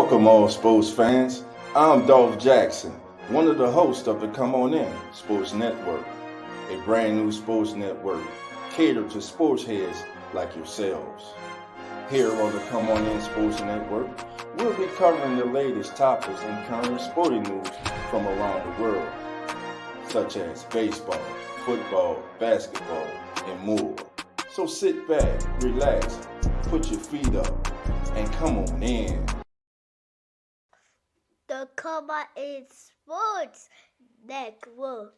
Welcome all sports fans. I'm Dolph Jackson, one of the hosts of the Come On In Sports Network, a brand new sports network catered to sports heads like yourselves. Here on the Come On In Sports Network, we'll be covering the latest topics and current sporting news from around the world, such as baseball, football, basketball, and more. So sit back, relax, put your feet up, and come on in. The Come On In Sports Network.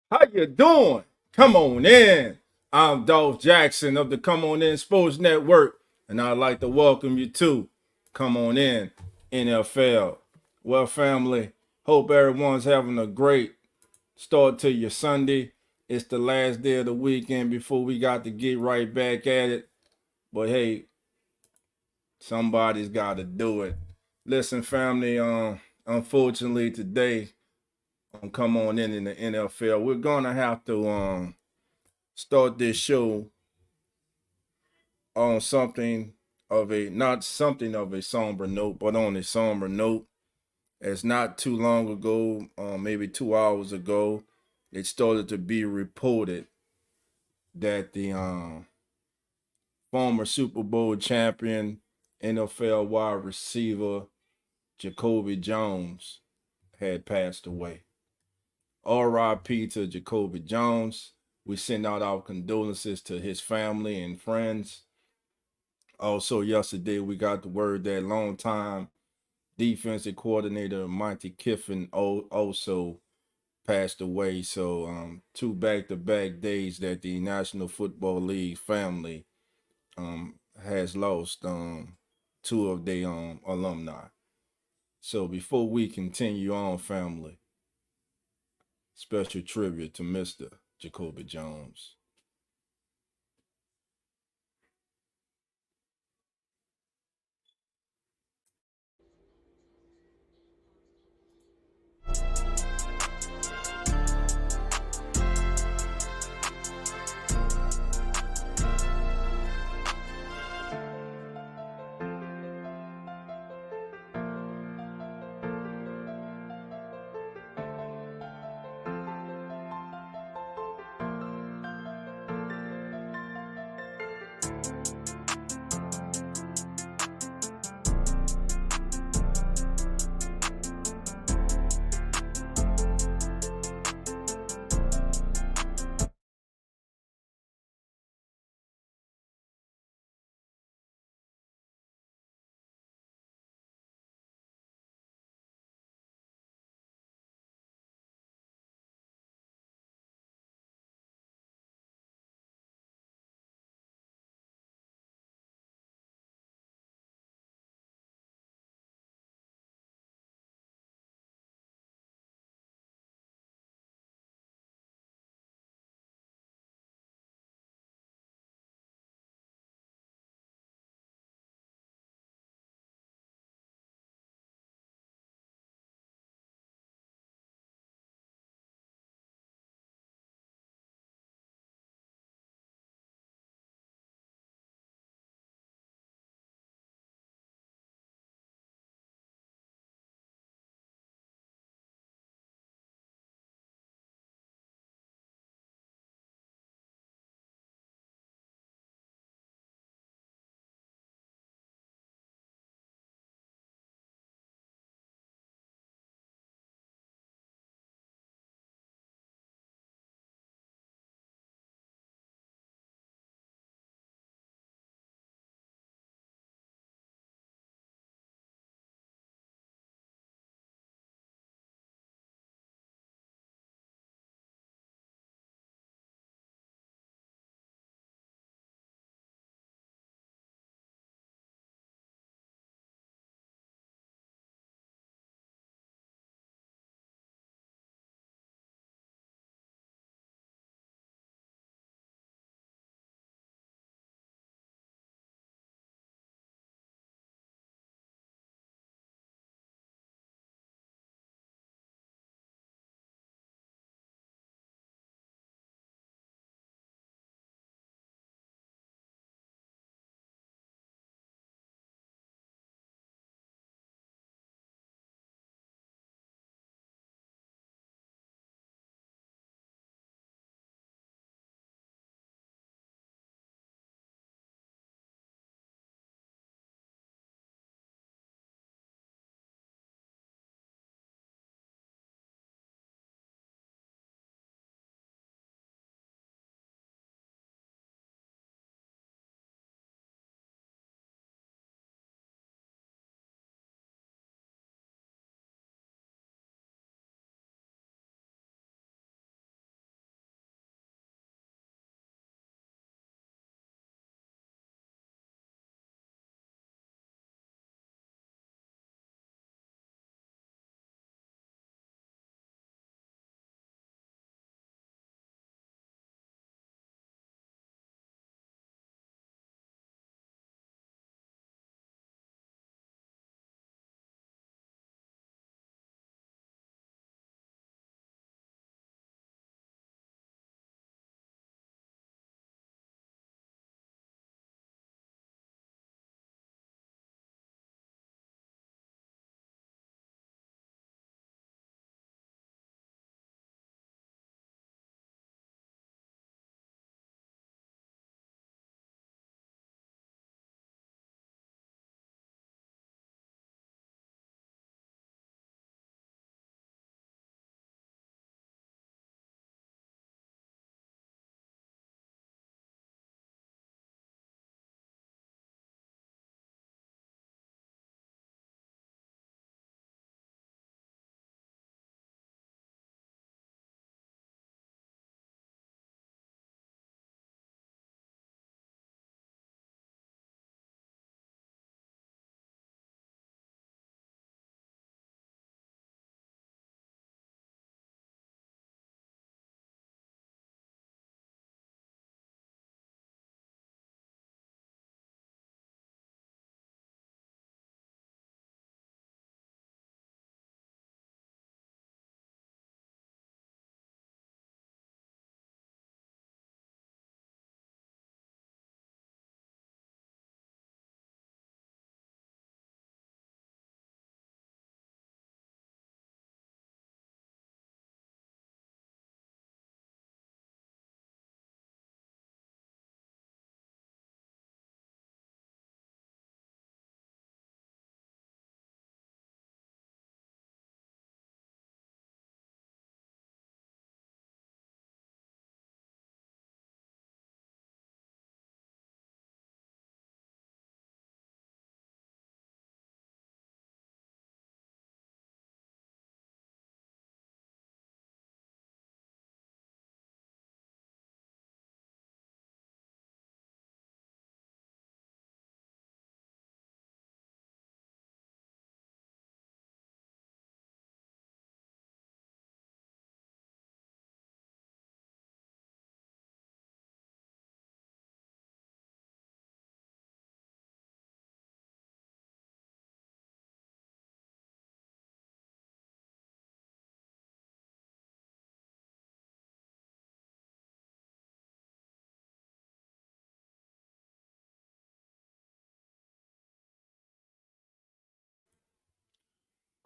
How you doing? Come on in. I'm Dolph Jackson of the Come On In Sports Network, and I'd like to welcome you to Come On In NFL. Well, family, hope everyone's having a great start to your Sunday. It's the last day of the weekend before we got to get right back at it. But hey, somebody's got to do it. Listen, family, unfortunately today, Come On In the NFL, we're gonna have to start this show on something of a not something of a somber note, but on a somber note. It's not too long ago, maybe 2 hours ago, it started to be reported that the former Super Bowl champion NFL wide receiver Jacoby Jones had passed away. R.I.P. to Jacoby Jones. We send out our condolences to his family and friends. Also, yesterday we got the word that longtime defensive coordinator Monty Kiffin also passed away. So, two back-to-back days that the National Football League family has lost two of their alumni. So, before we continue on, family, special tribute to Mr. Jacoby Jones.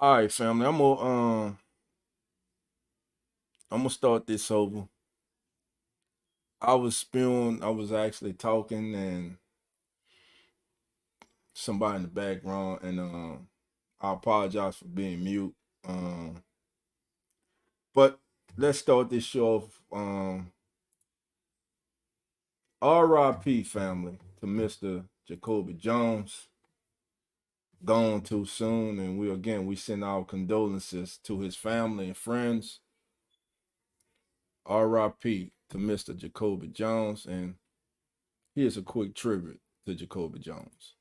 All right, family. I'm gonna start this over. I was actually talking and somebody in the background, and I apologize for being mute. Um but let's start this show off. RIP family to Mr. Jacoby Jones. Gone too soon, and we send our condolences to his family and friends. RIP to Mr. Jacoby Jones, and here's a quick tribute to Jacoby Jones.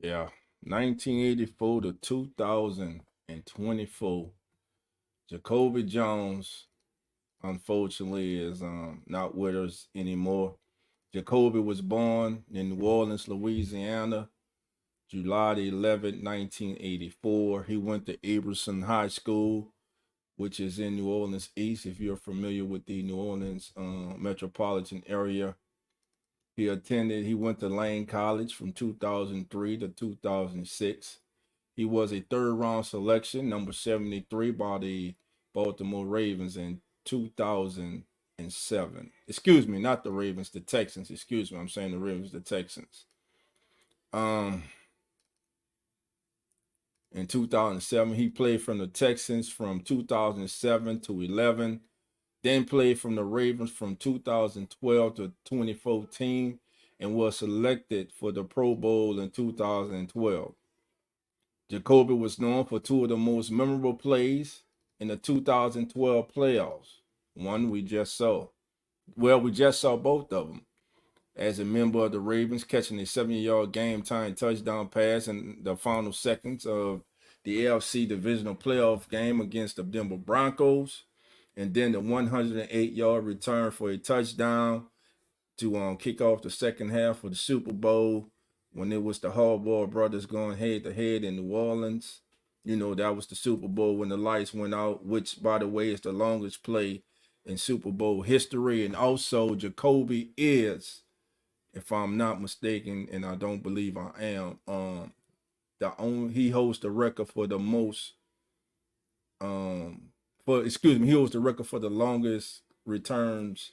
Yeah, 1984 to 2024. Jacoby Jones, unfortunately, is not with us anymore. Jacoby was born in New Orleans, Louisiana, July the 11th, 1984. He went to Abramson High School, which is in New Orleans East, if you're familiar with the New Orleans metropolitan area. He went to Lane College from 2003 to 2006. He was a third round selection, number 73, by the Baltimore Ravens in 2007. Excuse me, not the Ravens, the Texans. Excuse me, I'm saying the Ravens, the Texans. In 2007, he played from the Texans from 2007 to 11. Then played from the Ravens from 2012 to 2014 and was selected for the Pro Bowl in 2012. Jacoby was known for two of the most memorable plays in the 2012 playoffs. One we just saw. Well, we just saw both of them. As a member of the Ravens, catching a 70-yard game-tying touchdown pass in the final seconds of the AFC divisional playoff game against the Denver Broncos, and then the 108-yard return for a touchdown to kick off the second half of the Super Bowl when it was the Harbaugh brothers going head-to-head in New Orleans. You know, that was the Super Bowl when the lights went out, which, by the way, is the longest play in Super Bowl history. And also, Jacoby is, if I'm not mistaken, and I don't believe I am, he holds the record for the most he holds the record for the longest returns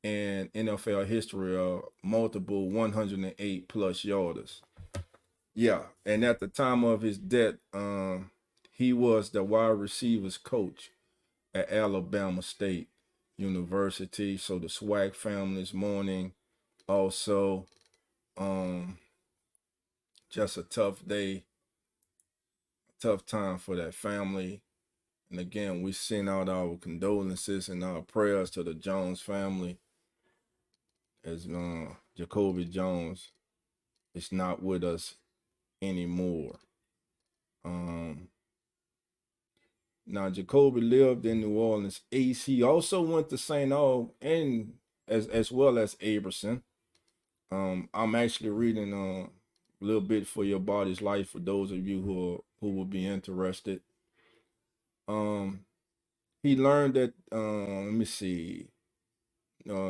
in NFL history of multiple 108 plus yarders. Yeah, and at the time of his death, he was the wide receivers coach at Alabama State University. So the Swag family's mourning. Also, just a tough day, tough time for that family. And again, we send out our condolences and our prayers to the Jones family as Jacoby Jones is not with us anymore. Now Jacoby lived in New Orleans East. He also went to St. Aug and as well as Abramson. I'm actually reading a little bit for your body's life for those of you who will be interested. He learned that let me see,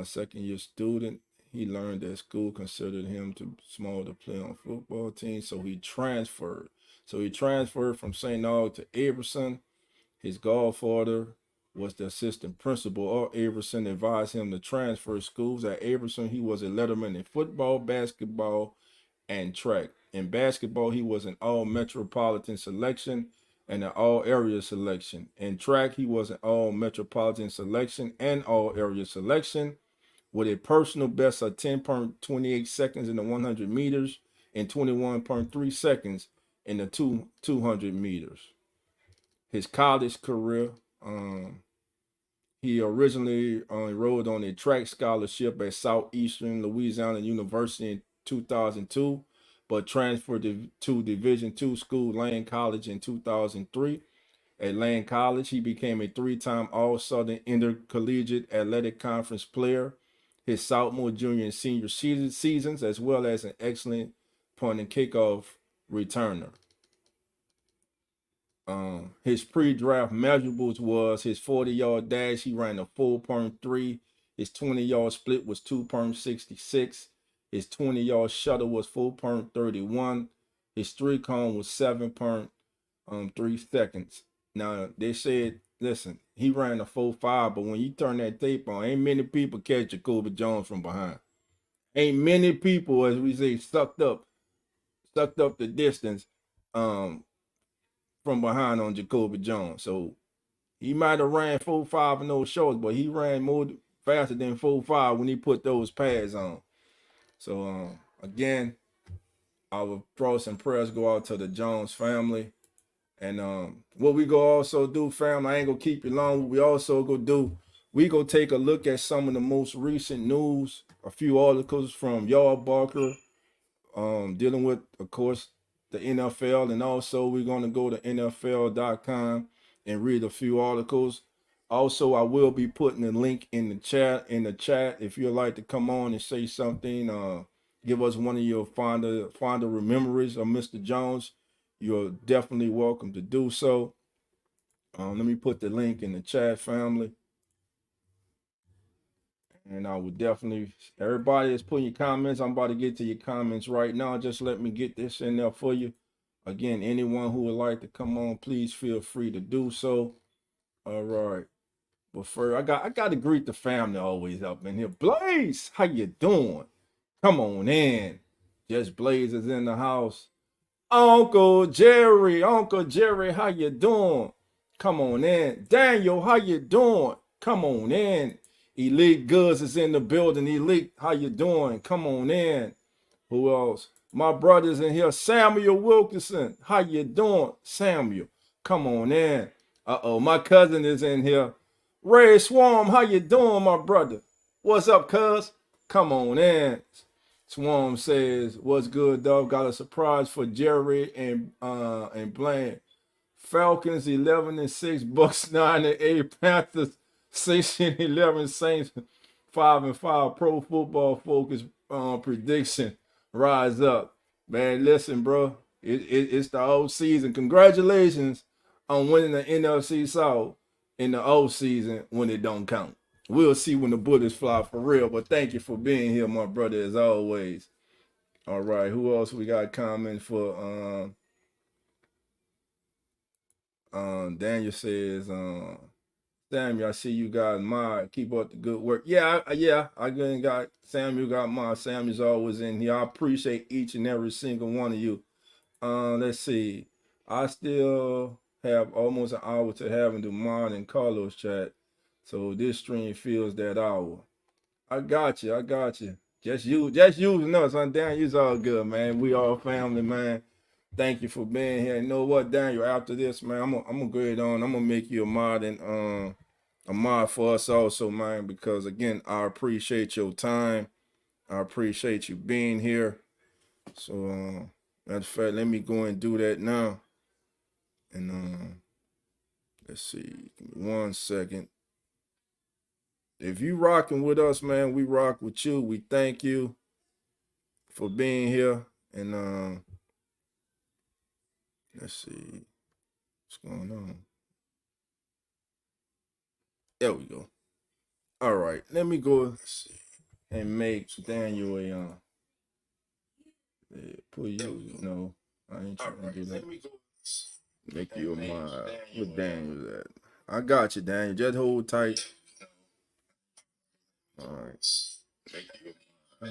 second year student. He learned that school considered him too small to play on football team, so he transferred. So he transferred from St. Aug to Abramson. His godfather was the assistant principal of Abramson, advised him to transfer schools. At Abramson, he was a letterman in football, basketball, and track. In basketball, he was an all-metropolitan selection and an all-area selection. In track, he was an all-metropolitan selection and all-area selection with a personal best of 10.28 seconds in the 100 meters and 21.3 seconds in the 200 meters. His college career, He originally enrolled on a track scholarship at Southeastern Louisiana University in 2002, but transferred to Division II school Lane College in 2003. At Lane College, he became a three-time All-Southern Intercollegiate Athletic Conference player his sophomore, junior, and senior seasons, as well as an excellent punt and kickoff returner. His pre-draft measurables was his 40-yard dash. He ran a 4.3. His 20-yard split was 2.66. His 20-yard shuttle was 4.31. His three-cone was 7.3 seconds. Now, they said, listen, he ran a 4.5, but when you turn that tape on, ain't many people catch Jacoby Jones from behind. Ain't many people, as we say, sucked up the distance from behind on Jacoby Jones. So he might have ran 4.5 in those shorts, but he ran more faster than 4.5 when he put those pads on. So again, our thoughts and prayers go out to the Jones family. And what we go also do, fam, I ain't gonna keep you long. What we also go do, we go take a look at some of the most recent news, a few articles from Yard Barker, dealing with, of course, the NFL, and also we're going to go to NFL.com and read a few articles. Also, I will be putting a link in the chat. If you'd like to come on and say something, give us one of your fonder memories of Mr. Jones, you're definitely welcome to do so. Let me put the link in the chat, family. And I would definitely, everybody is putting your comments. I'm about to get to your comments right now. Just let me get this in there for you. Again, anyone who would like to come on, please feel free to do so. All right. But first, I got to greet the family always up in here. Blaze, how you doing? Come on in. Just Blaze is in the house. Uncle Jerry, how you doing? Come on in. Daniel, how you doing? Come on in. Elite Goods is in the building. Elite, how you doing? Come on in. Who else? My brother's in here. Samuel Wilkinson, how you doing? Samuel, come on in. Uh-oh, my cousin is in here. Ray Swarm, how you doing, my brother? What's up, cuz? Come on in. Swarm says, what's good, dog? Got a surprise for Jerry and Blaine. Falcons 11-6, Bucks 9-8, Panthers 6-11, Saints 5-5. Pro Football Focus prediction. Rise up, man. Listen, bro. It's the old season. Congratulations on winning the NFC South in the old season when it don't count. We'll see when the bullets fly for real. But thank you for being here, my brother, as always. All right. Who else we got comment for? Daniel says, Samuel, I see you got mine. Keep up the good work. Yeah. I got Samuel got mine. Samuel's always in here. I appreciate each and every single one of you. Let's see. I still have almost an hour to have in the Mon and Carlos chat. So this stream fills that hour. I got you. Just using us, huh? Daniel's all good, man. We all family, man. Thank you for being here. You know what, Daniel? After this, man, I'm gonna go ahead on. I'm gonna make you a mod and a mod for us also, man. Because again, I appreciate your time. I appreciate you being here. So, matter of fact, let me go and do that now. And let's see. Give me 1 second. If you rocking with us, man, we rock with you. We thank you for being here. And let's see what's going on. There we go. All right, let me go and make Daniel a put you. No, I ain't trying to do that. Make you a mod. Where Daniel's at? I got you, Daniel. Just hold tight. All right. I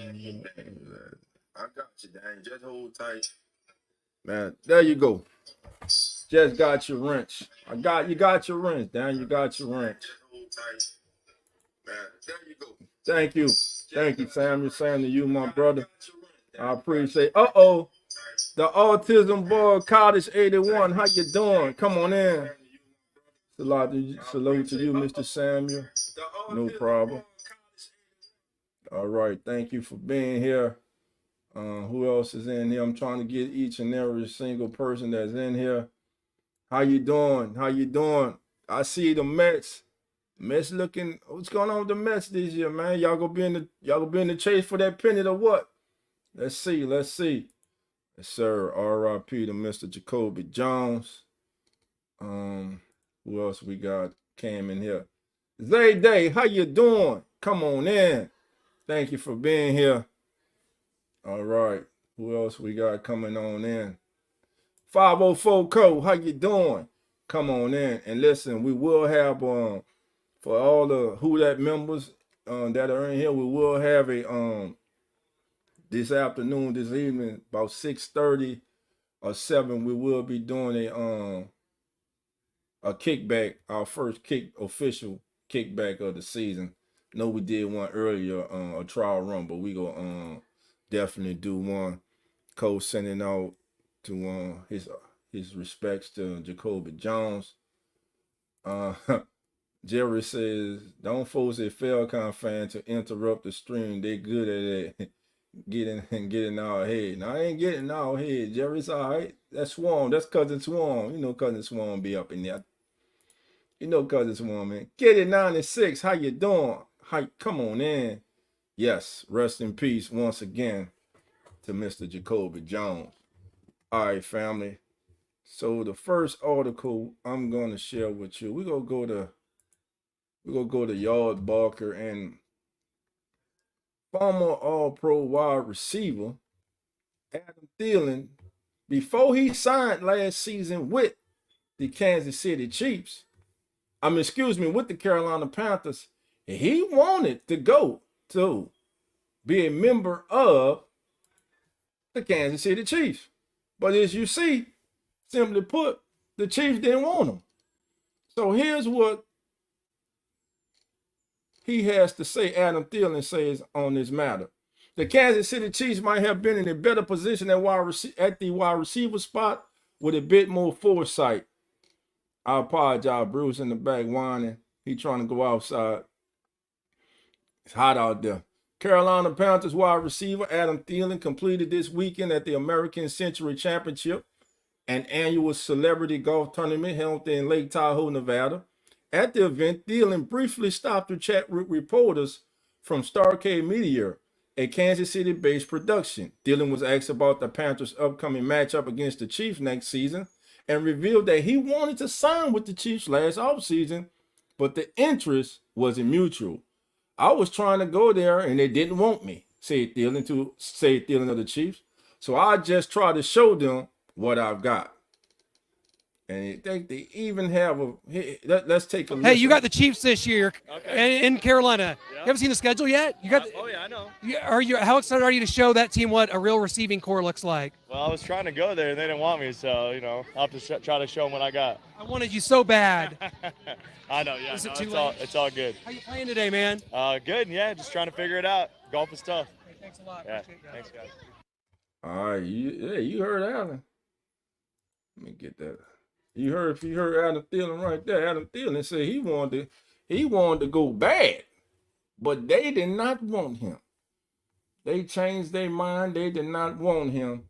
got you, Daniel. Just hold tight. Man, there you go. Just got your wrench. You got your wrench, Dan. You got your wrench. Thank you, Samuel. Sam, to you, my brother. I appreciate. The Autism Boy Cottage 81. How you doing? Come on in. Salute to you, Mr. Samuel. No problem. All right. Thank you for being here. Who else is in here? I'm trying to get each and every single person that's in here. How you doing? How you doing? I see the Mets. Mets looking. What's going on with the Mets this year, man? Y'all gonna be in the chase for that pennant or what? Let's see. Let's see. Yes, sir. R.I.P. to Mr. Jacoby Jones. Who else we got? Came in here. Zay Day, how you doing? Come on in. Thank you for being here. All right. Who else we got coming on in? 504 Code, how you doing? Come on in. And listen, we will have for all the Who That members that are in here, we will have a this afternoon, this evening, about 6:30 or 7, we will be doing a kickback, our first official kickback of the season. No, we did one earlier, a trial run, but we go definitely do one. Coach sending out to his respects to Jacoby Jones. Jerry says, don't force a Falcon fan to interrupt the stream. They good at it. Getting our head. Now, I ain't getting our head. Jerry's all right. That's Swarm. That's Cousin Swarm. You know Cousin Swarm be up in there. You know Cousin Swarm, man. Get it 96. How you doing? Come on in. Yes, rest in peace once again to Mr. Jacoby Jones. All right, family. So the first article I'm going to share with you, we're gonna go to Yard Barker, and former All-Pro wide receiver Adam Thielen, before he signed last season with the Kansas City Chiefs, with the Carolina Panthers, he wanted to go to be a member of the Kansas City Chiefs. But as you see, simply put, the Chiefs didn't want him. So here's what he has to say, Adam Thielen says on this matter. The Kansas City Chiefs might have been in a better position at the wide receiver spot with a bit more foresight. I apologize, Bruce in the back whining. He trying to go outside. It's hot out there. Carolina Panthers wide receiver Adam Thielen completed this weekend at the American Century Championship, an annual celebrity golf tournament held in Lake Tahoe, Nevada. At the event, Thielen briefly stopped to chat with reporters from Starcade Media, a Kansas City-based production. Thielen was asked about the Panthers' upcoming matchup against the Chiefs next season and revealed that he wanted to sign with the Chiefs last offseason, but the interest wasn't mutual. I was trying to go there and they didn't want me, said Thielen of the Chiefs. So I just tried to show them what I've got. And they even have let's take a look. Hey, you got the Chiefs this year in Carolina. Yeah. You haven't seen the schedule yet? You got? Oh yeah, I know. How excited are you to show that team what a real receiving core looks like? Well, I was trying to go there and they didn't want me, so I'll have to try to show them what I got. I wanted you so bad. I know, yeah. It's all good. How you playing today, man? Good, yeah. Just trying to figure it out. Golf is tough. Hey, thanks a lot. Yeah, thanks, guys. All right, you heard Alan. Let me get that. You heard Adam Thielen right there. Adam Thielen said he wanted to go bad, but they did not want him. They changed their mind. They did not want him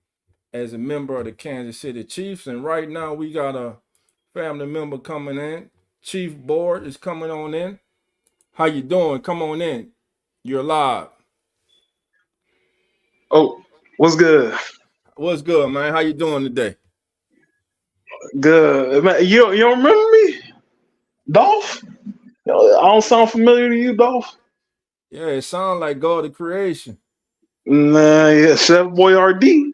as a member of the Kansas City Chiefs. And right now we got a family member coming in. Chief Board is coming on in. How you doing? Come on in. You're live. Oh, what's good? What's good, man? How you doing today? Good. Man, you don't remember me? Dolph? I don't sound familiar to you, Dolph? Yeah, it sounds like God of creation. Nah, yeah, Chef Boy RD.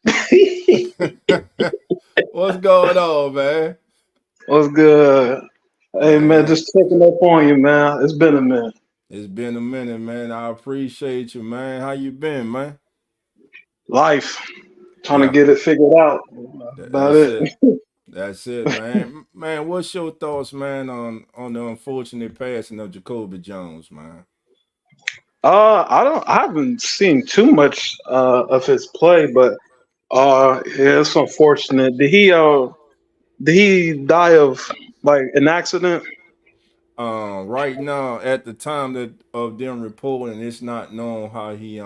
What's going on, man? What's good? Hey, man, just checking up on you, man. It's been a minute. It's been a minute, man. I appreciate you, man. How you been, man? Life. Trying to get it figured out. About it. That's it, man. Man, what's your thoughts, man, on the unfortunate passing of Jacoby Jones, man? I haven't seen too much of his play, but yeah, it's unfortunate. Did he die of like an accident? Right now, at the time of them reporting, it's not known how he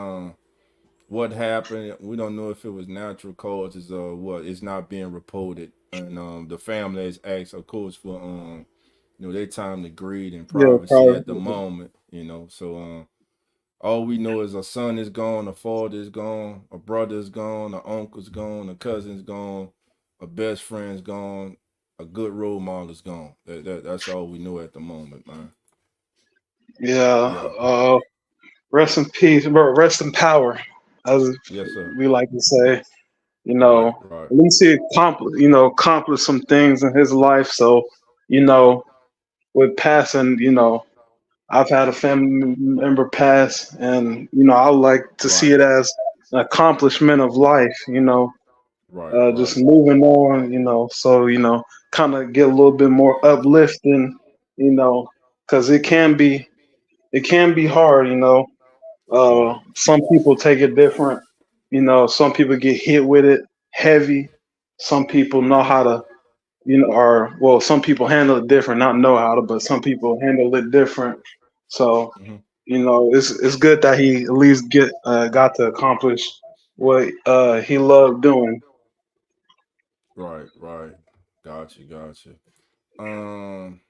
what happened. We don't know if it was natural causes or what. It's not being reported, and the family has asked, of course, for their time to grieve and Yeah, privacy at the probably. moment. So all we know is a son is gone, a father is gone, a brother is gone, a uncle's gone, a cousin's gone, a best friend's gone, a good role model is gone. That's all we know at the moment, man. Yeah. Yeah. Rest in peace, bro. Rest in power, as Yes, sir. we like to say. Right. Right. At least he accomplished some things in his life. So, you know, with passing, I've had a family member pass, and I like to see Right. it as an accomplishment of life. Right. Just Right. moving on. So kind of get a little bit more uplifting. Because it can be hard. Right. Some people take it different. Some people get hit with it heavy. Some people know how to, or well, some people handle it different. Not know how to, but some people handle it different. So, Hmm. it's good that he at least got to accomplish what he loved doing. Right. Right. Gotcha. Gotcha. Um,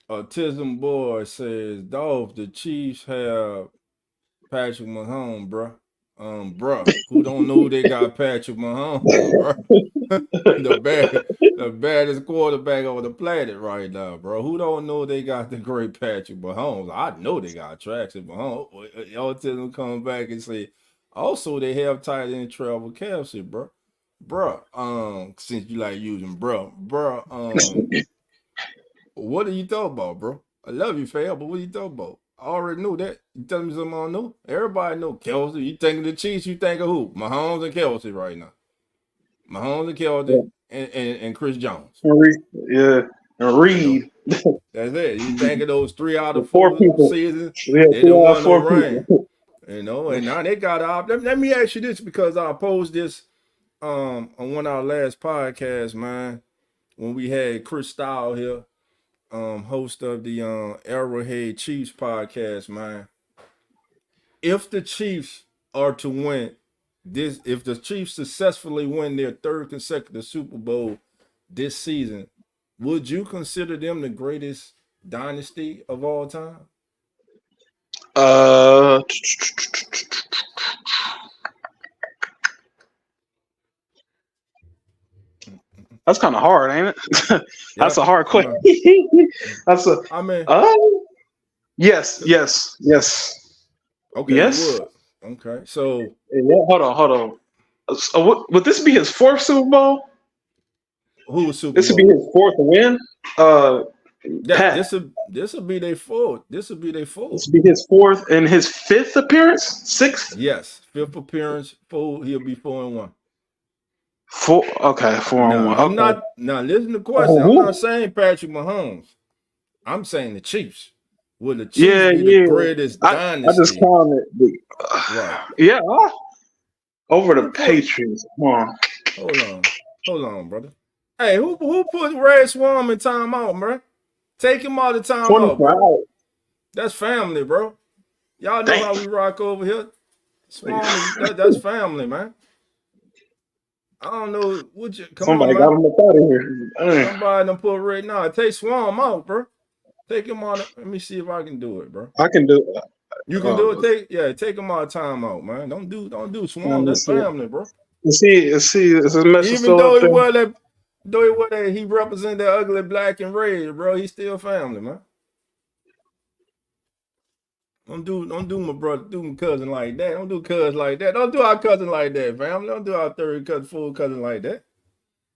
Autism Boy says, Dolph, the Chiefs have Patrick Mahomes, bruh. Who don't know they got Patrick Mahomes, bruh? the baddest quarterback on the planet right now, bro. Who don't know they got the great Patrick Mahomes? I know they got Patrick Mahomes. Autism come back and say, also they have tight end Travel Kelsey, bro. Bruh, since you like using bruh, what are you talking about, bro? I love you, fam, but what are you talking about? I already knew that. You telling me something I don't know? Everybody know Kelsey. You think of the Chiefs, you think of who? Mahomes and Kelsey right now. Mahomes and Yeah, Kelsey and Chris Jones. and yeah, and You know, Reed, that's it. You think of those 3 out of the four 4 people. seasons, We had they three didn't out of won the four ring. people. And now they got out. Let me ask you this because I posed this on one of our last podcasts, man, when we had Chris Style here, host of the Arrowhead Chiefs podcast, man. If the Chiefs are to win this, if the Chiefs successfully win their third consecutive Super Bowl this season, would you consider them the greatest dynasty of all time? Uh, that's kind of hard, ain't it? That's Yeah, a hard I question. mean, That's a I mean, uh, yes, yes, yes, okay, you yes. would. Okay, so Yeah, hold on. So would this be his fourth Super Bowl? who was Super This would be Bowl? his fourth win. Uh, Yeah, Pat. this will be their fourth. This will be their This fourth. would be his fourth and his fifth appearance. Sixth. Yes, fifth appearance, four. He'll be 4-1. Four. Okay, 4-1. Now I'm Okay. not. Now listen to the question. I'm not Oh, saying Patrick Mahomes. I'm saying the Chiefs. Will the Chiefs yeah, be the yeah. greatest I just dynasty? counted. Right. Yeah, over the Who put? Patriots. Come on. Hold on. Hold on, brother. Hey, who put Red Swarm in timeout, bro? Take him out of timeout, 24 bro. hours. That's family, bro. Y'all know Dang. how we rock over here. Swarm is that's family, man. I don't know what you. Come on, Somebody got man. him up out of here. Dang. Somebody done put right now. Take Swarm out, bro. Take him out. Let me see if I can do it, bro. I can do. You can do it. Take him out of timeout, man. Don't do Swarm. That's Let's see. family, bro. Let's see. Let's see. Is his message Even still up though there? he represent that ugly black and red, bro. He's still family, man. Don't do my brother, do my cousin like that. Don't do cousin like that. Don't do our cousin like that, fam. Don't do our third cousin, full cousin like that.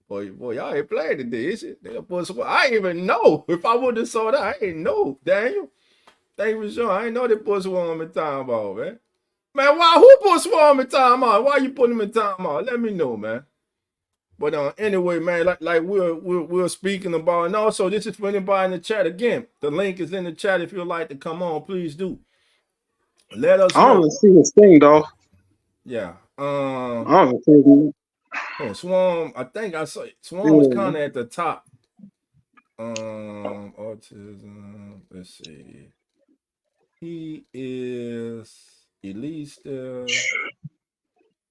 Boy, y'all ain't playing today, is it? I didn't even know. If I would have saw that, I didn't know. Daniel, thank you for showing. I didn't know they put Swarm in timeout, man. Man, who put Swarm in timeout? Why you putting him in timeout? Let me know, man. But anyway, man, like we're speaking about, and also this is for anybody in the chat. Again, the link is in the chat. If you'd like to come on, please do. Let us I don't know. even see his thing, though. Yeah. I don't even see his Swarm. I think I saw Swarm was yeah. kind of at the top. Or autism. Let's see. He is elite still.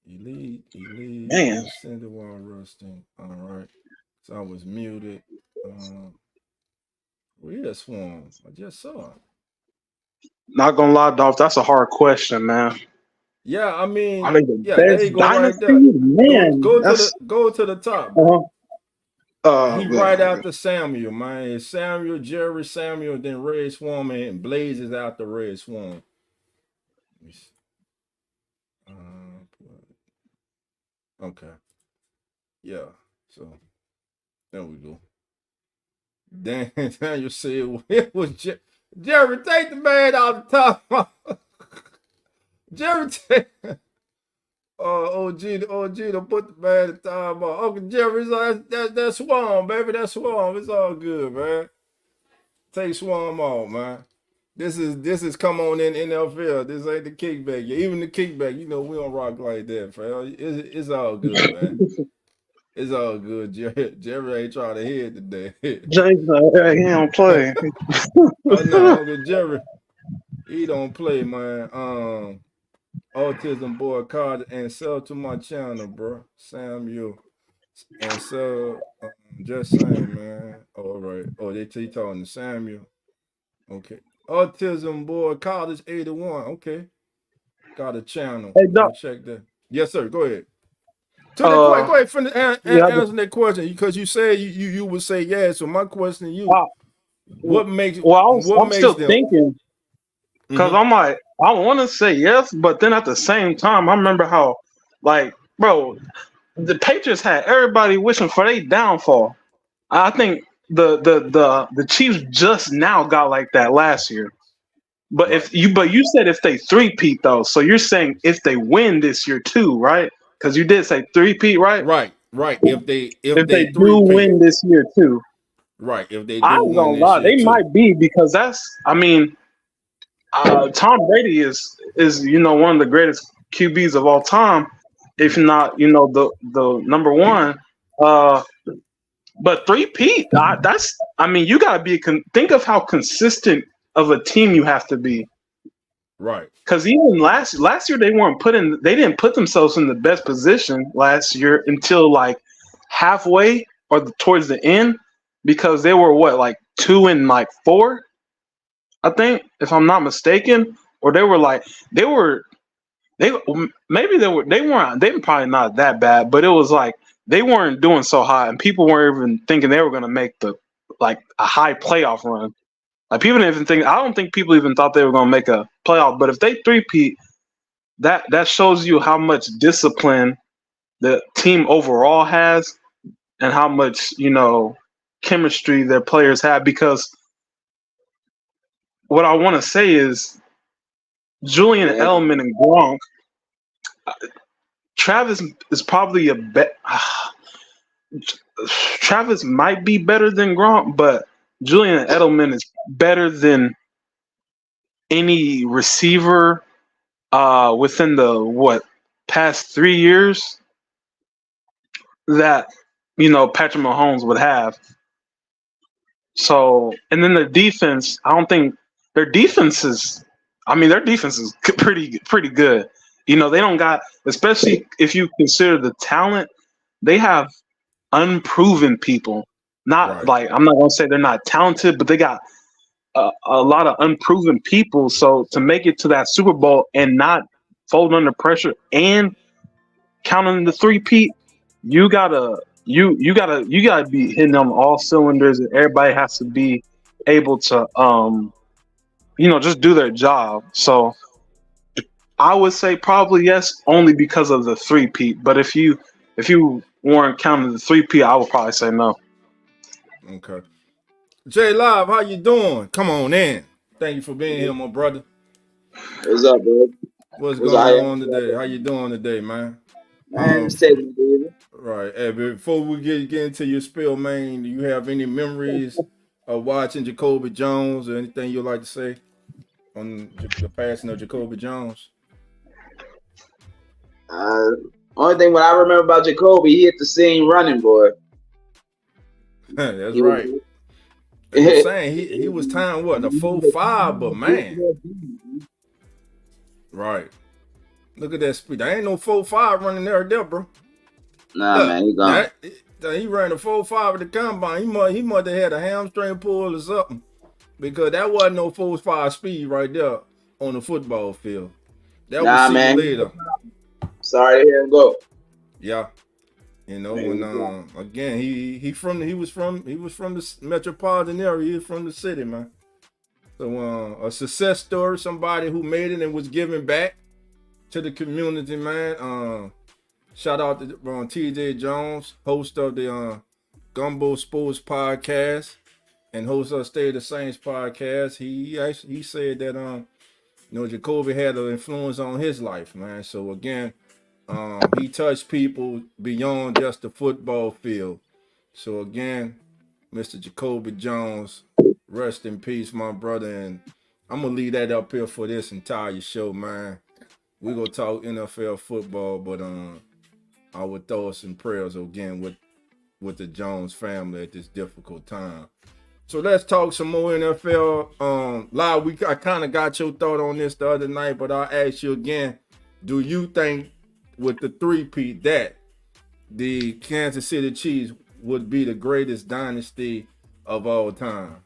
Elite. Man. Ascended while resting. All right. So I was muted. Where is Swarm? I just saw him. Not gonna lie, Dolph, that's a hard question, man. Yeah, I mean, Are they the yeah, there you best go right dynasty? there. Man, Go that's to the top, bro. He man. right after Samuel, man. It's Samuel, Jerry, Samuel, then Red Swarm, and Blaze is after Red Swarm. Okay. Yeah. So there we go. Then you said it was Jerry. Take the man out the top. Jerry, take. OG to put the man at the time on. Uncle Jerry's that's Swarm, baby. That's Swarm. It's all good, man. Take Swarm off, man. This is come on in NFL. This ain't the kickback. Yeah, even the kickback, you know, we don't rock like that, fam. It's all good, man. It's all good. Jerry ain't trying to hit today. James, he don't play. Oh no, Uncle Jerry, he don't play, man. Autism boy card and sell to my channel, bro. Samuel. And so just saying, man. All right. Oh, they talking to Samuel. Okay. Autism boy college 81. Okay. Got a channel. Hey, Doc. Check that. Yes, sir. Go ahead. Go ahead, finish answer that question because you said you would say yes. So my question to you: what makes? Well, I'm still them? thinking because I'm like I want to say yes, but then at the same time, I remember how, like, bro, the Patriots had everybody wishing for their downfall. I think the Chiefs just now got like that last year. But Right. you said if they three-peat though, so you're saying if they win this year too, right? Because you did say three-peat, right? Right. If they do win this year too, right. If they I do ain't gonna win this lie, year they too. might be because Tom Brady is one of the greatest QBs of all time, if not the number one. But three-peat, you gotta think of how consistent of a team you have to be. Right. Because even last year they didn't put themselves in the best position last year until like halfway or towards the end, because they were 2-4, I think, if I'm not mistaken, or they were probably not that bad, but it was like they weren't doing so hot, and people weren't even thinking they were gonna make a high playoff run. Like people didn't even think. I don't think people even thought they were gonna make a playoff. But if they three-peat, that shows you how much discipline the team overall has, and how much chemistry their players have. Because what I want to say is Julian Edelman and Gronk. Travis is probably Travis might be better than Gronk, but Julian Edelman is better than any receiver within the past 3 years that Patrick Mahomes would have. So, and then the defense, I don't think their defense is pretty good. They don't got, especially if you consider the talent, they have unproven people. Not Right. I'm not gonna say they're not talented, but they got a lot of unproven people. So to make it to that Super Bowl and not fold under pressure and counting the three-peat, you gotta be hitting on all cylinders, and everybody has to be able to just do their job. So I would say probably yes, only because of the three-peat. But if you weren't counting the three-peat, I would probably say no. Okay. J Live, how you doing? Come on in. Thank you for being here, my brother. What's up, bro? What's going on today? How you doing today, man? Man, just taking it easy. Right. Hey, before we get into your spill, man, do you have any memories of watching Jacoby Jones or anything you'd like to say on the passing of Jacoby Jones? Only thing what I remember about Jacoby, he hit the scene running, boy. That's right. I'm saying he was timed what, a 4.5, but man. Right. Look at that speed. There ain't no 4.5 running there, bro. Nah, Look, man, he gone. He ran a 4.5 at the combine. He must have had a hamstring pull or something, because that wasn't no 4.5 speed right there on the football field. That was man. later. Sorry to hear him go. Yeah. You know, when again he was from the metropolitan area. He was from the city, man. So a success story, somebody who made it and was giving back to the community, man. Shout out to TJ Jones, host of the Gumbo Sports podcast and host of State of the Saints podcast. He said that Jacoby had an influence on his life, man. So again, he touched people beyond just the football field. So again, Mr. Jacoby Jones, rest in peace, my brother. And I'm gonna leave that up here for this entire show, man. We're gonna talk NFL football, but our thoughts and prayers again with the Jones family at this difficult time. So let's talk some more NFL. Live, I kind of got your thought on this the other night, but I'll ask you again. Do you think with the three-peat that the Kansas City Chiefs would be the greatest dynasty of all time?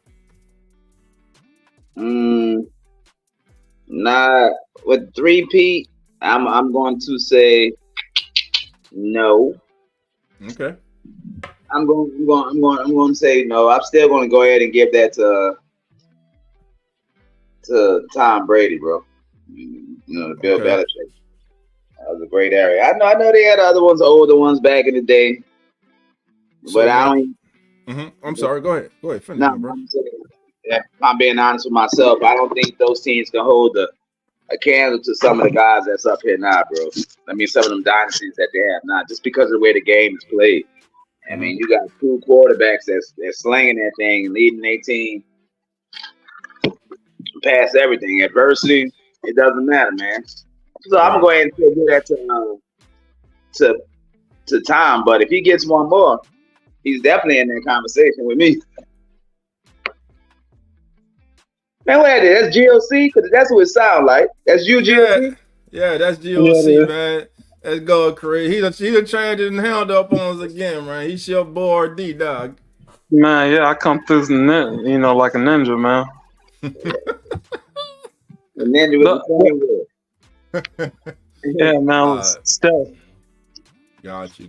Nah, with three-peat, I'm going to say no. Okay. I'm going to say no. I'm still going to go ahead and give that to Tom Brady, bro. The Bill Belichick. That was a great area. I know they had other ones, older ones back in the day, but I don't. I'm sorry. Go ahead. Finish, bro. I'm being honest with myself. I don't think those teams can hold a candle to some of the guys that's up here now, bro. I mean, some of them dynasties that they have now, just because of the way the game is played. I mean, you got two quarterbacks that's slinging that thing and leading their team past everything. Adversity, it doesn't matter, man. So I'm gonna go ahead and give that to Tom. But if he gets one more, he's definitely in that conversation with me. Man, what is that? That's GOC? Because that's what it sounds like. That's you, GOC? Yeah, that's GOC, man. Let's go, Craig. He done changed it and held up on us again, man. He's your boy D, dog. Man, yeah, I come through the net, like a ninja, man. The ninja with the yeah, man, stealth. Got you,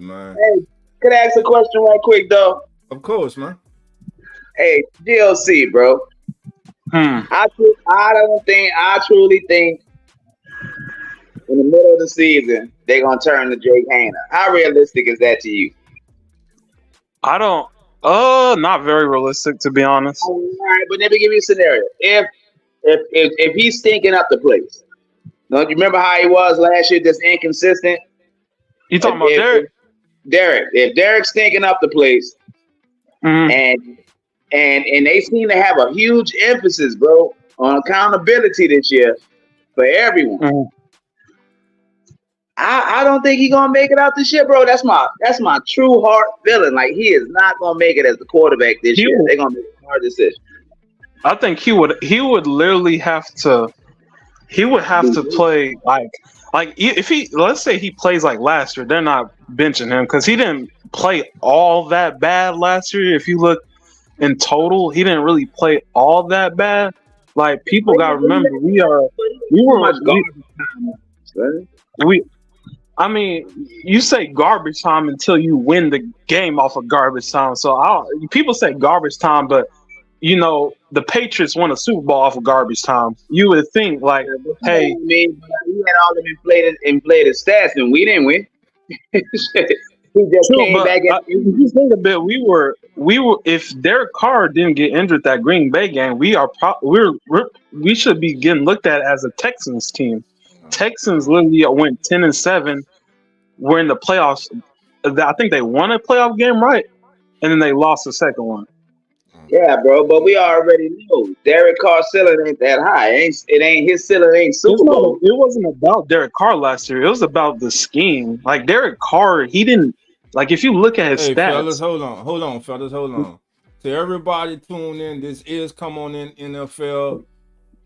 man. Hey, could I ask a question right quick, though? Of course, man. Hey, GLC, bro. I truly think in the middle of the season, they're going to turn to Jake Haener. How realistic is that to you? I don't, not very realistic, to be honest. All right, but let me give you a scenario. If he's stinking up the place, don't you remember how he was last year, just inconsistent? You talking about Derek? Derek. If Derek's stinking up the place, and they seem to have a huge emphasis, bro, on accountability this year for everyone. I don't think he's gonna make it out this year, bro. That's my true heart feeling. Like, he is not gonna make it as the quarterback this year. They're gonna make a hard decision. I think he would literally have to play like if he, let's say he plays like last year, they're not benching him because he didn't play all that bad last year. If you look in total, he didn't really play all that bad. Like, people gotta remember, I mean, you say garbage time until you win the game off of garbage time. So people say garbage time, but the Patriots won a Super Bowl off of garbage time. You would think like, hey, he had all them inflated stats, and we didn't win. He just came back. If you think a bit, we were. If Derek Carr didn't get injured that Green Bay game, we should be getting looked at as a Texans team. Texans literally went 10-7. We're in the playoffs. I think they won a playoff game, right? And then they lost the second one. Yeah, bro, but we already know Derek Carr's ceiling ain't that high. It ain't his ceiling ain't Super Bowl. It wasn't about Derek Carr last year. It was about the scheme. Like, Derek Carr, he didn't, like, if you look at his stats. Fellas, hold on, fellas, hold on. To everybody tune in, this is Come On In NFL.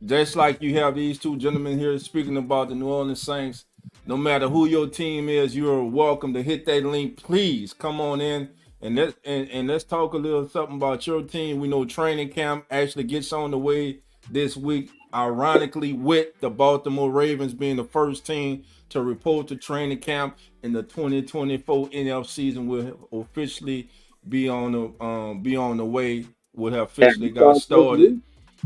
Just like you have these two gentlemen here speaking about the New Orleans Saints. No matter who your team is, you're welcome to hit that link. Please come on in and let's talk a little something about your team. We know training camp actually gets on the way this week. Ironically, with the Baltimore Ravens being the first team to report to training camp in the 2024 NFL season will officially be on the way. Will have officially got started.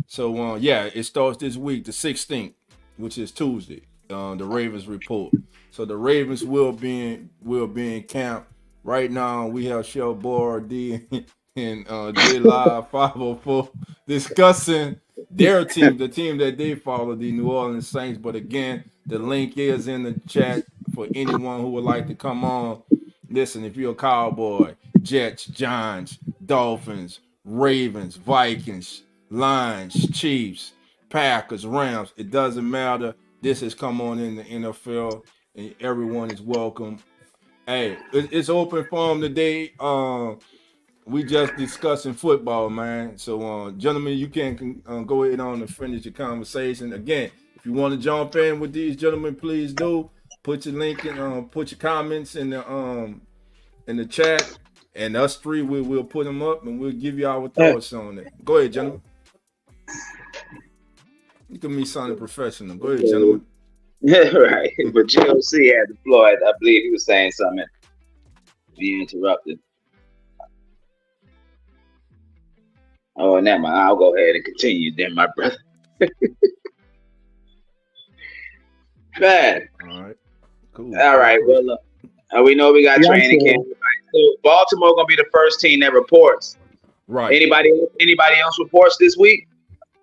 So yeah, it starts this week, the 16th, which is Tuesday. The Ravens report. So the Ravens will be in camp. Right now we have Shell D and J Live 504 discussing their team, the team that they follow, the New Orleans Saints. But again, the link is in the chat for anyone who would like to come on. Listen, if you're a Cowboy, Jets, Giants, Dolphins, Ravens, Vikings, Lions, Chiefs, Packers, Rams, it doesn't matter. This has come on in the NFL, and everyone is welcome. Hey, it's open forum today. We just discussing football, man. So, gentlemen, you can go ahead on and finish your conversation. Again, if you want to jump in with these gentlemen, please do. Put your link in, put your comments in the chat, and us three we'll put them up and we'll give you our thoughts on it. Go ahead, gentlemen. Look at me sounding professional. Go ahead, gentlemen. Right. But GOC had the floor. I believe he was saying something. Be interrupted. Oh, never mind. I'll go ahead and continue then, my brother. Man. All right. Cool. All right. Well, we know we got training camp. So Baltimore gonna be the first team that reports. Right. Anybody else reports this week?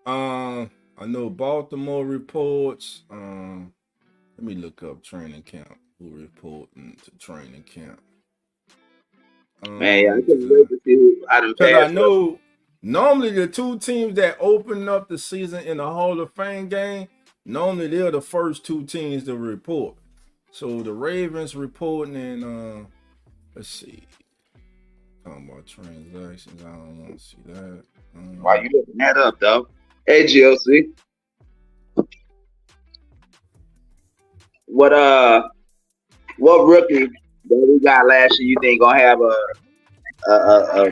I know Baltimore reports. Let me look up training camp. Who reporting to training camp? Man, yeah, I couldn't wait to see who I done passed. I know normally the two teams that open up the season in the Hall of Fame game, normally they're the first two teams to report. So the Ravens reporting and let's see. Talking about transactions. I don't want to see that. Why you looking that up though? Hey GLC. What rookie that we got last year you think gonna have a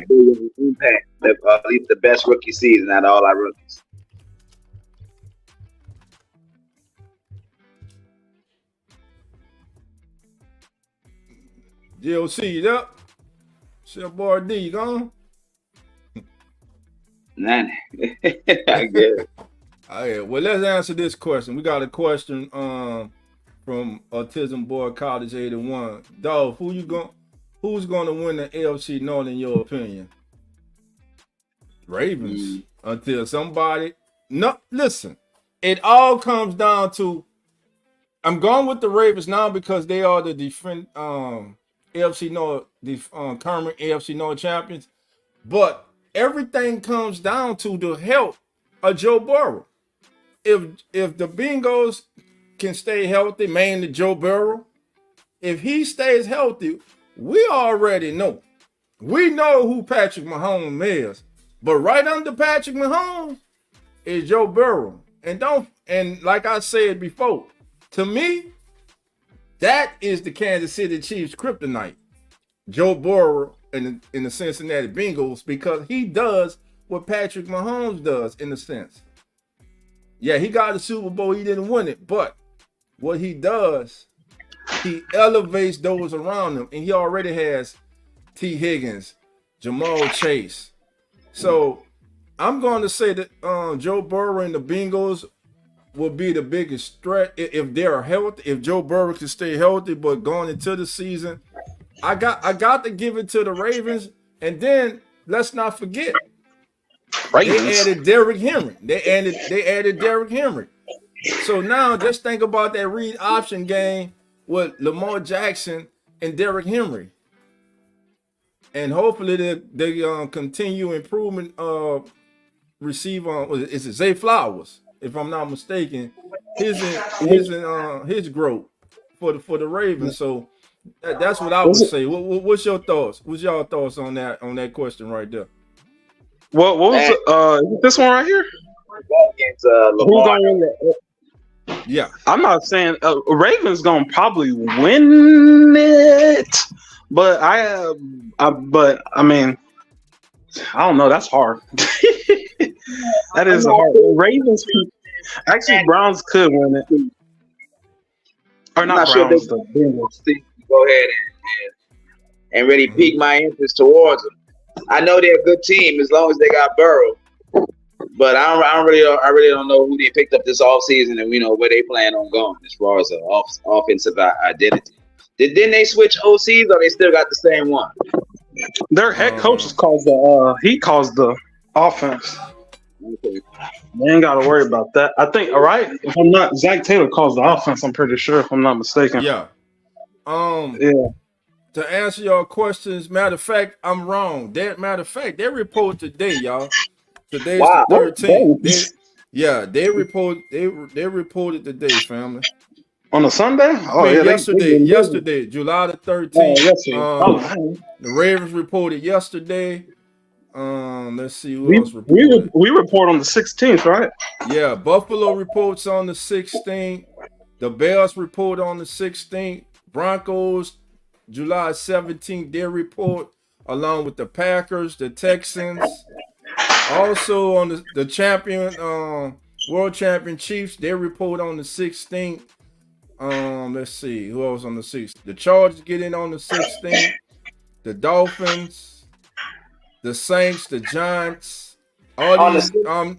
big impact? At least the best rookie season out of all our rookies. GOC, you up? Chef Bar D, you gone? None. I guess. All right, well, let's answer this question. We got a question from Autism Boy College 81. Dog, who's gonna win the AFC North in your opinion? Ravens. Until somebody listen, it all comes down to I'm going with the Ravens now because they are the AFC North, the current AFC North champions. But everything comes down to the health of Joe Burrow. If the Bengals can stay healthy, mainly Joe Burrow, if he stays healthy, we already know. We know who Patrick Mahomes is. But right under Patrick Mahomes is Joe Burrow. And like I said before, to me, that is the Kansas City Chiefs kryptonite. Joe Burrow in the Cincinnati Bengals, because he does what Patrick Mahomes does in a sense. Yeah, he got the Super Bowl, he didn't win it, but what he does, he elevates those around him, and he already has T. Higgins, Jamal Chase. So I'm going to say that Joe Burrow and the Bengals will be the biggest threat if they're healthy. If Joe Burrow can stay healthy, but going into the season, I got to give it to the Ravens. And then let's not forget, they added Derrick Henry. They added Derrick Henry. So now just think about that read option game with Lamar Jackson and Derrick Henry. And hopefully they continue improvement receiver. Is it Zay Flowers? If I'm not mistaken, his growth for the Ravens. So that's what I would say. What's your thoughts? What's y'all thoughts on that question right there? What was Man. this one right here? Against Who's Lamar. gonna win that? Yeah. I'm not saying Ravens gonna probably win it, but I mean, I don't know. That's hard. That is hard. Ravens, actually, Browns could win it, or I'm not not sure Browns. they The Bengals. go ahead and really pique my interest towards them. I know they're a good team as long as they got Burrow, but I really don't know who they picked up this offseason and where they plan on going as far as an offensive identity. Didn't they switch OCs or they still got the same one? Their head coach calls the offense. Okay. They ain't got to worry about that. I think, all right, if I'm not, Zach Taylor calls the offense, I'm pretty sure, if I'm not mistaken. Yeah. Yeah. To answer your questions, matter of fact, I'm wrong. Matter of fact, they report today, y'all. Today's Wow. the 13th. They reported today, family. On a Sunday? Oh, yeah. Yesterday, July the 13th. Oh, The Ravens reported yesterday. Let's see who else reported. We report on the 16th, right? Yeah, Buffalo reports on the 16th. The Bears report on the 16th. Broncos, July 17th, they report along with the Packers, the Texans. Also on the champion, world champion Chiefs, they report on the 16th. Let's see who else on the 16th. The Chargers get in on the 16th. The Dolphins, the Saints, the Giants, all these, the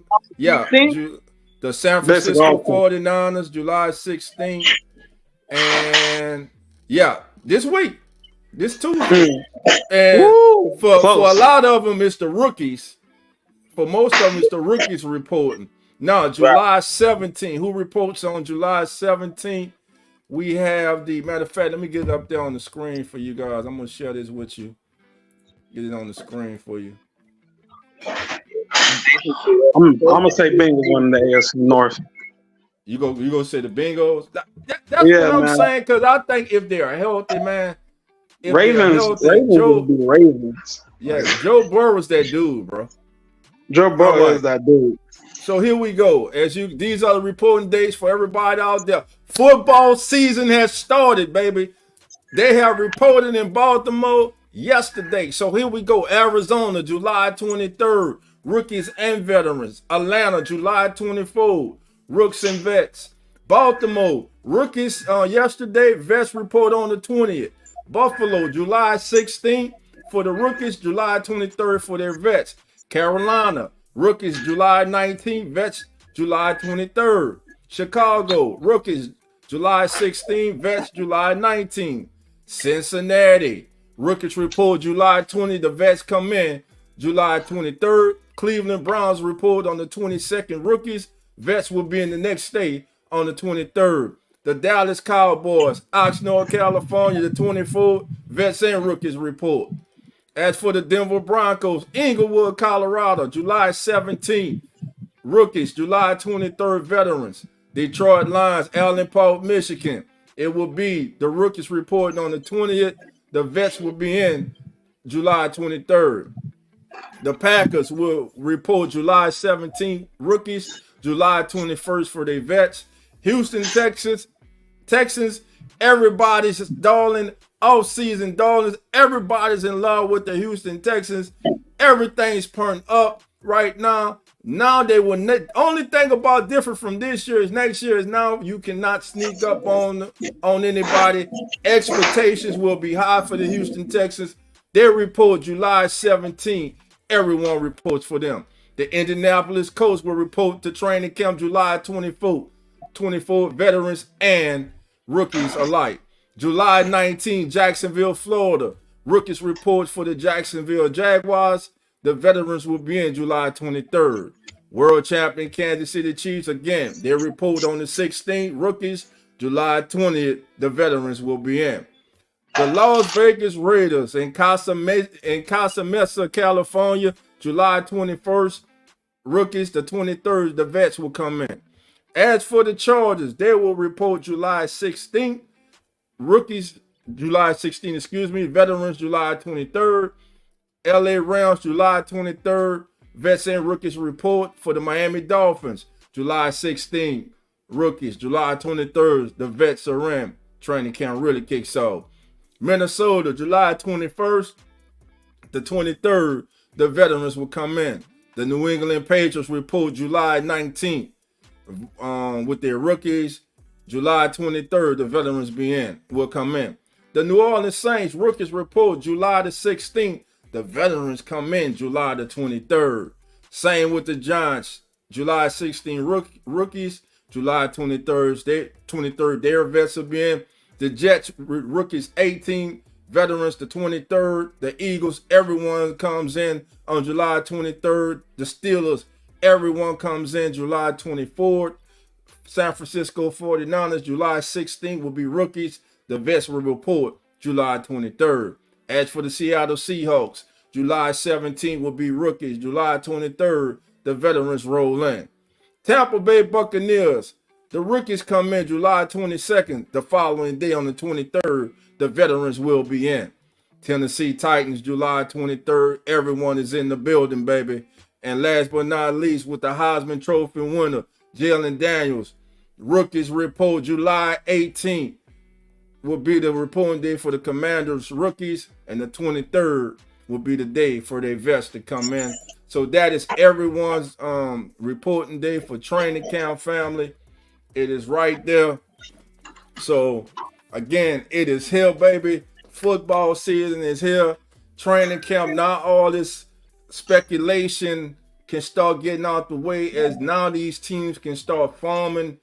San Francisco 49ers, July 16th, and this week, this Tuesday, and for a lot of them, it's the rookies. For most of them, it's the rookies reporting. No, July 17th. Who reports on July 17th? We have the matter of fact. Let me get it up there on the screen for you guys. I'm gonna share this with you. Get it on the screen for you. I'm gonna say Bengals win the AFC North. You go say the Bengals. That's what I'm saying, because I think if they're healthy, man. Ravens will be Ravens. Yeah, Joe Burrow's that dude, bro. Joe Burrow is that dude. So here we go. These are the reporting dates for everybody out there. Football season has started, baby. They have reported in Baltimore yesterday. So here we go. Arizona, July 23rd. Rookies and veterans. Atlanta, July 24th. Rooks and vets. Baltimore, rookies yesterday. Vets report on the 20th. Buffalo, July 16th for the rookies. July 23rd for their vets. Carolina, rookies July 19th, vets July 23rd. Chicago, rookies July 16th, vets July 19th. Cincinnati, rookies report July 20th, the vets come in July 23rd. Cleveland Browns report on the 22nd, rookies, vets will be in the next day on the 23rd. The Dallas Cowboys, Oxnard, California, the 24th, vets and rookies report. As for the Denver Broncos, Inglewood, Colorado, July 17th. Rookies, July 23rd, veterans. Detroit Lions, Allen Park, Michigan. It will be the rookies reporting on the 20th. The vets will be in July 23rd. The Packers will report July 17th, rookies, July 21st for their vets. Houston, Texans, everybody's darling. Off-season darlings, everybody's in love with the Houston Texans. Everything's turned up right now. Now they will only thing about different from this year is next year is now you cannot sneak up on anybody. Expectations will be high for the Houston Texans. They report July 17th. Everyone reports for them. The Indianapolis Colts will report to training camp July 24th. 24 veterans and rookies alike. July 19th, Jacksonville, Florida. Rookies report for the Jacksonville Jaguars. The veterans will be in July 23rd. World champion Kansas City Chiefs, again, they report on the 16th. Rookies, July 20th, the veterans will be in. The Las Vegas Raiders in Casa Mesa, California, July 21st. Rookies, the 23rd, the vets will come in. As for the Chargers, they will report July 16th. Rookies, July 16th, veterans, July 23rd. LA Rams, July 23rd. Vets and Rookies report for the Miami Dolphins, July 16th. Rookies, July 23rd, the vets are in. Training camp really kicks off. Minnesota, July 21st, the 23rd, the veterans will come in. The New England Patriots report July 19th with their rookies. July 23rd, the veterans will come in. The New Orleans Saints rookies report July the 16th. The veterans come in July the 23rd. Same with the Giants, July 16th rookies. July 23rd, their vets will be in. The Jets, rookies 18th, veterans the 23rd. The Eagles, everyone comes in on July 23rd. The Steelers, everyone comes in July 24th. San Francisco 49ers, July 16th will be rookies. The vets will report July 23rd. As for the Seattle Seahawks, July 17th will be rookies. July 23rd, the veterans roll in. Tampa Bay Buccaneers, the rookies come in July 22nd. The following day on the 23rd, the veterans will be in. Tennessee Titans, July 23rd. Everyone is in the building, baby. And last but not least, with the Heisman Trophy winner, Jalen Daniels, rookies report July 18th will be the reporting day for the Commanders rookies, and the 23rd will be the day for their vets to come in. So that is everyone's reporting day for training camp, family. It is right there. So again, it is here, baby. Football season is here. Training camp, not all this speculation can start getting out the way, as now these teams can start forming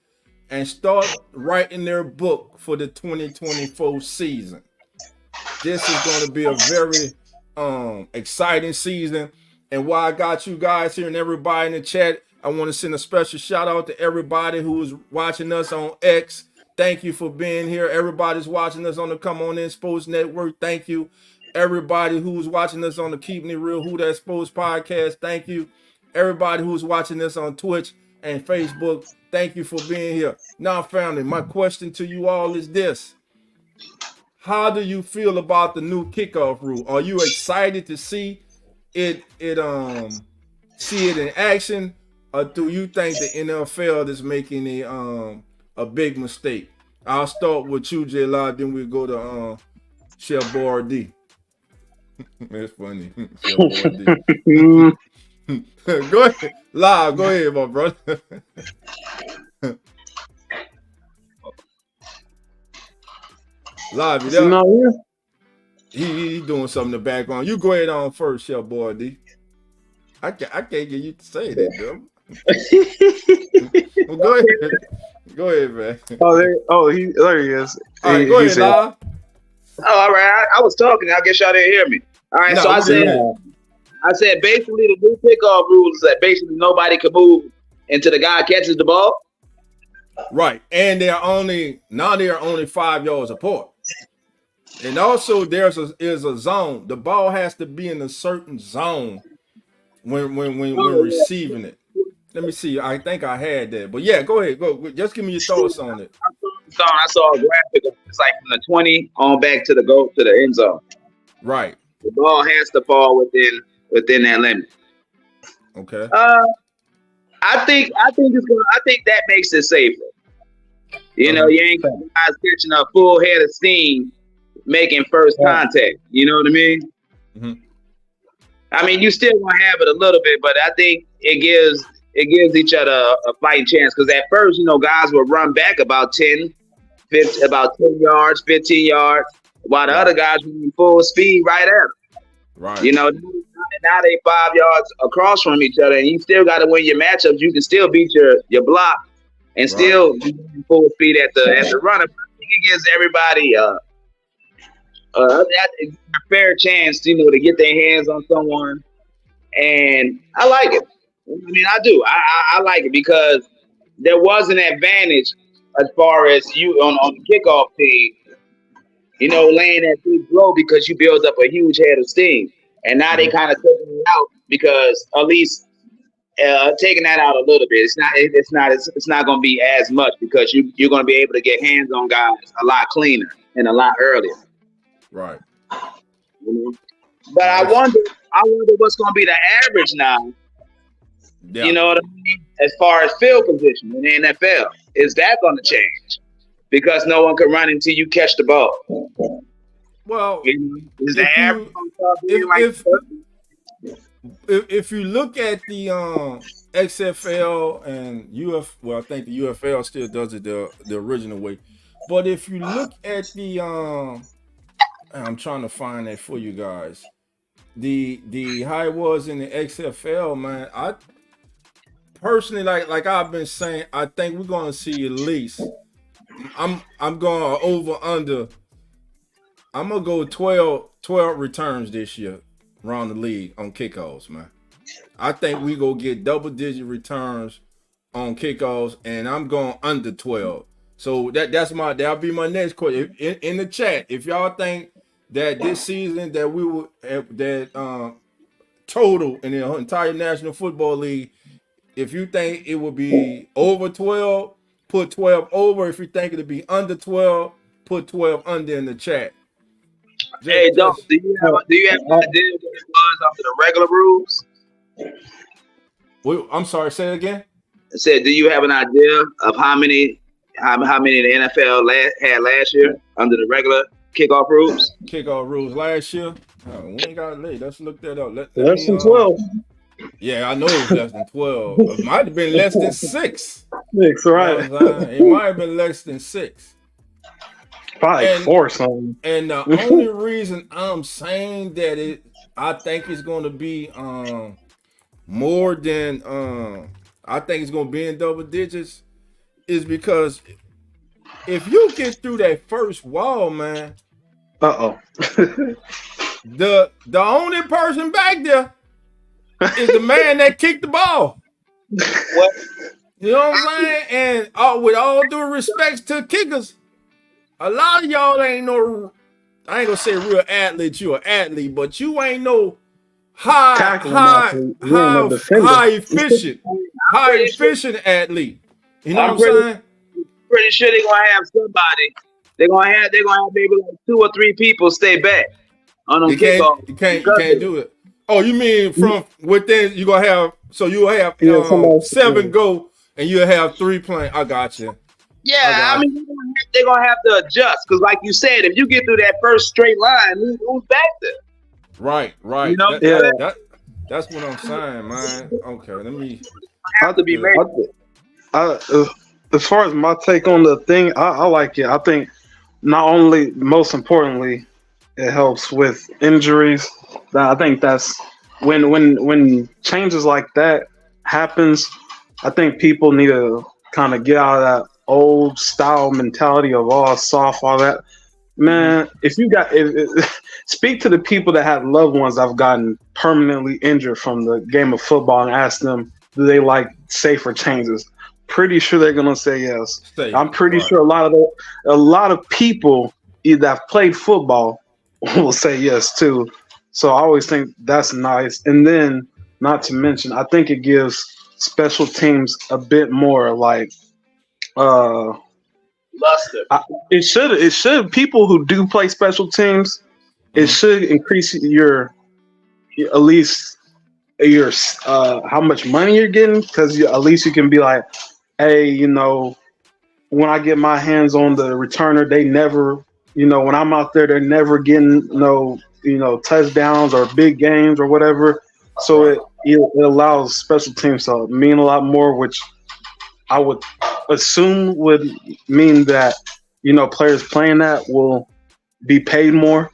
and start writing their book for the 2024 season. This is going to be a very exciting season. And while I got you guys here and everybody in the chat, I want to send a special shout out to everybody who is watching us on X. Thank you for being here. Everybody's watching us on the Come On In Sports Network. Thank you. Everybody who's watching us on the Keeping It Real Who That Sports podcast. Thank you. Everybody who's watching us on Twitch and Facebook. Thank you for being here. Now, family, my question to you all is this. How do you feel about the new kickoff rule? Are you excited to see it in action, or do you think the NFL is making a big mistake? I'll start with you, J Live, then we'll go to Chef Boyardee. That's funny. Chef Boyardee. Go ahead, Live. Go ahead, my brother. Live, you there? No, He doing something in the background. You go ahead on first, Chef Boyardee. I can't get you to say that, though. Well, go ahead. Go ahead, man. There he is. All right, go ahead, Live. Oh, all right. I was talking. I guess y'all didn't hear me. All right. No, So I said basically the new kickoff rules is that basically nobody can move until the guy catches the ball. Right, and they're only 5 yards apart. And also there's a zone. The ball has to be in a certain zone when receiving it. Let me see. I think I had that. But yeah, go ahead. Go. Just give me your thoughts on it. I saw a graphic. It's like from the 20 on back to the end zone. Right. The ball has to fall within that limit. Okay. I think that makes it safer. You know, you ain't got guys catching a full head of steam making first contact. You know what I mean? Mm-hmm. I mean, you still gonna have it a little bit, but I think it gives each other a fighting chance. Because at first, you know, guys would run back about 10 yards, 15 yards, while the other guys were in full speed right at them. Right. You know, now they 5 yards across from each other, and you still got to win your matchups. You can still beat your block and still be in full speed at the runner. I think it gives everybody a fair chance, you know, to get their hands on someone. And I like it. I mean, I do. I like it because there was an advantage as far as you on the kickoff team, you know, laying that big blow because you build up a huge head of steam. And now they kind of taking it out because at least taking that out a little bit. It's not going to be as much because you're going to be able to get hands on guys a lot cleaner and a lot earlier. Right. You know? But I wonder what's going to be the average now Yeah. You know what I mean? As far as field position in the NFL, is that going to change? Because no one can run until you catch the ball. Well, You know, is the if average you like if you look at the XFL and well, I think the UFL still does it the original way. But if you look at the I'm trying to find that for you guys. The how it was in the XFL, man. I personally like I've been saying, I think we're gonna see at least I'm going over under. I'm gonna go 12 returns this year around the league on kickoffs, man. I think we go get double-digit returns on kickoffs, and I'm going under 12. So that'll be my next question. In the chat, if y'all think that this season that we will total in the entire National Football League, if you think it will be over 12, put 12 over. If you think it'll be under 12, put 12 under in the chat. Hey, do you have an idea what it was under the regular rules? Well, I'm sorry, say it again. I said, do you have an idea of how many the NFL had last year under the regular kickoff rules? Kickoff rules last year. Oh, we ain't got late. Let's look that up. Less than 12. Yeah, I know it was less than 12. It might have been less than 6. 6, right? You know it might have been less than 6. Probably 4 something. And the only reason I'm saying that I think it's going to be more than I think it's going to be in double digits is because if you get through that first wall, man. the only person back there is the man that kicked the ball. What? You know what I'm saying? And with all due respects to kickers, a lot of y'all ain't no, I ain't gonna say real athlete, you an athlete, but you ain't no high efficient athlete. You know what I'm saying? Pretty sure they're gonna have somebody. They're gonna have maybe like 2 or 3 people stay back on them kickoffs. You can't do it. Oh, you mean from within? You gonna have you'll have 7 go, and you'll have 3 playing. I got you. Yeah, I mean they're gonna have to adjust because, like you said, if you get through that first straight line, who's back there? Right. You know, that's what I'm saying, man. Okay, let me. Have to be ready. As far as my take on the thing, I like it. I think not only, most importantly, it helps with injuries. I think that's when changes like that happens. I think people need to kind of get out of that old style mentality of all soft, all that. Man, if you got, speak to the people that had loved ones that have gotten permanently injured from the game of football and ask them, do they like safer changes? Pretty sure they're gonna say yes. I'm pretty sure a lot of people that have played football will say yes too. So I always think that's nice. And then, not to mention, I think it gives special teams a bit more like luster. It should. People who do play special teams, it should increase at least your how much money you're getting, because at least you can be like, hey, when I get my hands on the returner, they never, when I'm out there, they're never getting no, touchdowns or big games or whatever. So it allows special teams to mean a lot more, which I would assume would mean that, players playing that will be paid more.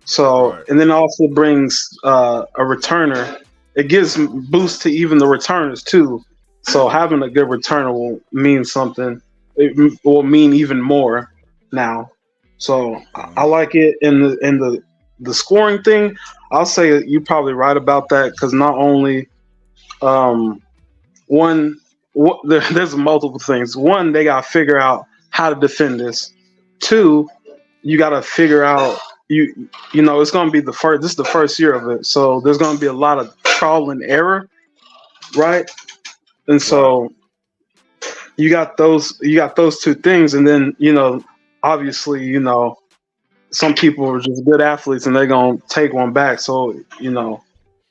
So, and then it also brings a returner. It gives boost to even the returners too. So having a good returner will mean something. It will mean even more now. So I like it. In the scoring thing, I'll say you're probably right about that, because not only there's multiple things. One, they got to figure out how to defend this. 2, you got to figure out it's going to be this is the first year of it, so there's going to be a lot of trial and error, right? And so you got those 2 things, and then obviously some people are just good athletes and they're gonna take one back. So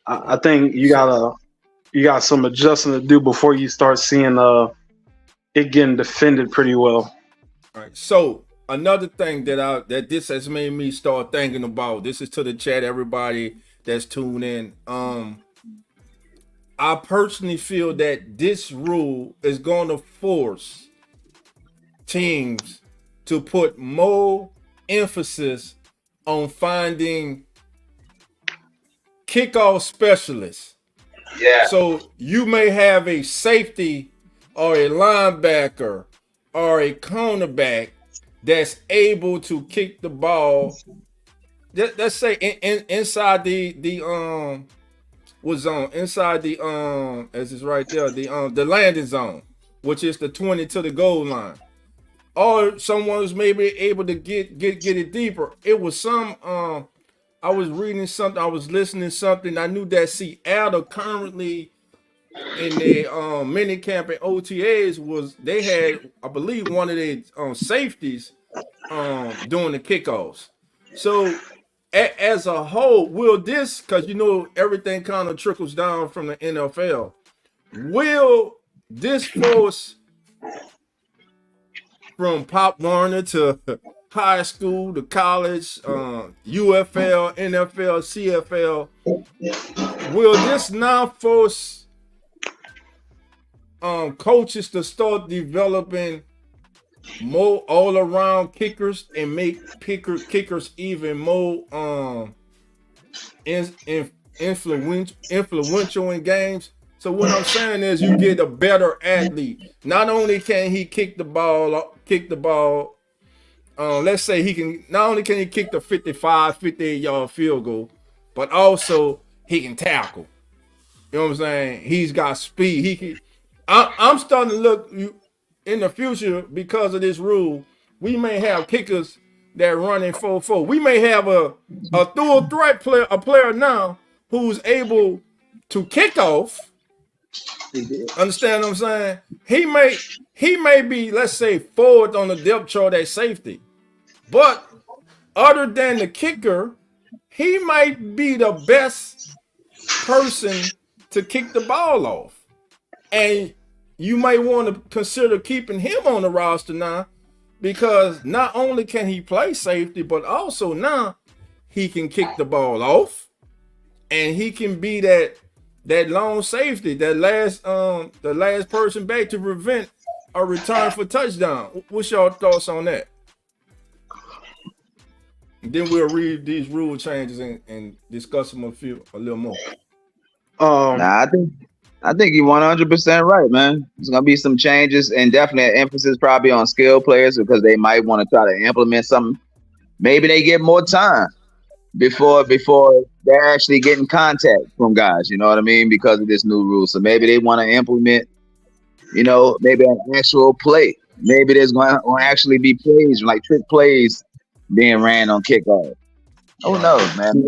I think you gotta you got some adjusting to do before you start seeing it getting defended pretty well. All right. So another thing that this has made me start thinking about. This is to the chat, everybody that's tuned in. I personally feel that this rule is going to force teams to put more emphasis on finding kickoff specialists. Yeah. So you may have a safety or a linebacker or a cornerback that's able to kick the ball. Let's say inside the what zone? Inside the as it's right there, the landing zone, which is the 20 to the goal line. Or someone who's maybe able to get it deeper. It was some I was reading something, I was listening to something. I knew that Seattle currently in their mini camp and OTAs they had, I believe, one of their safeties doing the kickoffs. So as a whole, will this, because you know everything kind of trickles down from the NFL, will this force from Pop Warner to high school to college, UFL, NFL, CFL, will this now force coaches to start developing more all-around kickers and make kickers even more influential in games? So what I'm saying is, you get a better athlete. Not only can he kick the ball. Let's say he can. Not only can he kick the 55, 58-yard field goal, but also he can tackle. You know what I'm saying? He's got speed. He can. I'm starting to look in the future, because of this rule. We may have kickers that run in 4-4. We may have a dual threat player, a player now who's able to kick off. Understand what I'm saying? He may be, let's say, forward on the depth chart at safety, but other than the kicker, he might be the best person to kick the ball off. And you might want to consider keeping him on the roster now, because not only can he play safety, but also now he can kick the ball off, and he can be that lone safety, the last person back to prevent a return for touchdown. What's your thoughts on that? And then we'll read these rule changes and discuss them a little more. I think you're 100% right, man. There's gonna be some changes, and definitely an emphasis probably on skilled players, because they might want to try to implement something. Maybe they get more time before they're actually getting contact from guys. You know what I mean? Because of this new rule, so maybe they want to implement, maybe an actual play. Maybe there's going to actually be plays, like trick plays, being ran on kickoff. Who knows, man?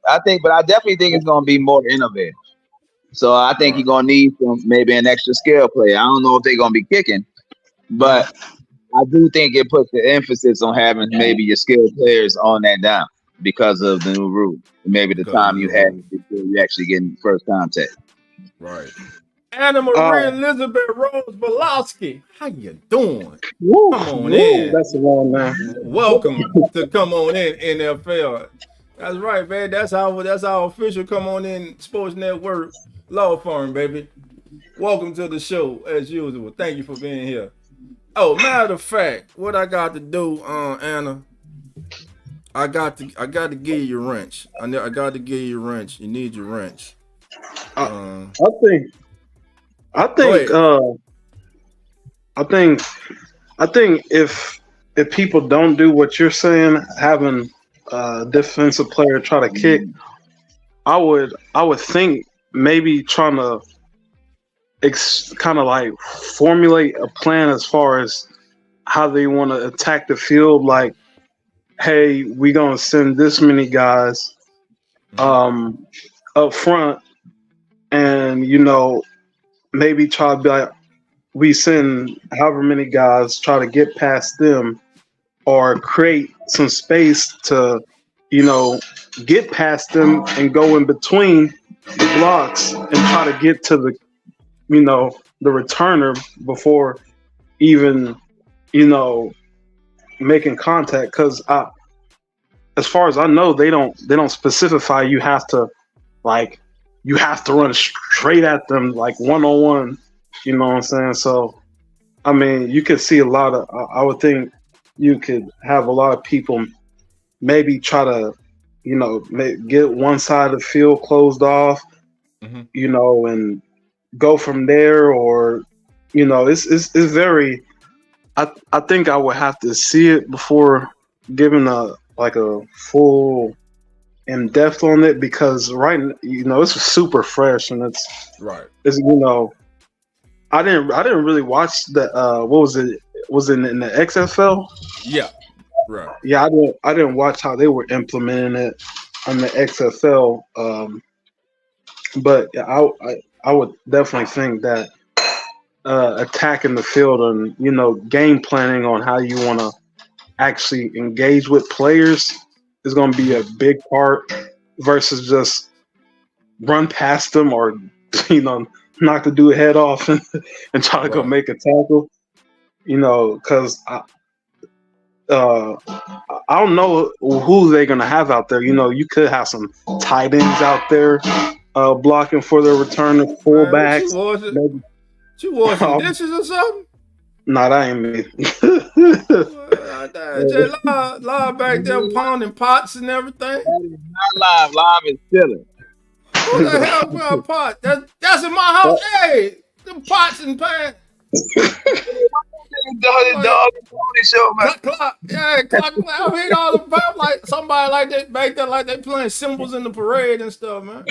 I definitely think it's going to be more innovative. So I think you're going to need maybe an extra skill player. I don't know if they're going to be kicking, but I do think it puts the emphasis on having maybe your skilled players on that down, because of the new rule. Maybe the time you had before you actually getting first contact. Right. Anna Marie Elizabeth Rose Belowski, how you doing? Come on in. That's the wrong man. Welcome to Come On In NFL. That's right, man. That's our official Come On In Sports Network law firm, baby. Welcome to the show as usual. Thank you for being here. Oh, matter of fact, what I got to do, Anna, I got to give you your wrench. I got to give you your wrench. You need your wrench. I think if people don't do what you're saying, having a defensive player try to kick, I would think maybe trying to kind of like formulate a plan as far as how they want to attack the field. Like, hey, we're gonna send this many guys up front, and maybe try to be like, we send however many guys, try to get past them, or create some space to get past them and go in between, the blocks and try to get to the, the returner before even, making contact. Because as far as I know, they don't specify you have to run straight at them like 1-on-1. You know what I'm saying? So, I mean, you could see a lot of. I would think you could have a lot of people maybe try to, get one side of the field closed off, and go from there, or, it's very. I think I would have to see it before giving a full in depth on it, because it's super fresh and it's Right. It's I didn't really watch the what was it? Was it in the XFL? Yeah. Right. Yeah, I didn't watch how they were implementing it on the XFL. But I would definitely think that attacking the field and game planning on how you want to actually engage with players is going to be a big part versus just run past them or knock the dude head off and try to go make a tackle. Because I don't know who they're gonna have out there. You could have some tight ends out there blocking for their return fullbacks. She wore some dishes or something? Nah, that ain't me. Just live back there pounding pots and everything. Not live. Live is chilling. Who the hell brought a pot? That's in my house. Hey, them pots and pans. Dog show, man. Clock. Yeah, clock. I hate all the pop like somebody like that back there, like they playing cymbals in the parade and stuff, man.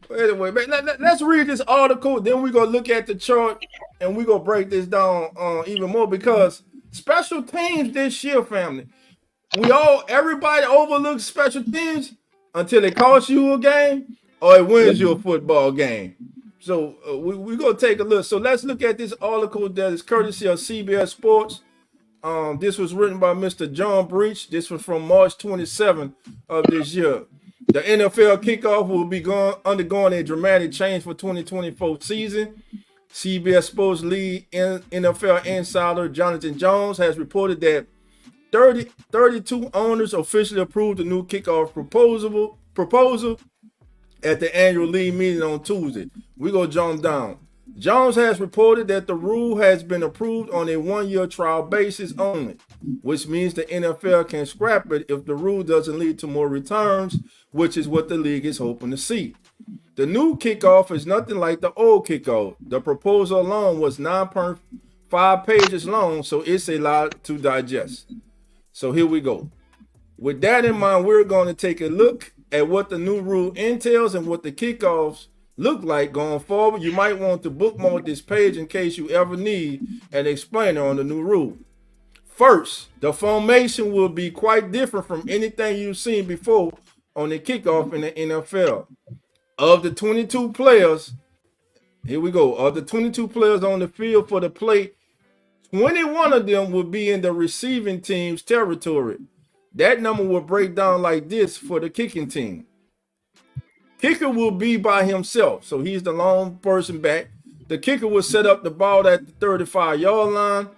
But anyway, man, let's read this article. Then we gonna look at the chart and we gonna break this down even more, because special teams this year, family. Everybody overlooks special teams until it costs you a game or it wins you a football game. So we're going to take a look. So let's look at this article that is courtesy of CBS Sports. This was written by Mr. John Breach. This was from March 27th of this year. The NFL kickoff will be undergoing a dramatic change for 2024 season. CBS Sports lead NFL insider Jonathan Jones has reported that 32 owners officially approved the new kickoff proposal at the annual league meeting on Tuesday. We go jump down. Jones has reported that the rule has been approved on a one-year trial basis only, which means the NFL can scrap it if the rule doesn't lead to more returns, which is what the league is hoping to see. The new kickoff is nothing like the old kickoff. The proposal alone was 9.5 pages long, so it's a lot to digest. So here we go. With that in mind, we're going to take a look at what the new rule entails and what the kickoffs look like going forward. You might want to bookmark this page in case you ever need an explainer on the new rule. First, the formation will be quite different from anything you've seen before on the kickoff in the NFL. Of the 22 players, here we go. Of the 22 players on the field for the play, 21 of them will be in the receiving team's territory. That number will break down like this for the kicking team. Kicker will be by himself, so he's the lone person back. The kicker will set up the ball at the 35-yard line,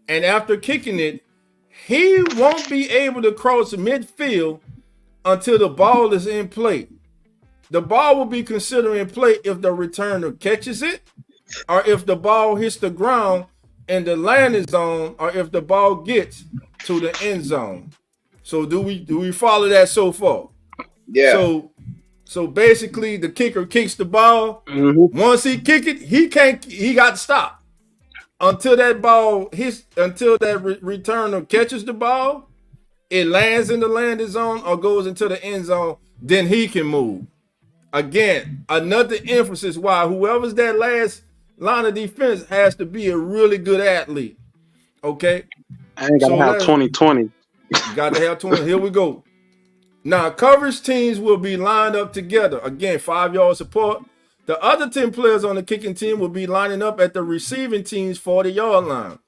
and after kicking it, he won't be able to cross midfield until the ball is in play. The ball will be considered in play if the returner catches it, or if the ball hits the ground in the landing zone, or if the ball gets to the end zone. So do we follow that so far? Yeah. So basically the kicker kicks the ball. Mm-hmm. Once he kick it, he got to stop until that ball hits, until that returner catches the ball, it lands in the landing zone or goes into the end zone, then he can move. Again, another emphasis why whoever's that last line of defense has to be a really good athlete. Okay? I ain't gotta have 2020. Got to have 20. Here we go. Now, coverage teams will be lined up together. Again, 5-yard support. The other 10 players on the kicking team will be lining up at the receiving team's 40-yard line.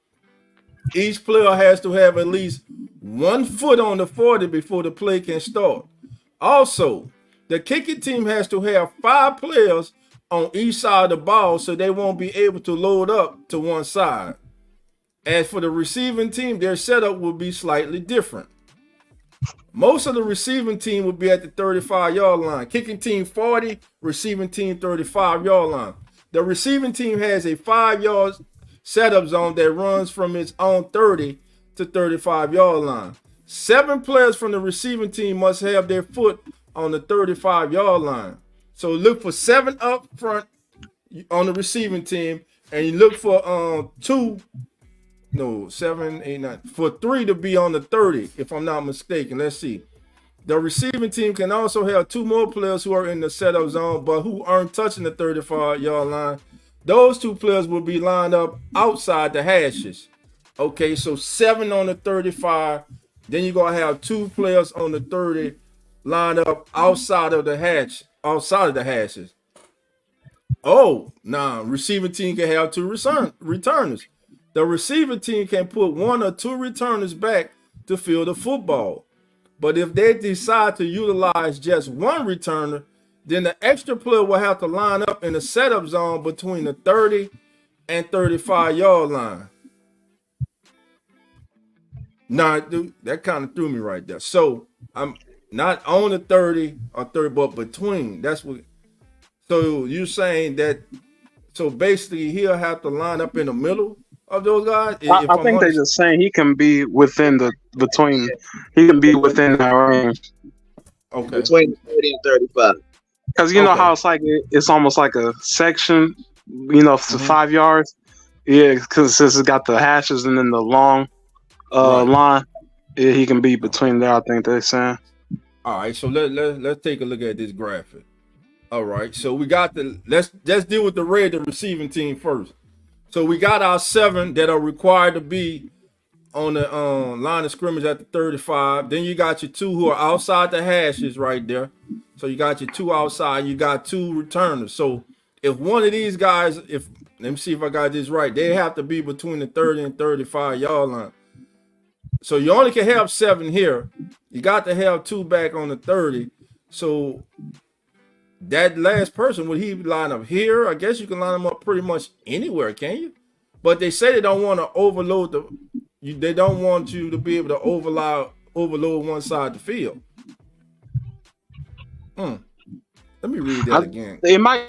Each player has to have at least 1 foot on the 40 before the play can start. Also, The kicking team has to have 5 players on each side of the ball so they won't be able to load up to one side. As for the receiving team, their setup will be slightly different. Most of the receiving team will be at the 35-yard line. Kicking team 40, receiving team 35-yard line. The receiving team has a 5-yard setup zone that runs from its own 30 to 35-yard line. 7 players from the receiving team must have their foot on the 35-yard line. So look for 7 up front on the receiving team, and you look for 7, 8, 9, for 3 to be on the 30, if I'm not mistaken. Let's see. The receiving team can also have 2 more players who are in the setup zone, but who aren't touching the 35-yard line. Those 2 players will be lined up outside the hashes. Okay, so 7 on the 35. Then you're gonna have 2 players on the 30 lined up outside of the hashes. Oh, nah, receiving team can have 2 returners. The receiving team can put 1 or 2 returners back to field the football. But if they decide to utilize just 1 returner, then the extra player will have to line up in the setup zone between the 30 and 35-yard line. Nah, dude, that kind of threw me right there. So I'm not on the 30 or 30, but between. That's what. So you're saying that? So basically, he'll have to line up in the middle of those guys. I think they're just saying he can be within between. He can be within that range. Okay. Between 30 and 35. Because you know how it's like it's almost like a section, for 5 yards. Yeah, because since it's got the hashes and then the long line, yeah, he can be between there. I think they're saying. All right, so let's take a look at this graphic. All right, so we got let's deal with the receiving team first. So we got our 7 that are required to be on the line of scrimmage at the 35. Then you got your 2 who are outside the hashes right there. So you got your 2 outside. You got 2 returners. So if one of these guys, let me see if I got this right, they have to be between the 30 and 35-yard line. So you only can have 7 here. You got to have 2 back on the 30. So that last person, would he line up here? I guess you can line them up pretty much anywhere, can you? But they say they don't want to overload they don't want you to be able to overload one side of the field. Let me read that again. It might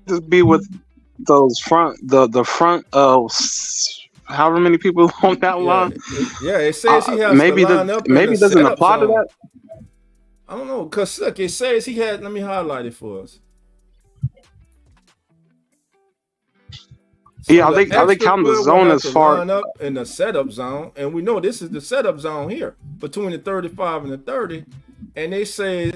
just be with those the front of however many people on that line. It says he has maybe to line up. Maybe it doesn't apply to that. I don't know, cause look, it says he had. Let me highlight it for us. So yeah, I think counting the zone as far line up in the setup zone, and we know this is the setup zone here between the 35 and the 30. And they say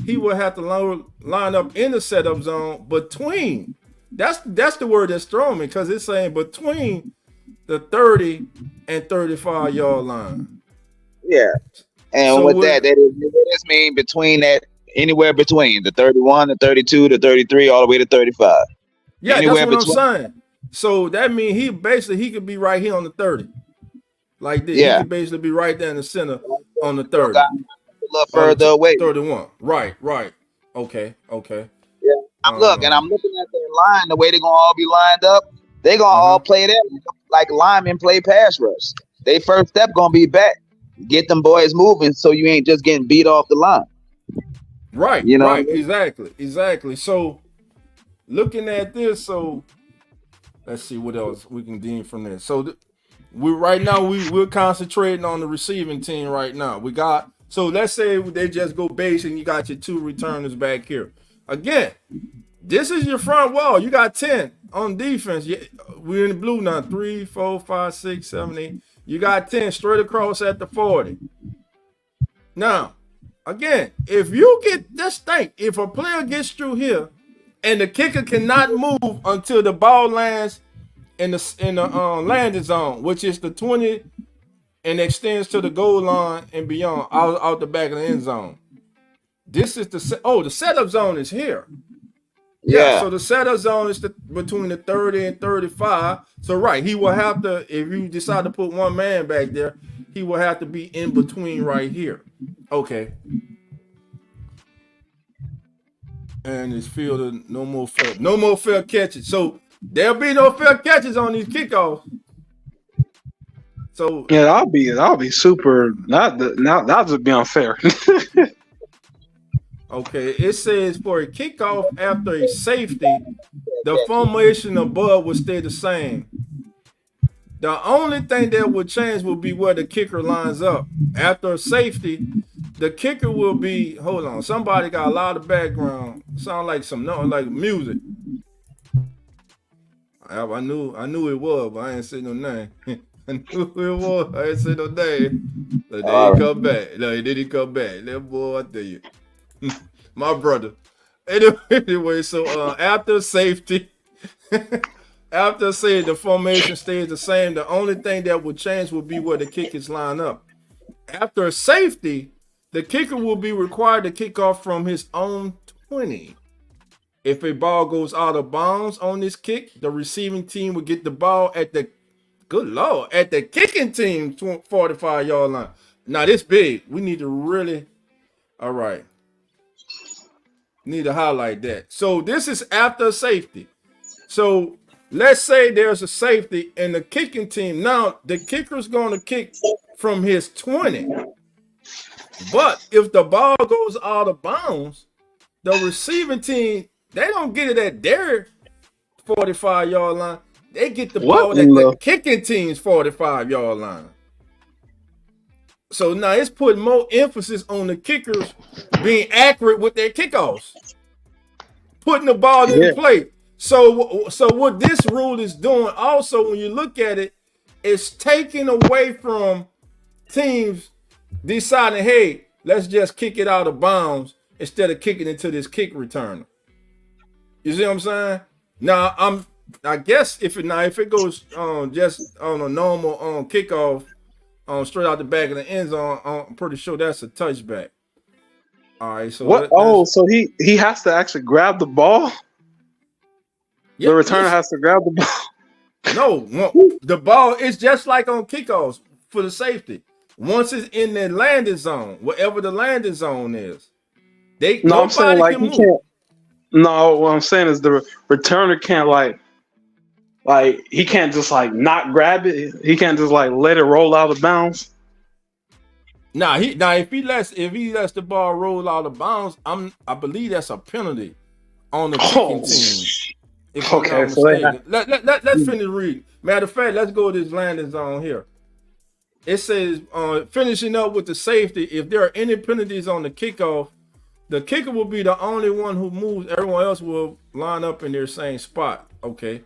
he will have to line up in the setup zone between. That's the word that's throwing me, because it's saying between the 30 and 35-yard line. Yeah. And So with that does mean between that, anywhere between the 31, the 32, the 33, all the way to 35. Yeah, anywhere that's what I'm saying. So that means he could be right here on the 30. Like this. Yeah. He could basically be right there in the center on the 30. A little further away. 31. Right. Okay. Yeah. I'm looking at their line, the way they're gonna all be lined up. They're gonna all play that like linemen play pass rush. They first step gonna be back. Get them boys moving so you ain't just getting beat off the line. Right. You know right. what I mean? Exactly. So looking at this, so let's see what else we can deem from this. So we're concentrating on the receiving team right now. So let's say they just go base and you got your 2 returners back here. Again, this is your front wall. You got 10 on defense. We're in the blue now. 3, 4, 5, 6, 7, 8. You got 10 straight across at the 40. Now, again, if a player gets through here and the kicker cannot move until the ball lands in the landing zone, which is the 20 and extends to the goal line and beyond, out the back of the end zone. This is the setup zone is here. Yeah, so the setup zone is between the 30 and 35. So he will have to, if you decide to put one man back there, he will have to be in between right here. Okay. and it's fielded. No more fair catches. So there'll be no fair catches on these kickoffs. So Yeah, I'll be super. That'll just be unfair. okay, it says for a kickoff after a safety, the formation above will stay the same. The only thing that would change will be where the kicker lines up. After a safety, the kicker will be. Hold on, somebody got a lot of background. Sound like like music. I knew it was, but I ain't say no name. I knew it was. I ain't say no name. So then he come back. No, then he come back. That boy, I tell you, my brother. Anyway, so after safety. After saying the formation stays the same, the only thing that would change would be where the kickers line up. After a safety, the kicker will be required to kick off from his own 20. If a ball goes out of bounds on this kick, the receiving team will get the ball at the, good Lord, at the kicking team's 45-yard line. Now, this big. We need to really, all right. Need to highlight that. So this is after safety. So let's say there's a safety and the kicking team. Now, the kicker's going to kick from his 20. But if the ball goes out of bounds, the receiving team, they don't get it at their 45-yard line. They get the ball at the kicking team's 45-yard line. So now it's putting more emphasis on the kickers being accurate with their kickoffs. Putting the ball in play. So what this rule is doing also, when you look at it, it's taking away from teams deciding, hey, let's just kick it out of bounds instead of kicking into this kick returner. You see what I'm saying? Now I guess if it goes just on a normal kickoff straight out the back of the end zone, I'm pretty sure that's a touchback. All right, so what? So he has to actually grab the ball. The returner has to grab the ball. No, the ball is just like on kickoffs for the safety. Once it's in the landing zone, whatever the landing zone is, I'm saying like he can't. No, what I'm saying is the returner can't like he can't just like not grab it. He can't just like let it roll out of bounds. If he lets the ball roll out of bounds, I believe that's a penalty on the kicking team. If I'm not mistaken. Let's finish reading. Matter of fact, let's go to this landing zone here. It says, finishing up with the safety, if there are any penalties on the kickoff, the kicker will be the only one who moves. Everyone else will line up in their same spot. Okay.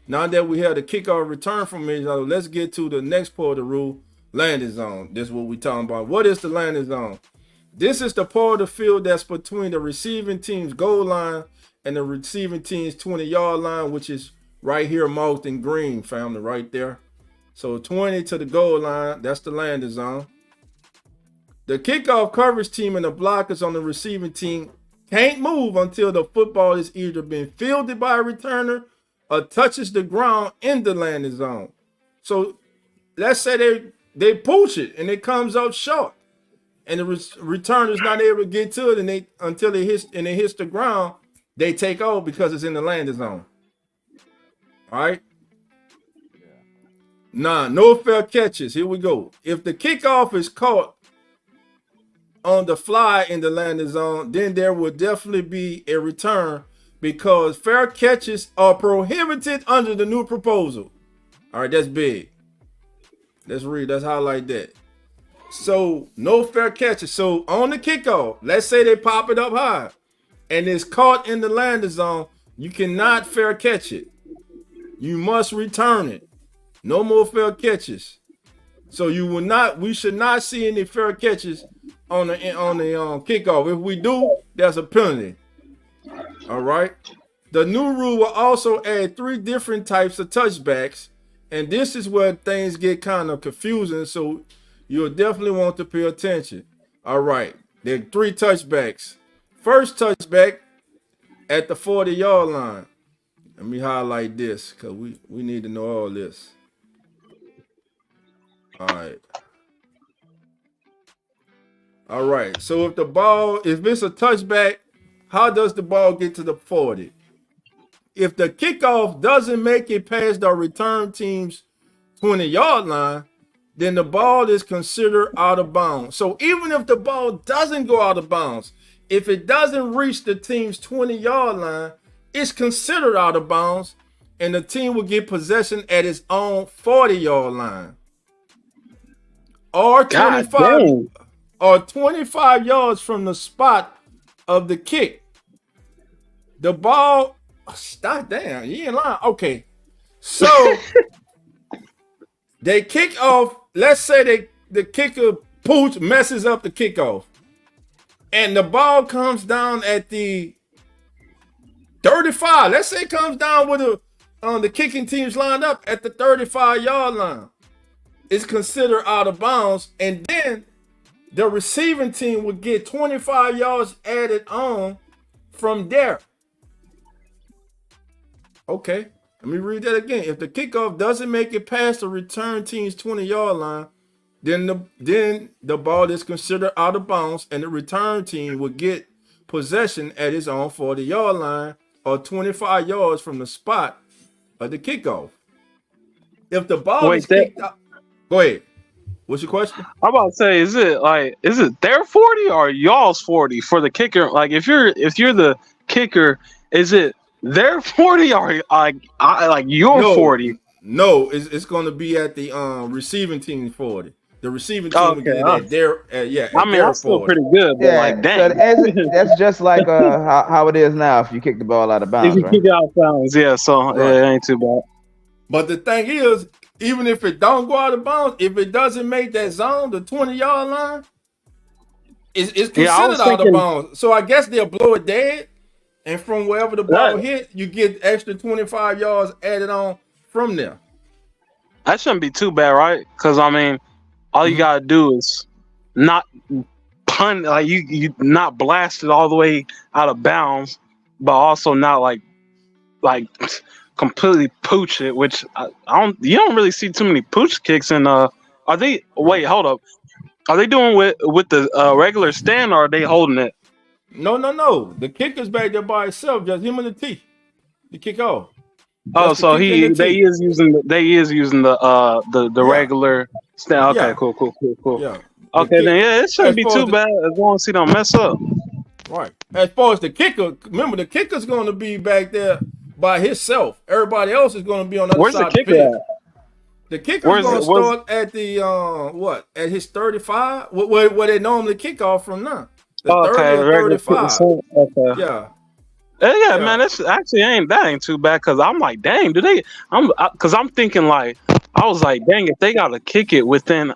Now that we have the kickoff return from me, let's get to the next part of the rule, landing zone. This is what we're talking about. What is the landing zone? This is the part of the field that's between the receiving team's goal line and the receiving team's 20-yard line, which is right here marked in green, family, right there. So 20 to the goal line, that's the landing zone. The kickoff coverage team and the blockers on the receiving team can't move until the football is either been fielded by a returner or touches the ground in the landing zone. So let's say they push it and it comes out short, and the returner's not able to get to it, and until it hits the ground, they take off because it's in the landing zone. All right. No fair catches. Here we go. If the kickoff is caught on the fly in the landing zone, then there will definitely be a return because fair catches are prohibited under the new proposal. All right, that's big. Let's read. Let's highlight that. So no fair catches. So on the kickoff, let's say they pop it up high and it's caught in the landing zone, you cannot fair catch it. You must return it. No more fair catches. So we should not see any fair catches on the kickoff. If we do, that's a penalty. All right. The new rule will also add 3 different types of touchbacks, and this is where things get kind of confusing. So you'll definitely want to pay attention. All right. There are 3 touchbacks. First touchback at the 40-yard line. Let me highlight this because we need to know all this. All right. So if it's a touchback how does the ball get to the 40? If the kickoff doesn't make it past the return team's 20-yard line, then the ball is considered out of bounds. So even if the ball doesn't go out of bounds, if it doesn't reach the team's 20-yard line, it's considered out of bounds, and the team will get possession at its own 40-yard line. Or 25 yards from the spot of the kick. The ball, stop, damn, you ain't lying. Okay, so they kick off. Let's say the kicker pooch messes up the kickoff, and the ball comes down at the 35. Let's say it comes down with the kicking teams lined up at the 35-yard line. It's considered out of bounds, and then the receiving team would get 25 yards added on from there. Okay, let me read that again. If the kickoff doesn't make it past the return team's 20-yard line, then the ball is considered out of bounds, and the return team would get possession at its own 40-yard line or 25 yards from the spot of the kickoff. If the ball is kicked out, go ahead. What's your question? I'm about to say, is it their 40 or y'all's 40 for the kicker? Like, if you're the kicker, is it their 40 or like your 40? No, it's going to be at the receiving team's 40. The receiving team will get at their I mean, that's still pretty good, but like, dang. So that's just like how it is now if you kick the ball out of bounds, if you kick it out of bounds, yeah, so it ain't too bad. But the thing is, even if it don't go out of bounds, if it doesn't make that zone, the 20-yard line, it's considered out of bounds. So I guess they'll blow it dead, and from wherever the ball hit, you get extra 25 yards added on from there. That shouldn't be too bad, right? Because I mean, all you gotta do is not punt, like you not blast it all the way out of bounds, but also not like completely pooch it, which you don't really see too many pooch kicks in are they wait, hold up. Are they doing with the regular stand, or are they holding it? No. The kicker's back there by himself, just him and the tee. The kick off. Oh, so they is using the regular stand. Okay, cool. Yeah. Okay, then it shouldn't be too bad as long as he don't mess up. Right. As far as the kicker, remember the kicker's going to be back there by himself. Everybody else is going to be on the other side of the field. The kicker's going to start at the at his 35, where they normally kick off from now. The 30 or 35. Okay. Yeah, man, that's actually ain't too bad, because I'm like, dang, because I'm thinking like, I was like, dang, if they gotta kick it within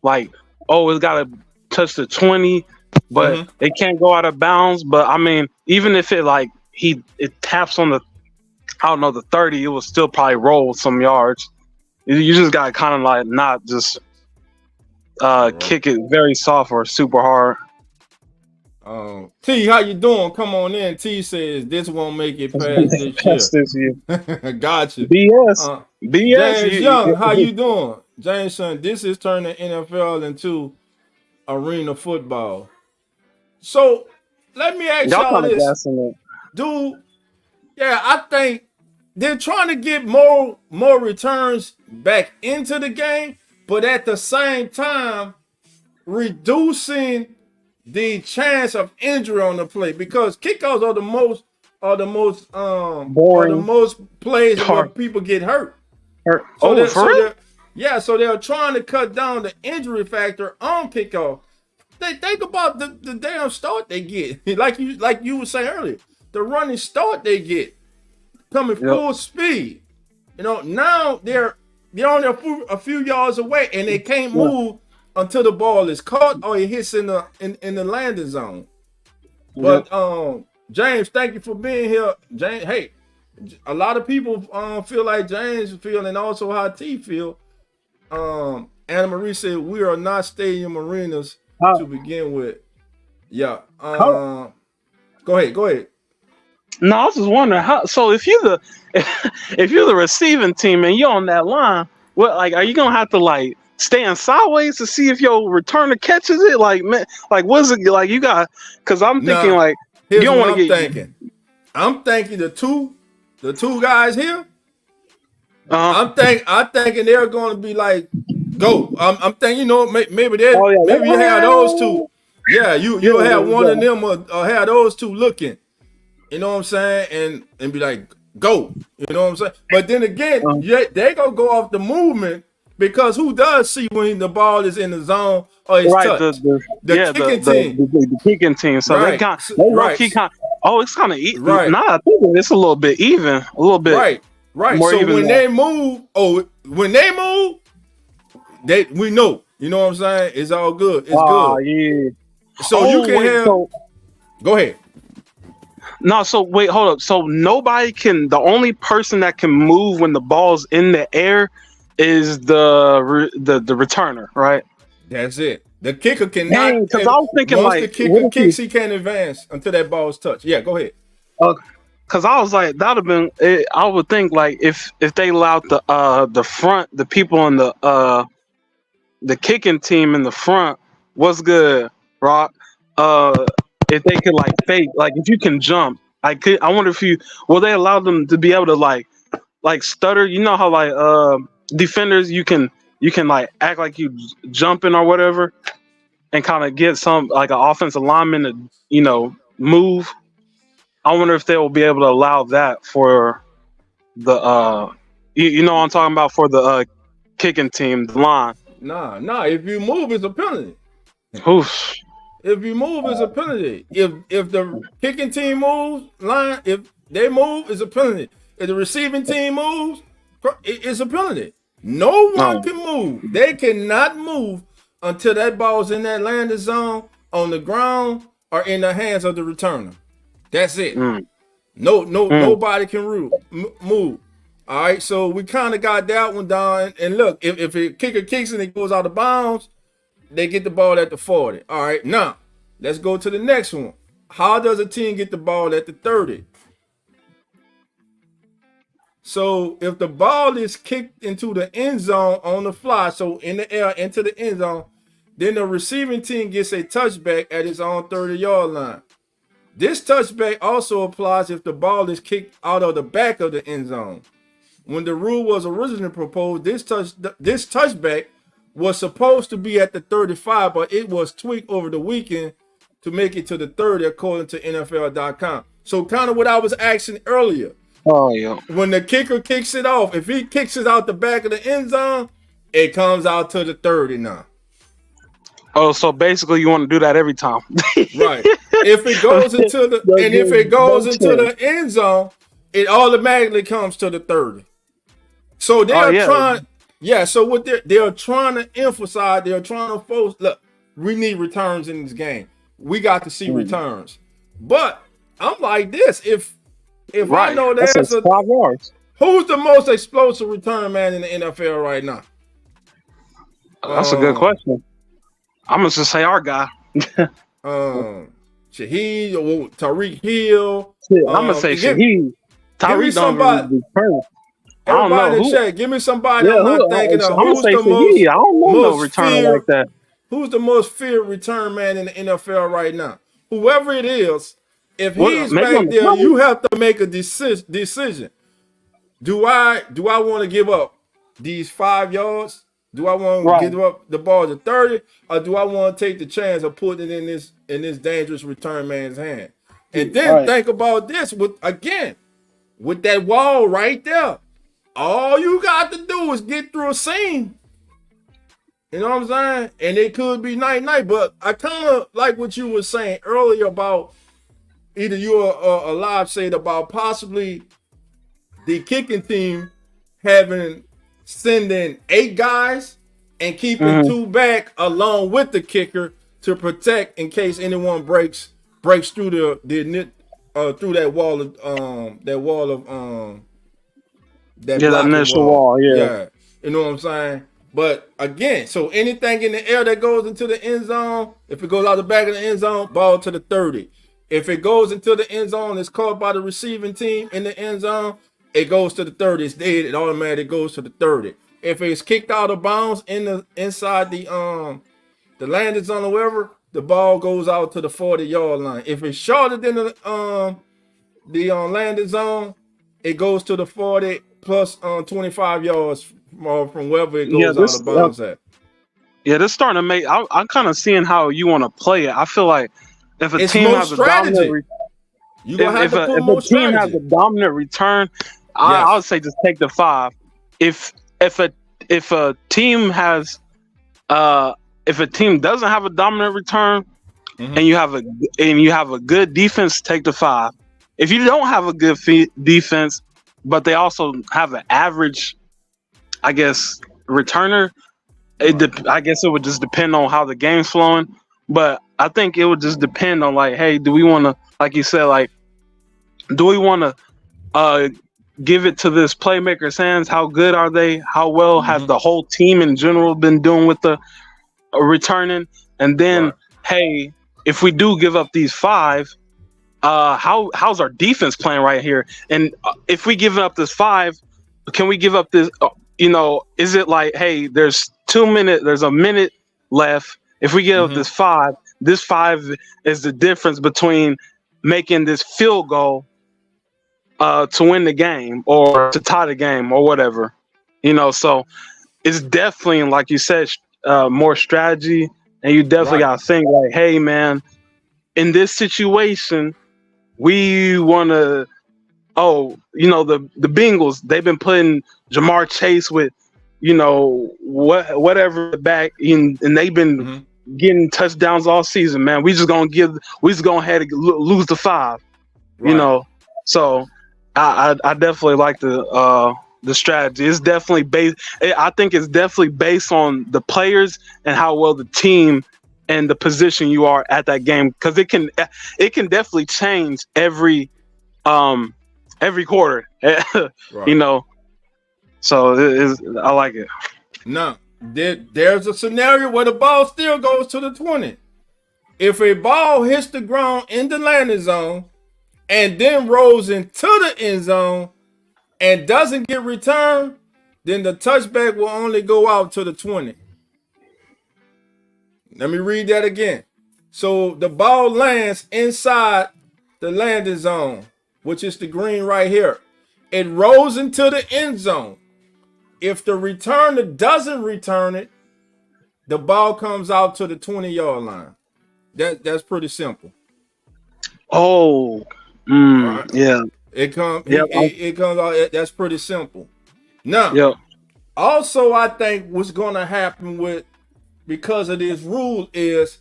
like, it's gotta touch the 20, but it can't go out of bounds. But I mean, even if it like it taps on the, I don't know, the 30, it will still probably roll some yards. You just gotta kind of like not just kick it very soft or super hard. T, how you doing? Come on in. T says this won't make it past this year. Gotcha. BS. James Young, how you doing? James, son, this is turning NFL into arena football. So let me ask y'all this. Dude, I think they're trying to get more returns back into the game, but at the same time reducing the chance of injury on the play, because kickoffs are the most boring, the most plays where people get hurt. So they're trying to cut down the injury factor on kickoff. They think about the damn start they get, like you were saying earlier, the running start they get coming full speed. Now they're only a few yards away, and they can't move until the ball is caught or it hits in the landing zone. But James, thank you for being here. James, hey, a lot of people feel like James feel, and also how T feel. Anna Marie said we are not stadium arenas to begin with. Yeah. Go ahead. No, I was just wondering how. So if you're the receiving team and you're on that line, are you gonna have to stand sideways to see if your returner catches it? Like, man, what is it like? You got, because I'm thinking Here's don't what want to I'm get. thinking. I'm thinking the two guys here. I'm thinking they're going to be like, go. I'm thinking, you know, maybe maybe you have those two. Yeah, you'll have one of them or have those two looking. You know what I'm saying? And be like, go. You know what I'm saying? But then again, they gonna go off the movement because who does see when the ball is in the zone or it's touched? The kicking team. The kicking team. So Right. they low key kind. Oh, it's kind of Right. Nah, I think it's a little bit even, a little bit. Right. More So even when than- they move, we know. You know what I'm saying? It's all good. It's good. Yeah. So you can have. Go ahead. No, so wait, hold up. So nobody can. The only person that can move when the ball's in the air is the returner, right? That's it. The kicker cannot. Because I was thinking once like the kicker kicks, he can't advance until that ball is touched. Yeah, go ahead. Because I was like, that'd have been. I would think like if they allowed the people in the kicking team in the front, what's good, Rock? If they could like fake, like if you can jump, I wonder if will they allow them to be able to like stutter? You know how like defenders you can like act like you jumping or whatever, and kind of get some like an offensive lineman to move. I wonder if they will be able to allow that for the you know what I'm talking about, for the kicking team, the line. Nah. If you move, it's a penalty. Oof. If you move, it's a penalty. If the kicking team moves, if they move, it's a penalty. If the receiving team moves, it's a penalty. No one can move. They cannot move until that ball's in that landing zone, on the ground, or in the hands of the returner. That's it. Nobody can move. All right, so we kind of got that one down. And look, if a kicker kicks and it goes out of bounds, they get the ball at the 40. All right, now let's go to the next one. How does a team get the ball at the 30? So if the ball is kicked into the end zone on the fly, so in the air into the end zone, then the receiving team gets a touchback at its own 30-yard line. This touchback also applies if the ball is kicked out of the back of the end zone. When the rule was originally proposed, this touchback was supposed to be at the 35, but it was tweaked over the weekend to make it to the 30, according to NFL.com. So kind of what I was asking earlier. Oh, yeah. When the kicker kicks it off, if he kicks it out the back of the end zone, it comes out to the 30 now. Oh, so basically you want to do that every time. Right. If it goes into the end zone, it automatically comes to the 30. So they're trying. Yeah, so what they're trying to emphasize, they're trying to force. Look, we need returns in this game. We got to see returns. But I'm like this: if I know there's who's the most explosive return man in the NFL right now? That's a good question. I'm gonna just say our guy. Shaheed or Tyreek Hill. I'm gonna say Shaheed. Tyreek don't really return. I don't know who. Chat, give me somebody. Yeah, I'm not thinking of. Who's the most? I don't know no returner like that. Who's the most feared return man in the NFL right now? Whoever it is, if he's back there, you have to make a decision. Do I want to give up these 5 yards? Do I want to give up the ball to 30, or do I want to take the chance of putting it in this dangerous return man's hand? And then think about this with that wall right there. All you got to do is get through a seam. You know what I'm saying? And it could be night. But I kind of like what you were saying earlier about either you or Alive said about possibly the kicking team sending 8 guys and keeping 2 back along with the kicker to protect in case anyone breaks through through that wall of that initial wall. Yeah, you know what I'm saying. But again, so anything in the air that goes into the end zone, if it goes out the back of the end zone, ball to the 30. If it goes into the end zone, it's caught by the receiving team in the end zone, it goes to the 30. It's dead. It automatically goes to the 30. If it's kicked out of bounds inside the landing zone or wherever, the ball goes out to the 40-yard line. If it's shorter than the landing zone, it goes to the 40 plus 25 yards from wherever it goes out of bounds at. Yeah, this starting to make. I'm kind of seeing how you want to play it. I feel like if a It's team more has a strategy. dominant, You gonna have to put if more a team has strategy. a dominant return, I would say just take the 5. If a team has if a team doesn't have a dominant return and you have a good defense, take the 5. If you don't have a good defense, but they also have an average, I guess, returner, I guess it would just depend on how the game's flowing. But I think it would just depend on, like, hey, do we want to, like you said, like, do we want to give it to this playmaker's hands? How good are they? How well has the whole team in general been doing with the returning? And then, hey, if we do give up these 5, how's our defense playing right here? And if we give up this 5, can we give up this? Is it like, hey, there's a minute left. If we give up this 5 is the difference between making this field goal to win the game or to tie the game or whatever. So it's definitely, like you said, more strategy, and you definitely got to think like, hey, man, in this situation, we want to. The Bengals, they've been putting Jamar Chase with, whatever back in, and they've been getting touchdowns all season, man. We just gonna ahead and lose the 5, So I definitely like the strategy. It's definitely based. I think it's definitely based on the players and how well the team and the position you are at that game, because it can definitely change every quarter. So I like it. Now, there's a scenario where the ball still goes to the 20. If a ball hits the ground in the landing zone and then rolls into the end zone and doesn't get returned, then the touchback will only go out to the 20. Let me read that again. So the ball lands inside the landing zone, which is the green right here. It rolls into the end zone. If the returner doesn't return it, the ball comes out to the 20-yard line. That's pretty simple. Oh, right. Yeah. It comes out. That's pretty simple. Now, also, I think what's going to happen because of this rule is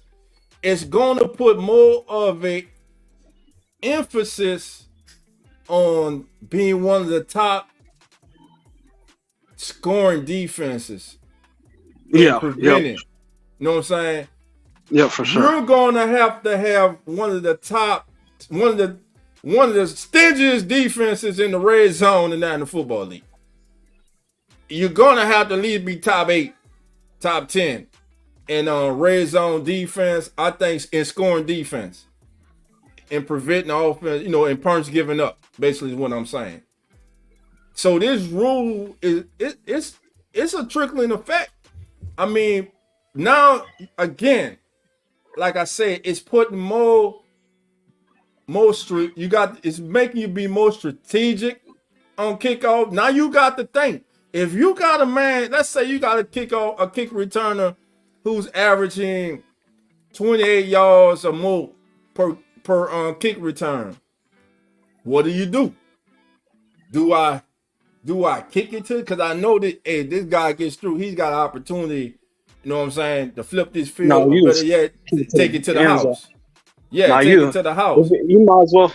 it's going to put more of a emphasis on being one of the top scoring defenses. Preventing. You know what I'm saying? Yeah, for sure. You're gonna have to have one of the stingiest defenses in the red zone in the National Football League. You're gonna have to at least be top 8, top 10 in red zone defense. I think in scoring defense, in preventing the offense, in punch giving up. Basically, is what I'm saying. So this rule it's a trickling effect. I mean, now again, like I said, it's putting it's making you be more strategic on kickoff. Now you got to think, if you got a man, let's say you got a kick returner who's averaging 28 yards or more per kick return. What do? Do I kick it to? Because I know that this guy gets through. He's got an opportunity, you know what I'm saying, to flip this field. No, better yet, take it to the house. Yeah, take it to the house. You might as well.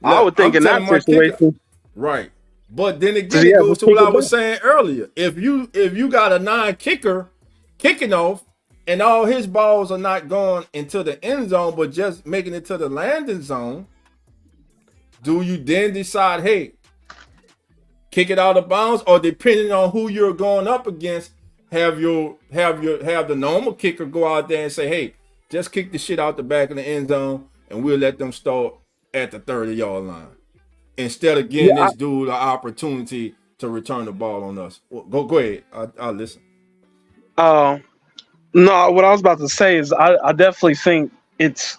I would think in that situation. Right. But then again, it goes to what I was saying earlier. If you got a 9 kicker kicking off and all his balls are not going into the end zone, but just making it to the landing zone, do you then decide, hey, kick it out of bounds, or depending on who you're going up against, have the normal kicker go out there and say, hey, just kick the shit out the back of the end zone and we'll let them start at the 30-yard line, instead of giving this dude an opportunity to return the ball on us. Well, go ahead. I'll listen. No, what I was about to say is I definitely think it's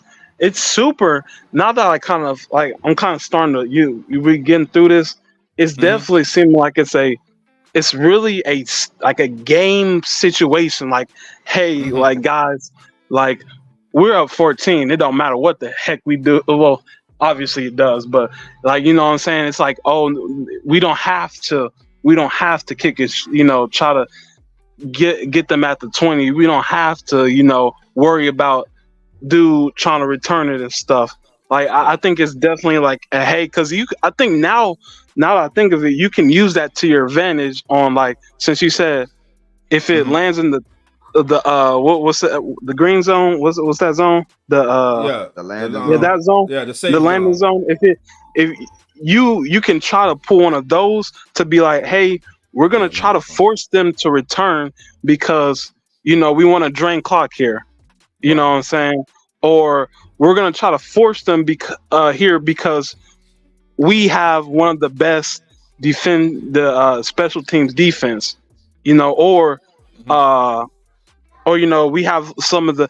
super. Now that I kind of like I'm kind of starting to you we getting through this. It's Mm-hmm. definitely seeming like it's really like a game situation. Like, hey, Mm-hmm. like guys, like we're up 14. It don't matter what the heck we do. Well, obviously it does, but like you know what I'm saying. It's like we don't have to kick it. Try to get them at the 20. We don't have to worry about dude trying to return it and stuff. Like I think it's definitely like a hey, because I think now that I think of it, you can use that to your advantage on like since you said if it Mm-hmm. lands in the what's the green zone? What's that zone? Yeah, The landing Yeah, zone. that zone, yeah, the the safe landing zone. zone. If you can try to pull one of those to be like, hey, we're gonna Yeah, try to force them to return because we want to drain clock here. You know right. what I'm saying? Or we're gonna try to force them here because we have one of the best defend the special teams defense. Or Mm-hmm. uh, we have some of the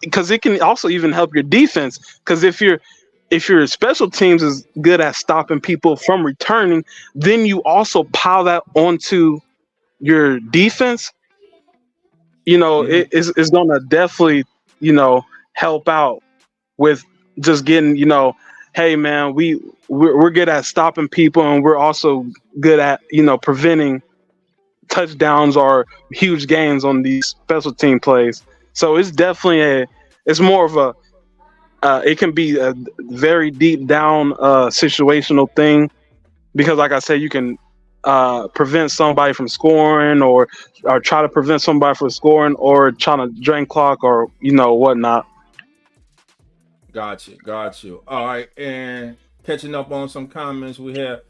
because it can also even help your defense because if your special teams is good at stopping people from returning, then you also pile that onto your defense. Mm-hmm. It's gonna definitely help out with just getting hey man, we're good at stopping people and we're also good at preventing touchdowns or huge gains on these special team plays. So it's definitely it's more of a it can be a very deep down situational thing because like I said, you can prevent somebody from scoring or try to prevent somebody from scoring or trying to drain clock or whatnot. Got you. All right, and catching up on some comments we have.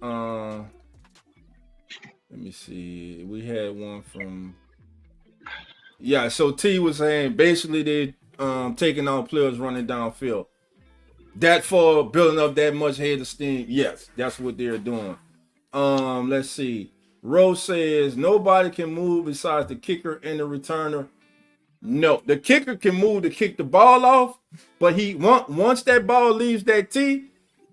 Uh, let me see. We had one from yeah. So T was saying basically they taking on players running downfield. That for building up that much head of steam. Yes, that's what they're doing. Let's see. Rose says nobody can move besides the kicker and the returner. No, the kicker can move to kick the ball off, but once that ball leaves that tee,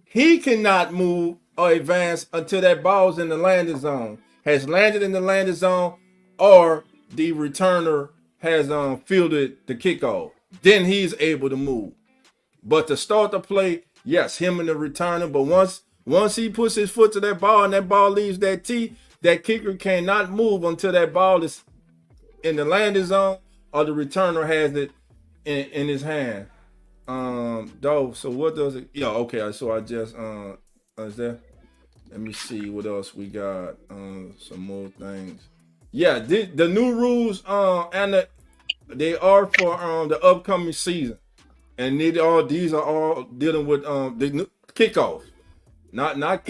he cannot move or advance until that ball's in the landing zone, has landed in the landing zone, or the returner has fielded the kickoff. Then he's able to move. But to start the play, yes, him and the returner. But once he puts his foot to that ball and that ball leaves that tee, that kicker cannot move until that ball is in the landing zone or the returner has it in his hand. Though, so what does it? Yeah, okay. So I just is there? Let me see what else we got. Some more things. Yeah, the new rules. They are for the upcoming season, and these are all dealing with the kickoff. Not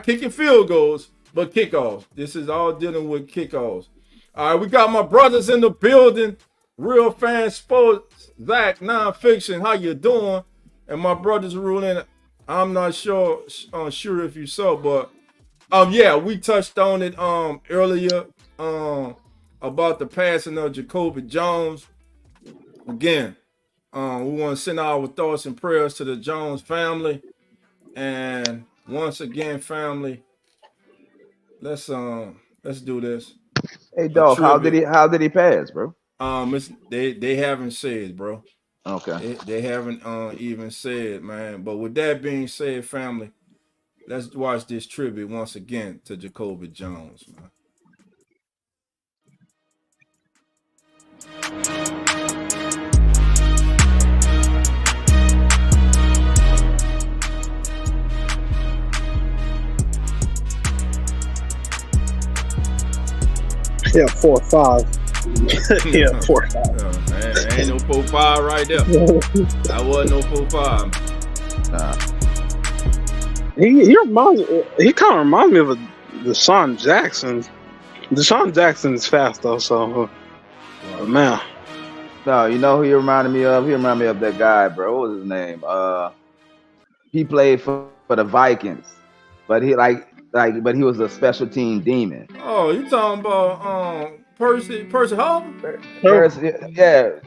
kicking field goals, but kickoffs. This is all dealing with kickoffs. All right, we got my brothers in the building. Real fan sports, Zach, nonfiction. How you doing? And my brothers ruling. I'm not sure if you saw, but yeah, we touched on it earlier about the passing of Jacoby Jones. Again, we want to send our thoughts and prayers to the Jones family. And once again, family, let's do this. Hey, A Dolph, tribute. how did he pass, bro? They haven't said, bro. Okay. They haven't even said, man. But with that being said, family, let's watch this tribute once again to Jacoby Jones, man. Yeah, 4-5. Yeah, 4-5. Yeah, man, ain't no 4-5 right there. That wasn't no 4-5. He kind of reminds me of a Deshaun Jackson. Deshaun Jackson is fast though, so man. No, you know who he reminded me of? He reminded me of that guy, bro. What was his name? He played for the Vikings, but he but he was a special team demon. Oh, you talking about Percy Harvin? Percy,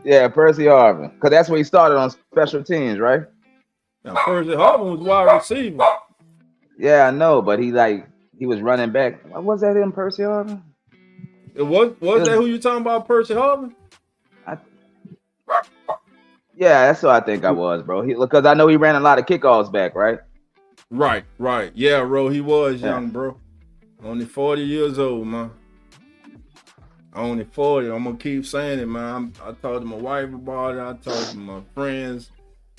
yeah, Percy Harvin. Because that's where he started on special teams, right? Now, Percy Harvin was wide receiver. Yeah, I know, but he was running back. Was that him, Percy Harvin? Was that who you talking about, Percy Harvin? Yeah, that's what I think I was, bro. Because I know he ran a lot of kickoffs back, right? Right. Yeah, bro, he was young, bro. Only 40 years old, man. Only 40. I'm gonna keep saying it, man. I talked to my wife about it. I talked to my friends.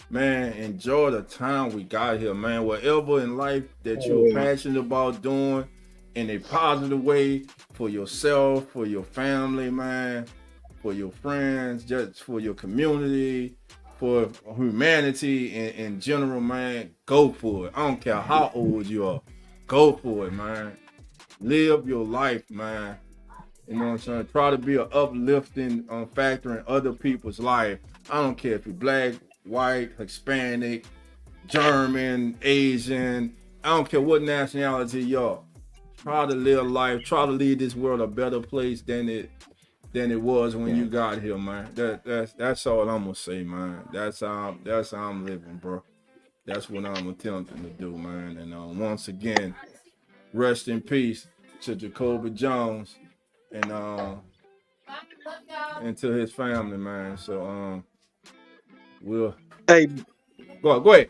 Man, enjoy the time we got here, man. Whatever in life that you're passionate about doing in a positive way for yourself, for your family, man, for your friends, just for your community, for humanity in general, man, go for it. I don't care how old you are. Go for it, man. Live your life, man. You know what I'm saying? Try to be an uplifting factor in other people's life. I don't care if you're black, white, Hispanic, German, Asian. I don't care what nationality you are. Try to live life. Try to leave this world a better place than it was when you got here, man. That's all I'm gonna say, man. That's how I'm living, bro. That's what I'm attempting to do, man. And once again, rest in peace to Jacoby Jones and to his family, man. So we'll go ahead.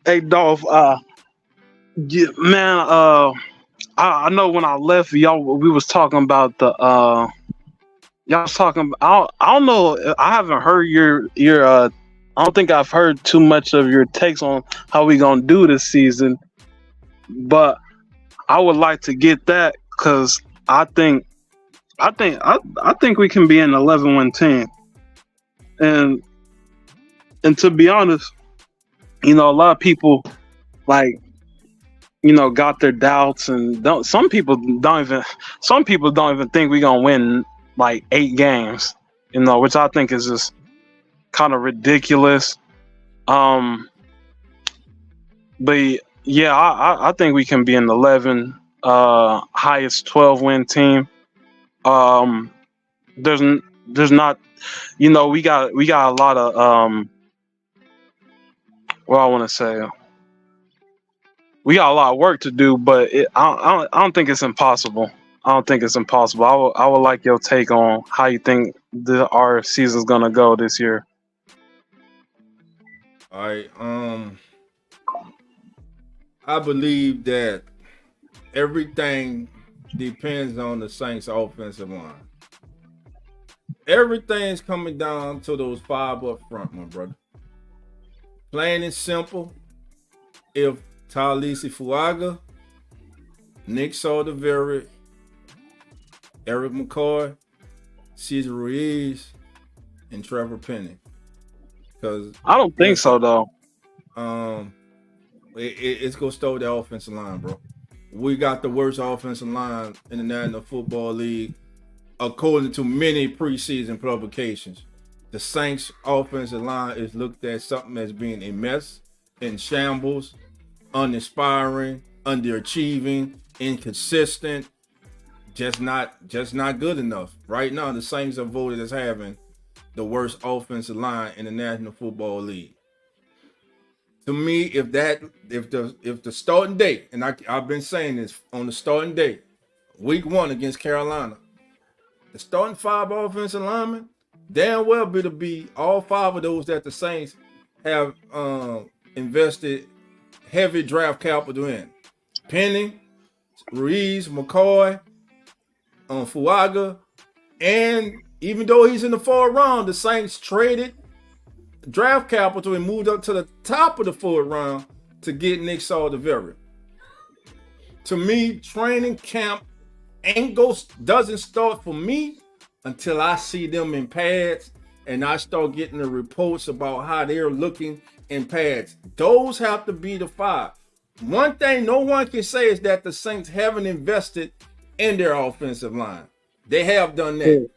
Hey, Dolph. Yeah, man. I know when I left y'all, we was talking about the y'all was talking. I don't know. I haven't heard your. I don't think I've heard too much of your takes on how we gonna do this season, but I would like to get that because I think we can be an 11-win team, and to be honest, you know, a lot of people got their doubts, and some people don't even think we're gonna win like 8 games, which I think is just kind of ridiculous. But yeah, I think we can be an 11, highest 12-win team. There's not, we got a lot of what I want to say. We got a lot of work to do, but I don't think it's impossible. I would like your take on how you think our season's gonna go this year. All right. I believe that everything depends on the Saints' offensive line. Everything's coming down to those 5 up front, my brother. Plain and simple. If Talisi Fuaga, Nick Saldiveri, Eric McCoy, Cesar Ruiz, and Trevor Penning. Because I don't think so, though. It's gonna start the offensive line, bro. We got the worst offensive line in the National Football League, according to many preseason publications. The Saints' offensive line is looked at something as being a mess, in shambles, uninspiring, underachieving, inconsistent, just not good enough. Right now, the Saints are voted as having the worst offensive line in the National Football League. To me, if the starting date, and I've been saying this on the starting date, week 1 against Carolina, the starting 5 offensive linemen, damn well better be all 5 of those that the Saints have invested heavy draft capital in. Penning, Ruiz, McCoy, Fuaga, and even though he's in the 4th round, the Saints traded draft capital and moved up to the top of the 4th round to get Nick Saldiveri. To me, training camp doesn't start for me until I see them in pads and I start getting the reports about how they're looking in pads. Those have to be the 5. One thing no one can say is that the Saints haven't invested in their offensive line. They have done that.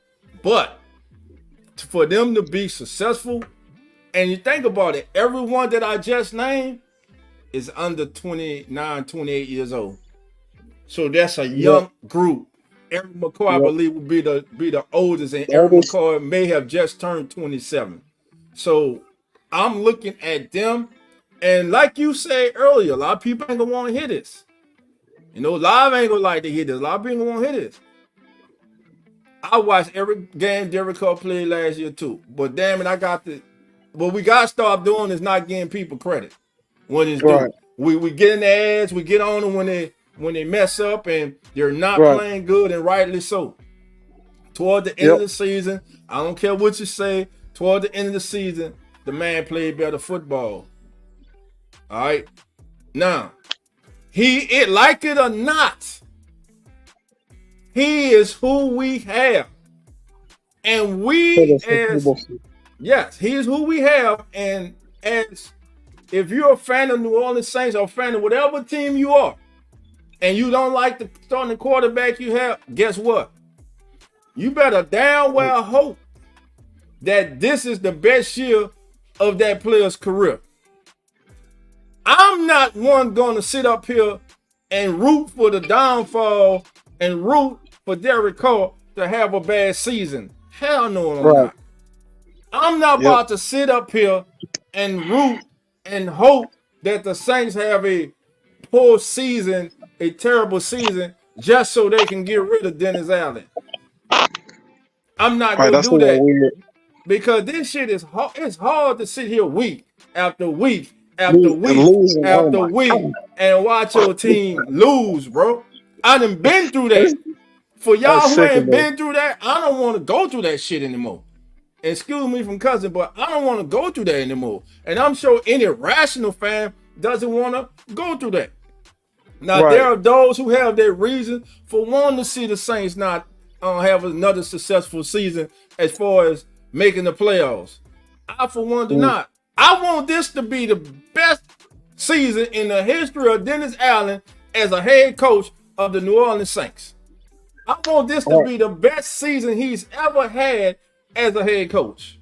But for them to be successful, and you think about it, everyone that I just named is under 29, 28 years old. So that's a young group Eric McCoy, I Yep. believe, will be the oldest, and The Eric oldest. McCoy may have just turned 27. So I'm looking at them, and like you said earlier, a lot of people ain't gonna want to hear this. You know, live ain't gonna like to hear this. A lot of people gonna want to hear this. I watched every game Derek Carr played last year too, but damn it, I got to. What we gotta start doing is not giving people credit when it's Right. due. We get in the ads, we get on them when they mess up and they're not Right. playing good, and rightly so. Toward the end of the season, I don't care what you say. Toward the end of the season, the man played better football. All right, now like it or not, he is who we have, and we yes, he is who we have, and as if you're a fan of New Orleans Saints or a fan of whatever team you are, and you don't like the starting quarterback you have, guess what? You better damn well hope that this is the best year of that player's career. I'm not one going to sit up here and root for the downfall and root for Derek Carr to have a bad season. Hell no, I'm not. I'm not about to sit up here and root and hope that the Saints have a poor season, a terrible season, just so they can get rid of Dennis Allen. I'm not going to do that. Weird. Because this shit is hard. It's hard to sit here week after week after week after week and watch your team lose, bro. I done been through that. For y'all who ain't been through that, I don't want to go through that shit anymore. Excuse me from cousin, but I don't want to go through that anymore. And I'm sure any rational fan doesn't want to go through that. Now, there are those who have their reason for wanting to see the Saints not have another successful season as far as making the playoffs. I, for one, do not. I want this to be the best season in the history of Dennis Allen as a head coach of the New Orleans Saints. I want this to be the best season he's ever had as a head coach.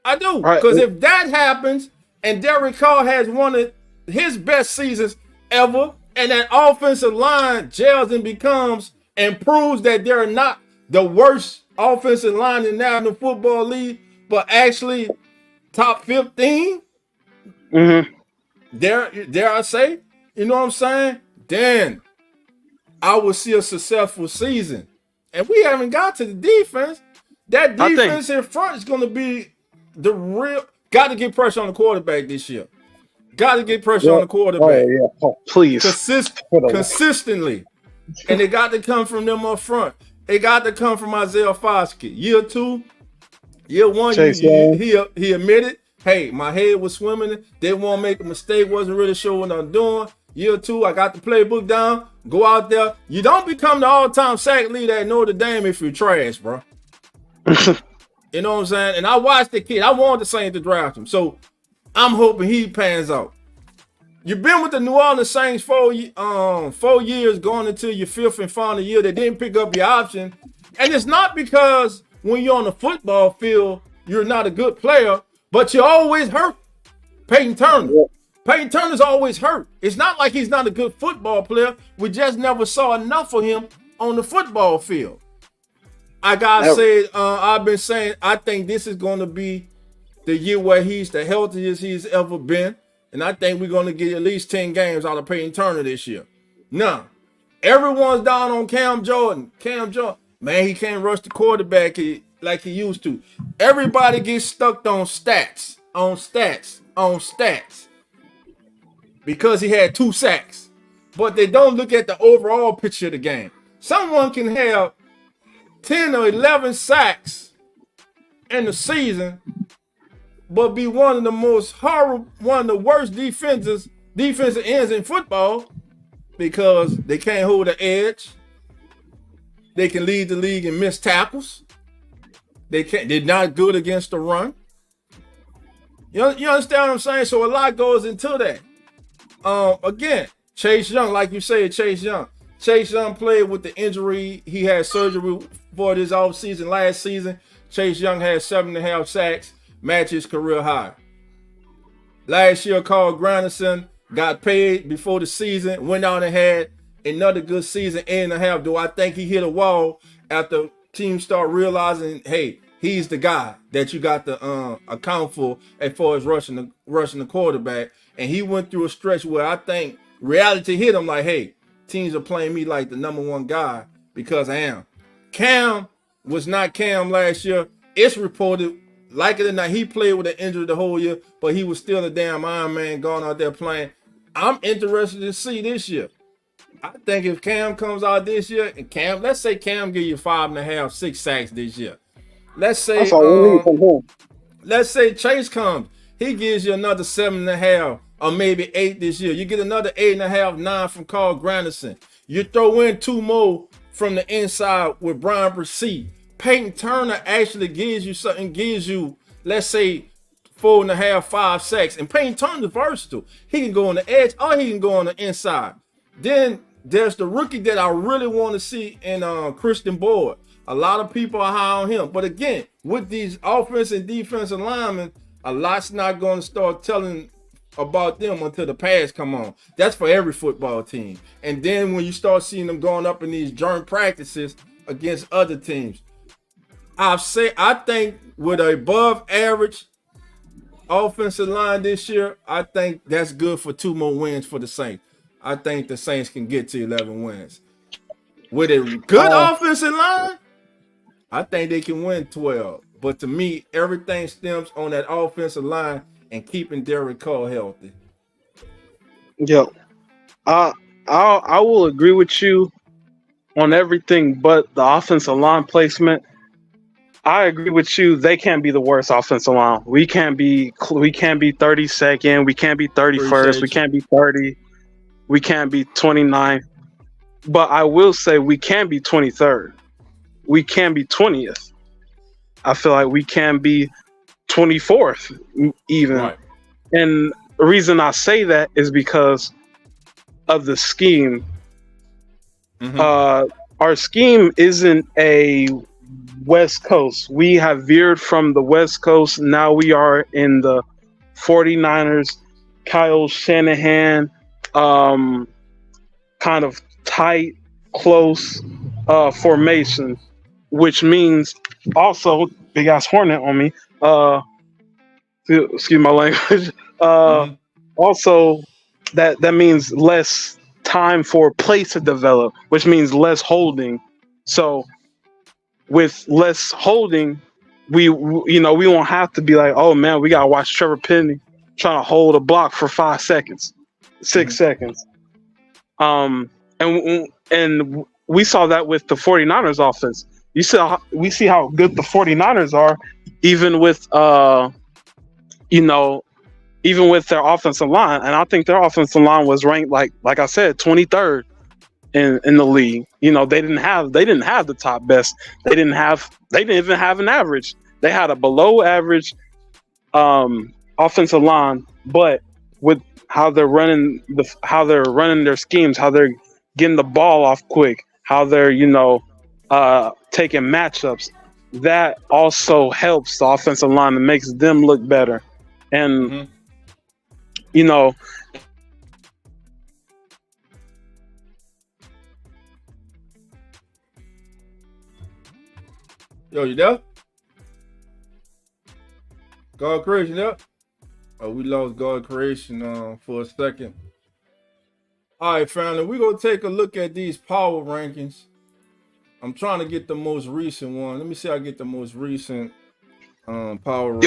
I do. Because if that happens and Derek Carr has one of his best seasons ever, and that offensive line gels and becomes and proves that they're not the worst offensive line in the National Football League, but actually top 15, dare I say, you know what I'm saying? Then I will see a successful season. And we haven't got to the defense. That defense in front is going to be the real. Got to get pressure on the quarterback this year. Got to get pressure on the quarterback. Please. Consistently. And it got to come from them up front. It got to come from Isaiah Foskey. Year 2, year 1, he admitted, hey, my head was swimming. Didn't want to make a mistake. Wasn't really sure what I'm doing. Year 2, I got the playbook down. Go out there. You don't become the all-time sack leader at Notre Dame if you're trash, bro. You know what I'm saying? And I watched the kid. I wanted the Saints to draft him. So I'm hoping he pans out. You've been with the New Orleans Saints 4 years going into your 5th and final year. They didn't pick up your option. And it's not because when you're on the football field, you're not a good player, but you're always hurt. Peyton Turner. Peyton Turner's always hurt. It's not like he's not a good football player. We just never saw enough of him on the football field. I gotta say, I've been saying, I think this is going to be the year where he's the healthiest he's ever been. And I think we're going to get at least 10 games out of Peyton Turner this year. Now, everyone's down on Cam Jordan. Man, he can't rush the quarterback like he used to. Everybody gets stuck on stats. Because he had 2 sacks. But they don't look at the overall picture of the game. Someone can have 10 or 11 sacks in the season, but be one of the most horrible, one of the worst defensive ends in football because they can't hold the edge. They can lead the league in missed tackles. They're not good against the run. You understand what I'm saying? So a lot goes into that. Again, Chase Young, like you said, Chase Young played with the injury. He had surgery for this offseason. Last season, Chase Young had 7.5 sacks, matched his career high. Last year, Carl Granderson got paid before the season, went out and had another good season and a half. Do I think he hit a wall after teams start realizing, hey, he's the guy that you got to account for as far as rushing the quarterback? And he went through a stretch where I think reality hit him like, hey, teams are playing me like the number one guy because I am. Cam was not Cam last year. It's reported, like it or not, he played with an injury the whole year, but he was still a damn Iron Man going out there playing. I'm interested to see this year. I think if Cam comes out this year, and Cam, let's say Cam give you 5.5, 6 sacks this year. Let's say let's say Chase comes, he gives you another 7.5 or maybe 8 this year. You get another 8.5, 9 from Carl Granderson. You throw in 2 more from the inside with Brian Bresee. Peyton Turner actually gives you something, gives you, let's say, 4.5, 5 sacks. And Peyton Turner's versatile. He can go on the edge or he can go on the inside. Then there's the rookie that I really want to see in Christian Boyd. A lot of people are high on him. But again, with these offense and defensive linemen, a lot's not going to start telling about them until the pass come on. That's for every football team. And then when you start seeing them going up in these joint practices against other teams, I think with an above average offensive line this year, I think that's good for 2 more wins for the Saints. I think the Saints can get to 11 wins. With a good offensive line, I think they can win 12. But to me, everything stems on that offensive line and keeping Derek Carr healthy. Yeah, I will agree with you on everything but the offensive line placement. I agree with you. They can't be the worst offensive line. We can't be 32nd. We can't be 31st. We can't be 30. We can't be 29th. But I will say we can be 23rd. We can be 20th. I feel like we can be 24th even. Right. And the reason I say that is because of the scheme. Mm-hmm. Our scheme isn't a West Coast. We have veered from the West Coast. Now we are in the 49ers, Kyle Shanahan, kind of tight, close formation, which means also big ass Hornet on me. Excuse my language. Also, that means less time for plays to develop, which means less holding. So with less holding, we won't have to be like, oh man, we gotta watch Trevor Penny trying to hold a block for 5 seconds, 6 seconds. And we saw that with the 49ers offense. We see how good the 49ers are, even with even with their offensive line. And I think their offensive line was ranked like I said, 23rd in the league. They didn't have the top best. They didn't even have an average. They had a below average offensive line, but with how they're running their schemes, how they're getting the ball off quick, how they're taking matchups, that also helps the offensive line and makes them look better. And yo, you there? God Creation, yeah? Oh, we lost God Creation for a second. All right, family, we're going to take a look at these power rankings. I'm trying to get the most recent one. Let me see how I get the most recent power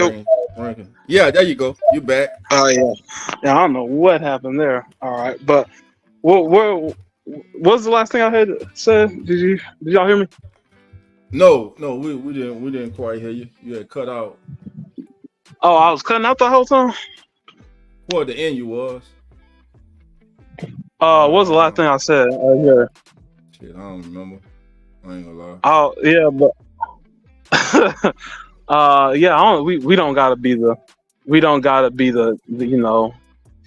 ranking. Yeah, there you go. You back. Oh, yeah. Yeah, I don't know what happened there. All right, but what was the last thing I had said? Did y'all hear me? No, we didn't quite hear you. You had cut out. Oh, I was cutting out the whole time? Well, the end you was. What was the last thing I said? Yeah. Shit, I don't remember. I ain't gonna lie. Oh, yeah, but we don't gotta be the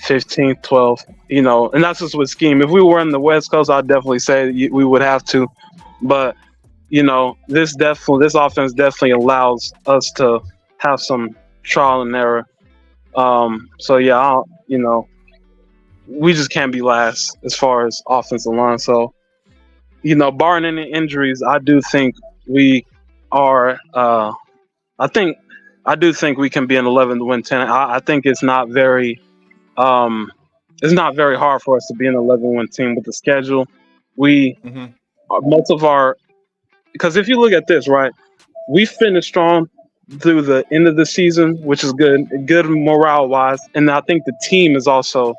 15th, 12th, and that's just with scheme. If we were in the West Coast, I'd definitely say we would have to, but this offense definitely allows us to have some trial and error. So yeah, we just can't be last as far as offensive line. So, barring any injuries, I do think we are. I do think we can be an 11 to win 10. I think it's not very hard for us to be an 11-win team with the schedule. We most of our because if you look at this, right, we finished strong through the end of the season, which is good morale wise, and I think the team is also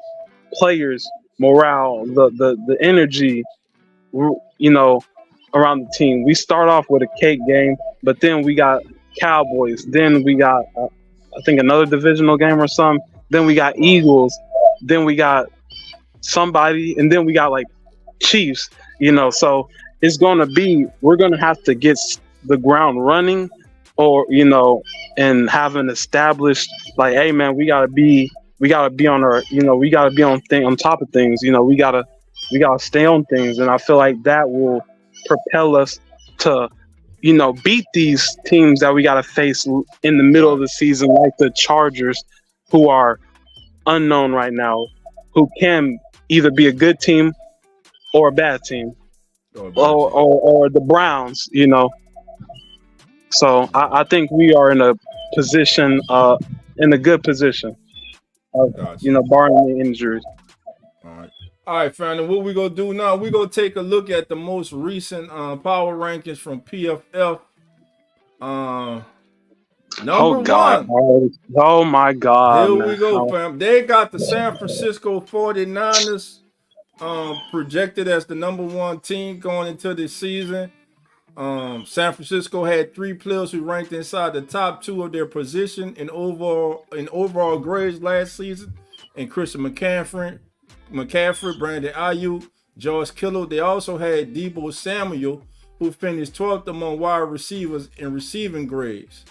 players morale, the energy, around the team. We start off with a cake game, but then we got Cowboys, then we got I think another divisional game or something. Then we got Eagles, then we got somebody, and then we got like Chiefs. So it's we're gonna have to get the ground running, or and have an established like, hey man, we gotta be on our, we gotta be on top of things. We gotta stay on things, and I feel like that will propel us to beat these teams that we got to face in the middle of the season, like the Chargers, who are unknown right now, who can either be a good team or a bad team, or the Browns, So I think we are in a position, in a good position, barring the injuries. All right, family, what we gonna do now? We gonna take a look at the most recent power rankings from PFF. Number one. Oh my God. Here we go, fam. They got the San Francisco 49ers projected as the number one team going into this season. San Francisco had 3 players who ranked inside the top 2 of their position in overall grades last season, and Christian McCaffrey, Brandon Ayuk, George Kittle. They also had Deebo Samuel, who finished 12th among wide receivers in receiving grades.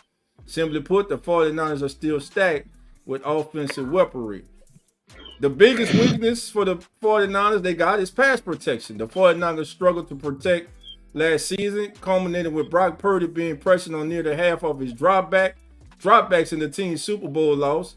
Simply put, the 49ers are still stacked with offensive weaponry. The biggest weakness for the 49ers they got is pass protection. The 49ers struggled to protect last season, culminating with Brock Purdy being pressured on near half of his dropbacks in the team's Super Bowl loss.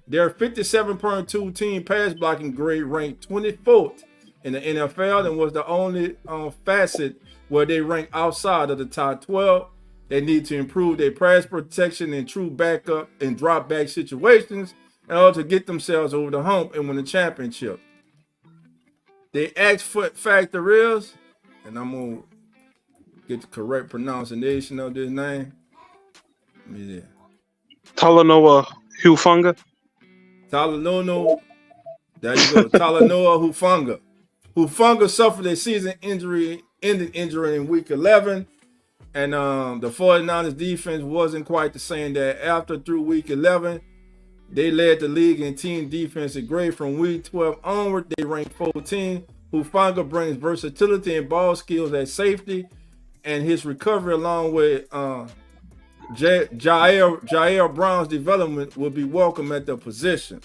Their 57.2 team pass blocking grade ranked 24th in the NFL and was the only facet where they ranked outside of the top 12. They need to improve their pass protection in true backup and drop back situations in order to get themselves over the hump and win the championship. The X factor is, and I'm going to get the correct pronunciation of this name. Talanoa Hufanga. Talanoa, there you go. Talanoa Hufanga. Hufanga suffered a season-ending injury in Week 11, and the 49ers defense wasn't quite the same thereafter. Through Week 11, they led the league in team defensive grade. From Week 12 onward, they ranked 14. Hufanga brings versatility and ball skills at safety, and his recovery along with Jair Brown's development will be welcome at the position.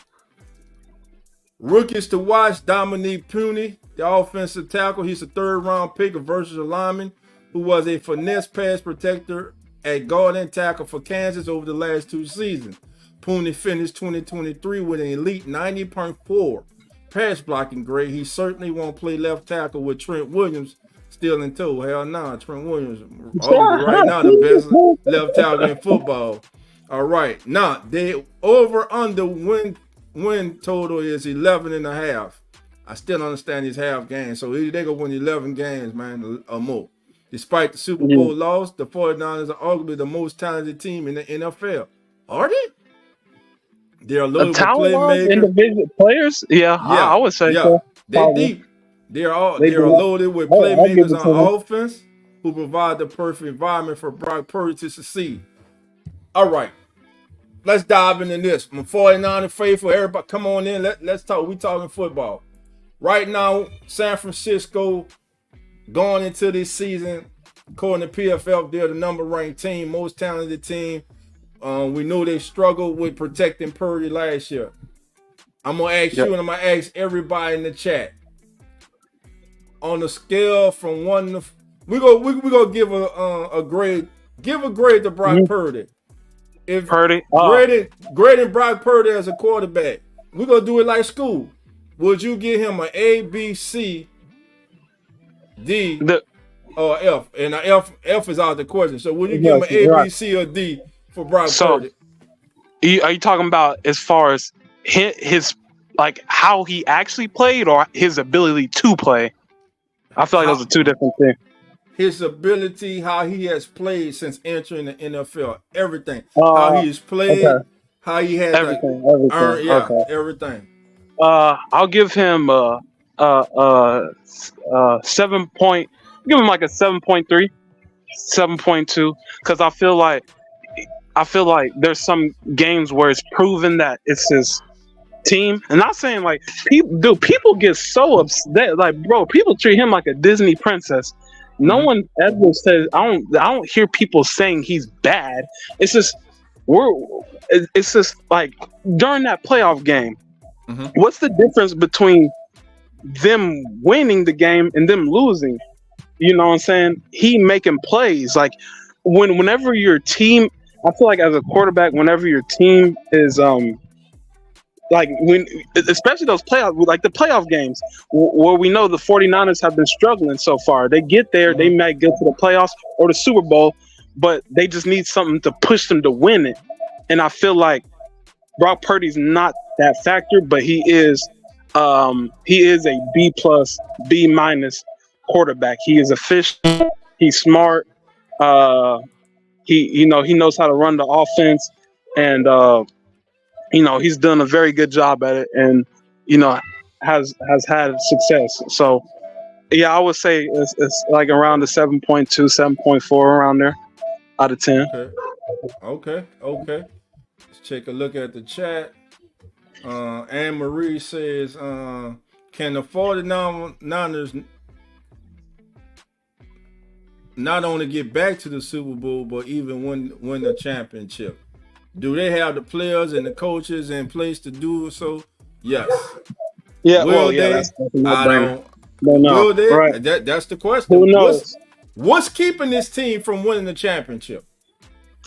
Rookies to watch: Dominique Puny, the offensive tackle. He's a 3rd-round pick, a versatile lineman who was a finesse pass protector at guard and tackle for Kansas over the last 2 seasons. Puny finished 2023 with an elite 90.4 pass blocking grade. He certainly won't play left tackle with Trent Williams still in tow. Hell nah, Trent Williams right now the best left tackle in football. All right, now they over/under win total is 11.5. I still don't understand these half games, so they're gonna win 11 games, man, or more. Despite the Super Bowl loss, the 49ers are arguably the most talented team in the NFL. Are they? They're loaded with playmakers. Individual players? Yeah, I would say so. They're deep. They are loaded with playmakers on offense who provide the perfect environment for Brock Purdy to succeed. All right, let's dive into this. I'm 49er faithful. Everybody, come on in. Let's talk. We talking football right now. San Francisco going into this season, according to PFF, they're the number-ranked team, most talented team. We know they struggled with protecting Purdy last year. I'm gonna ask you, and I'm gonna ask everybody in the chat. On a scale from 1 to, we gonna give a grade. Give a grade to Brock Purdy. If Purdy grading Brock Purdy as a quarterback, we're gonna do it like school. would you give him an A, B, C, D, or F? And F is out of the question. So would you give him an A, B, C, or D for Brock Purdy? Are you talking about as far as his like how he actually played or his ability to play? I feel like those are two different things. His ability, how he has played since entering the NFL, everything. How he has played, how he has everything. Everything. I'll give him 7 point. Give him like a 7.3, 7.2, because I feel like there's some games where it's proven that it's his team. And not saying like people get so upset, like bro, people treat him like a Disney princess. No one ever says I don't hear people saying he's bad. It's just like during that playoff game, what's the difference between them winning the game and them losing? You know what I'm saying? He making plays. Like whenever your team, I feel like as a quarterback, whenever your team is like especially those playoff, like the playoff games where we know the 49ers have been struggling so far. They get there, they might get to the playoffs or the Super Bowl, but they just need something to push them to win it. And I feel like Brock Purdy's not that factor, but he is a B+, B- quarterback. He is efficient. He's smart. He knows how to run the offense, and he's done a very good job at it, and has had success. So yeah, I would say it's like around the 7.2, 7.4, around there out of 10. Okay. Let's take a look at the chat. Anne Marie says, can the 49ers not only get back to the Super Bowl, but even win the championship? Do they have the players and the coaches in place to do so? Yes. Yeah. Will they? That's I don't know. Will they? Right. That's the question. Who knows? What's keeping this team from winning the championship?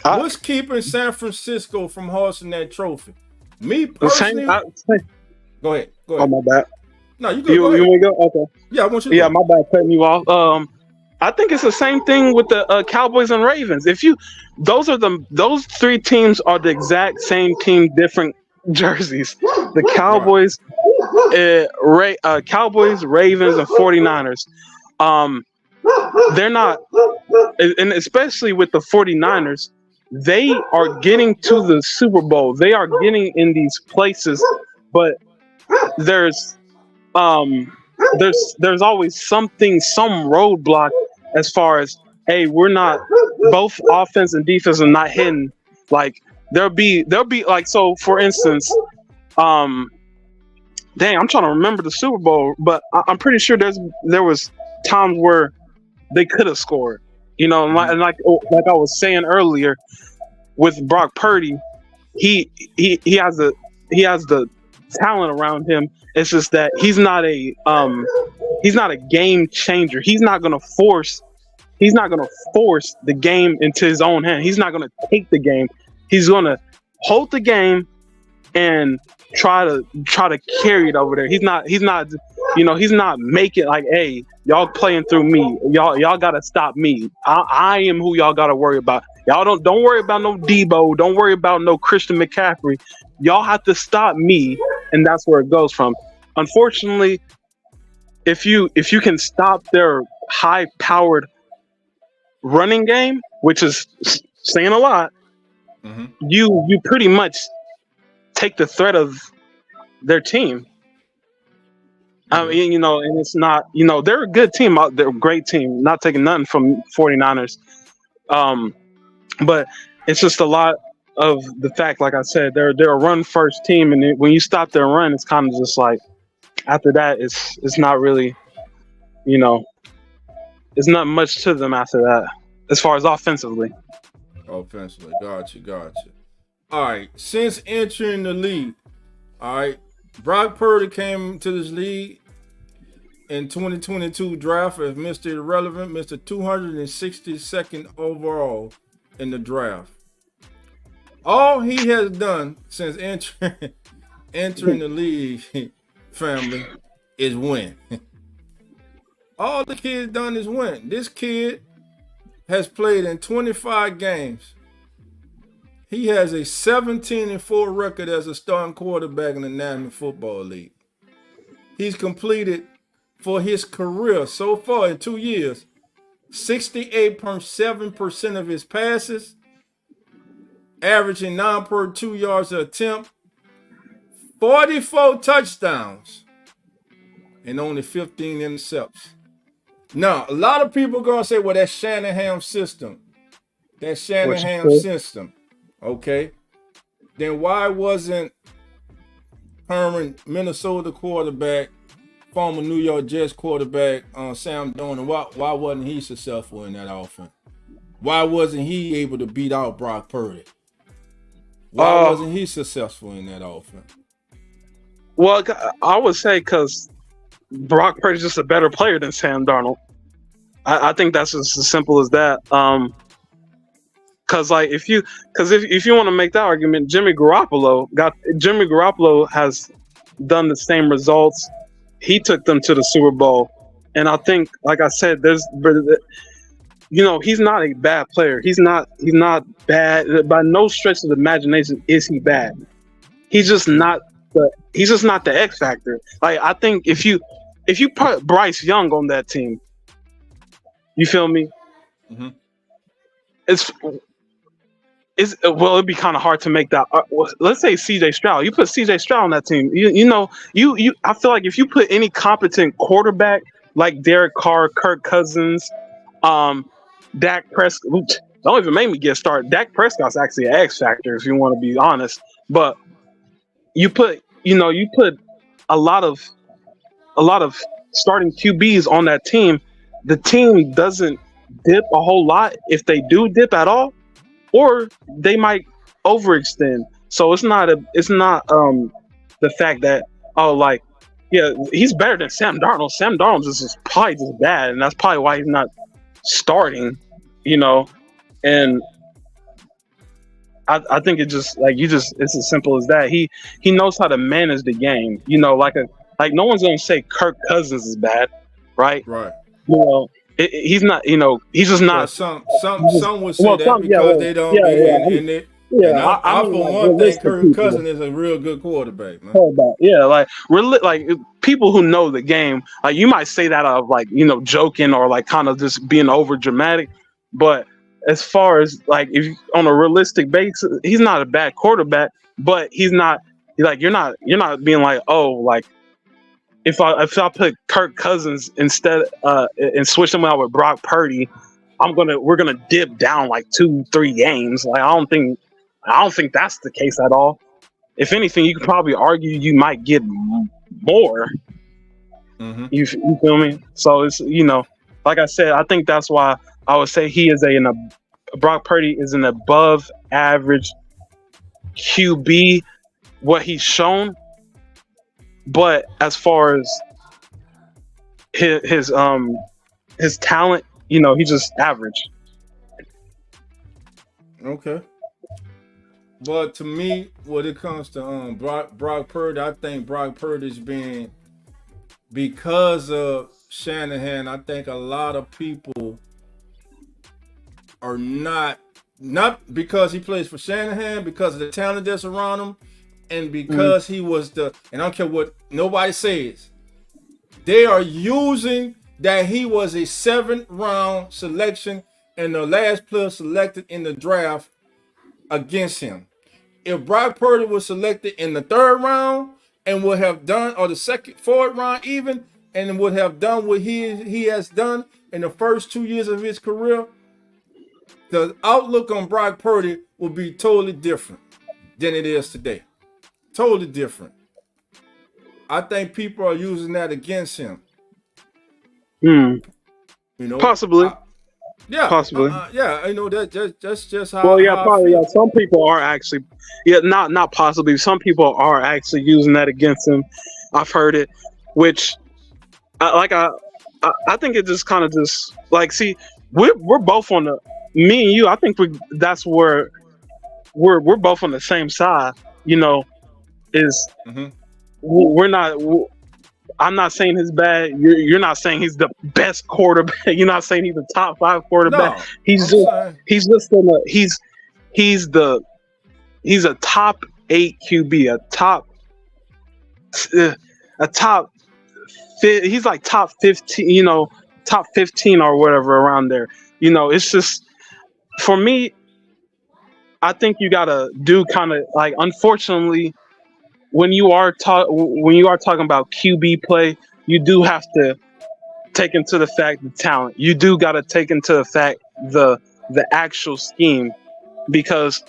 What's keeping San Francisco from hosting that trophy? Me personally. Go ahead. Oh, my bad. No, you go. You want me to go? Okay. Yeah, I want you to go. My bad cutting you off. I think it's the same thing with the Cowboys and Ravens. Those three teams are the exact same team, different jerseys. The Cowboys, Cowboys, Ravens, and 49ers. They're not, and especially with the 49ers, they are getting to the Super Bowl. They are getting in these places, but there's always some roadblock as far as, hey, we're not, both offense and defense are not hitting. Like there'll be like, so for instance, I'm trying to remember the Super Bowl, but I'm pretty sure there was times where they could have scored, and like I was saying earlier with Brock Purdy, he has the talent around him. It's just that he's not a game changer. He's not gonna force the game into his own hand. He's not gonna take the game. He's gonna hold the game and try to carry it over there. He's not making like, hey, y'all playing through me. Y'all gotta stop me. I am who y'all gotta worry about. Y'all don't worry about no Debo. Don't worry about no Christian McCaffrey. Y'all have to stop me, and that's where it goes from. Unfortunately, if you can stop their high-powered running game, which is saying a lot, you pretty much take the threat of their team. I mean, and it's not, they're a good team. They're a great team. Not taking nothing from 49ers. But it's just a lot of the fact, like I said, they're a run-first team, and when you stop their run, it's kind of just like, after that, it's not really, it's not much to them after that, as far as offensively. Gotcha. All right, since entering the league, all right, Brock Purdy came to this league in 2022 draft as Mr. Irrelevant, Mr. 262nd overall in the draft. All he has done since entering the league family is win. All the kid done is win. This kid has played in 25 games. He has a 17-4 record as a starting quarterback in the National Football League. He's completed for his career so far in 2 years 68.7% of his passes, averaging 9.2 yards a attempt, 44 touchdowns, and only 15 interceptions. Now, a lot of people are going to say, well, that's Shanahan system. That's Shanahan system. Okay. Then why wasn't Herman, Minnesota quarterback, former New York Jets quarterback, Sam Darnold, why wasn't he successful in that offense? Why wasn't he able to beat out Brock Purdy? Why wasn't he successful in that offense? Well, I would say because Brock Purdy's just a better player than Sam Darnold. I think that's just as simple as that. Because like if you want to make that argument, Jimmy Garoppolo has done the same results. He took them to the Super Bowl, and I think, like I said, he's not a bad player. He's not bad by no stretch of the imagination. Is he bad? He's just not the X factor. Like I think if you put Bryce Young on that team, you feel me? Mm-hmm. It'd be kind of hard to make that. Let's say C.J. Stroud. You put C.J. Stroud on that team. I feel like if you put any competent quarterback like Derek Carr, Kirk Cousins, Dak Prescott. Don't even make me get started. Dak Prescott's actually an X factor if you want to be honest. But you put a lot of starting QBs on that team. The team doesn't dip a whole lot if they do dip at all. Or they might overextend. So it's not the fact that he's better than Sam Darnold. Sam Darnold is probably just bad, and that's probably why he's not starting. And I think it's as simple as that. He knows how to manage the game. Like no one's gonna say Kirk Cousins is bad, right? Right. He's not, he's just not. Some would say that because they don't. I for one think Kirk Cousins is a real good quarterback, man. Like people who know the game, like you might say that of joking or like kind of just being over dramatic, but as far as like if on a realistic basis, he's not a bad quarterback, but he's not like you're not being like, oh, like. If I put Kirk Cousins instead and switch him out with Brock Purdy, we're gonna dip down like 2-3 games. Like I don't think that's the case at all. If anything, you could probably argue you might get more. Mm-hmm. You feel me? So it's like I said, I think that's why I would say Brock Purdy is an above average QB. What he's shown. But as far as his talent, he's just average. Okay. But to me, when it comes to Brock Purdy, I think Brock Purdy's being, because of Shanahan, I think a lot of people are not because he plays for Shanahan, because of the talent that's around him. And because he was and I don't care what nobody says, they are using that he was a 7th round selection and the last player selected in the draft against him. If Brock Purdy was selected in the 3rd round and would have done, or the 2nd, 4th round even, and would have done what he has done in the first 2 years of his career, the outlook on Brock Purdy will be totally different than it is today. Totally different. I think people are using that against him. Possibly. Possibly. That's just how. Well, probably. Yeah, some people are actually. Not possibly. Some people are actually using that against him. I've heard it, which, I think it just kind of just like, see, we're both on me and you. I think that's where we're both on the same side. We're not. I'm not saying he's bad. You're not saying he's the best quarterback. You're not saying he's a top 5 quarterback. No, He's just he's a top 8 QB, he's like top 15, top 15 or whatever around there. It's just, for me, I think you gotta do kind of like, unfortunately, when you are talking about QB play, you do have to take into the fact the talent. You do got to take into the fact the actual scheme, because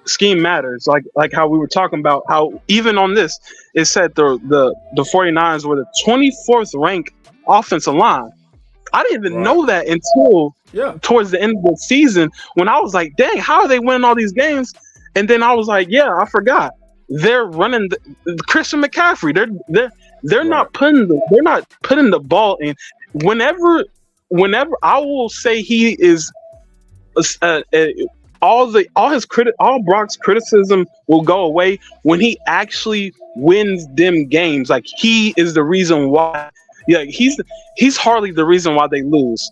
scheme matters. Like how we were talking about, how even on this it said the 49ers were the 24th ranked offensive line. I didn't even know that until towards the end of the season, when I was like, dang, how are they winning all these games? And then I was like, yeah, I forgot. They're running the Christian McCaffrey. They're not putting the ball in. Whenever I will say he is all Brock's criticism will go away when he actually wins them games. Like, he is the reason why. Yeah, he's hardly the reason why they lose.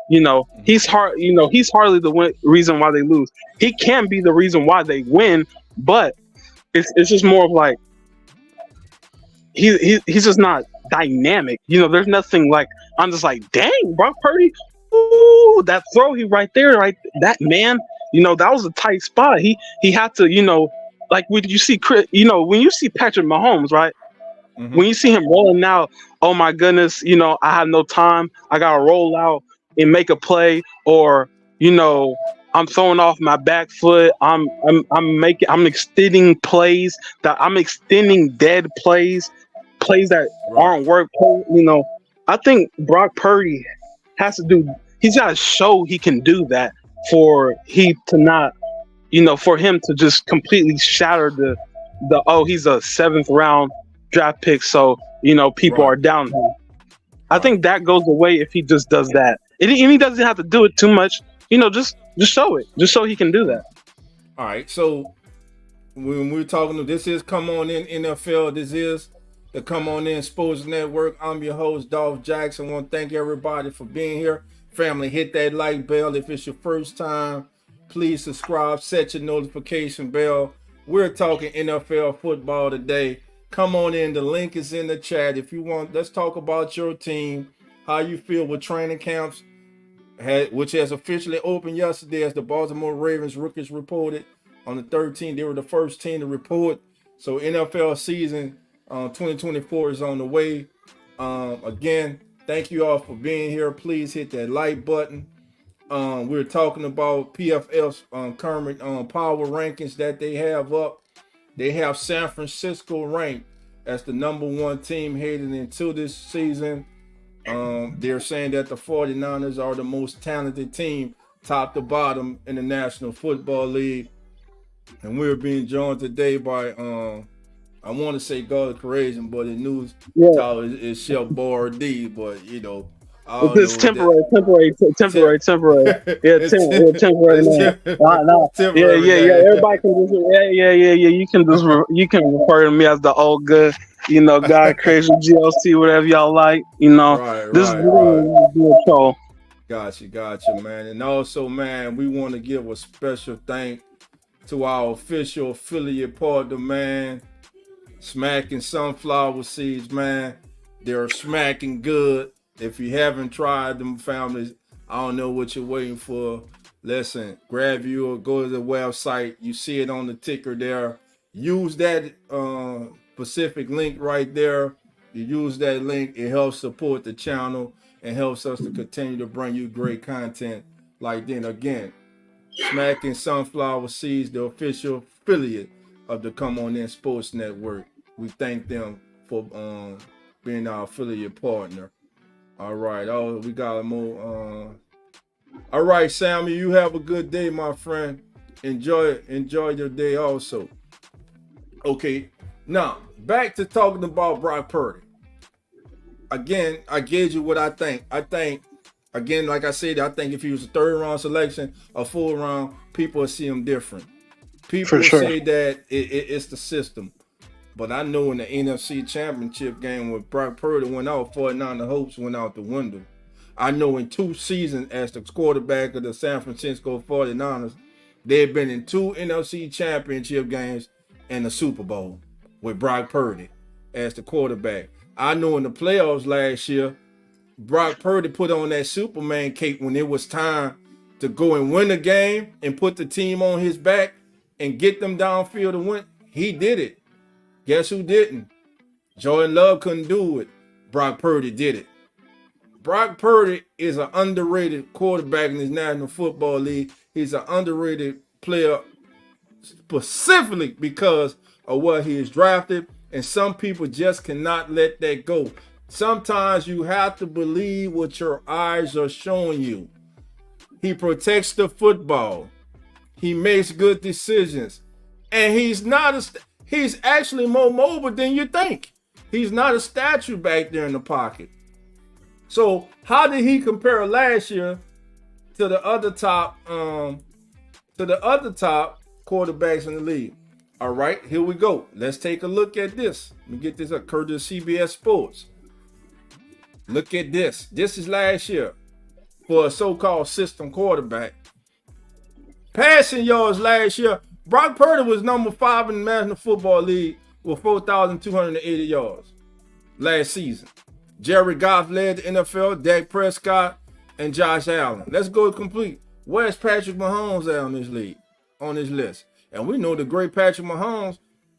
He's hardly the reason why they lose. He can be the reason why they win, but it's just more of like, he's just not dynamic. There's nothing like, I'm just like, dang, Brock Purdy, ooh, that throw right there, that man, that was a tight spot. He had to, like when you see Patrick Mahomes, right? Mm-hmm. When you see him rolling out, oh my goodness, I have no time. I gotta roll out and make a play, or I'm throwing off my back foot. I'm extending plays I'm extending dead plays that aren't work. I think Brock Purdy he's got to show he can do that for him to just completely shatter he's a 7th round draft pick, so people are down him. I think that goes away if he just does that. And he doesn't have to do it too much. Just show it. Just so he can do that. All right. So when we're talking, this is Come On In NFL. This is the Come On In Sports Network. I'm your host, Dolph Jackson. I want to thank everybody for being here. Family, hit that like bell. If it's your first time, please subscribe. Set your notification bell. We're talking NFL football today. Come on in. The link is in the chat. If you want, let's talk about your team, how you feel with training camps, which has officially opened yesterday, as the Baltimore Ravens rookies reported on the 13th. They were the first team to report. So NFL season 2024 is on the way. Again, thank you all for being here. Please hit that like button. We're talking about PFF's current power rankings that they have up. They have San Francisco ranked as the #1 team heading into this season. They're saying that the 49ers are the most talented team, top to bottom, in the National Football League. And we're being joined today by, I want to say God Courageous, but in news, it's Chef Boardie, but It's temporary. Yeah, temporary. Yeah. Everybody can just, You can refer to me as the old good, God, Crazy, GLC, whatever y'all like. This is a show. Gotcha, man. And also, man, we want to give a special thank to our official affiliate partner, man, Smacking Sunflower Seeds, man. They're smacking good. If you haven't tried them, families, I don't know what you're waiting for. Listen, grab you or go to the website. You see it on the ticker there. Use that specific link right there. You use that link. It helps support the channel and helps us to continue to bring you great content. Like then again, Smacking Sunflower Seeds, the official affiliate of the Come On In Sports Network. We thank them for being our affiliate partner. All right. Oh, we got more. All right, Sammy, you have a good day, my friend. Enjoy your day also. Okay. Now, back to talking about Brock Purdy. Again, I gave you what I think. I think, again, like I said, I think if he was a 3rd round selection, a 4th round, people will see him different. People say that it's the system. But I know in the NFC Championship game when Brock Purdy went out, 49 hopes went out the window. I know in 2 seasons as the quarterback of the San Francisco 49ers, they've been in 2 NFC Championship games and the Super Bowl with Brock Purdy as the quarterback. I know in the playoffs last year, Brock Purdy put on that Superman cape when it was time to go and win a game and put the team on his back and get them downfield to win. He did it. Guess who didn't? Jordan Love couldn't do it. Brock Purdy did it. Brock Purdy is an underrated quarterback in this National Football League. He's an underrated player specifically because of what he is drafted, and some people just cannot let that go. Sometimes you have to believe what your eyes are showing you. He protects the football. He makes good decisions. And he's actually more mobile than you think. He's not a statue back there in the pocket. So how did he compare last year to the other top quarterbacks in the league? All right, here we go. Let's take a look at this. Let me get this up. Courtesy CBS Sports. Look at this. This is last year for a so-called system quarterback. Passing yards last year, Brock Purdy was number 5 in the National Football League with 4,280 yards last season. Jared Goff led the NFL, Dak Prescott, and Josh Allen. Let's go complete. Where's Patrick Mahomes at on this league, on this list? And we know the great Patrick Mahomes,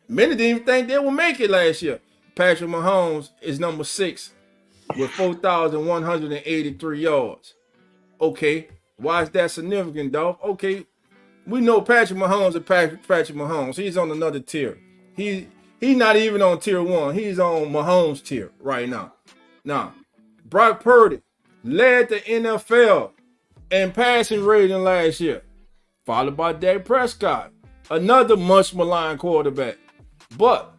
many didn't even think they would make it last year. Patrick Mahomes is number 6 with 4,183 yards. Okay, why is that significant, dog? Okay, we know Patrick Mahomes is Patrick Mahomes. He's on another tier. He's not even on tier 1. He's on Mahomes tier right now. Now, Brock Purdy led the NFL in passing rating last year, followed by Dak Prescott, another much maligned quarterback. But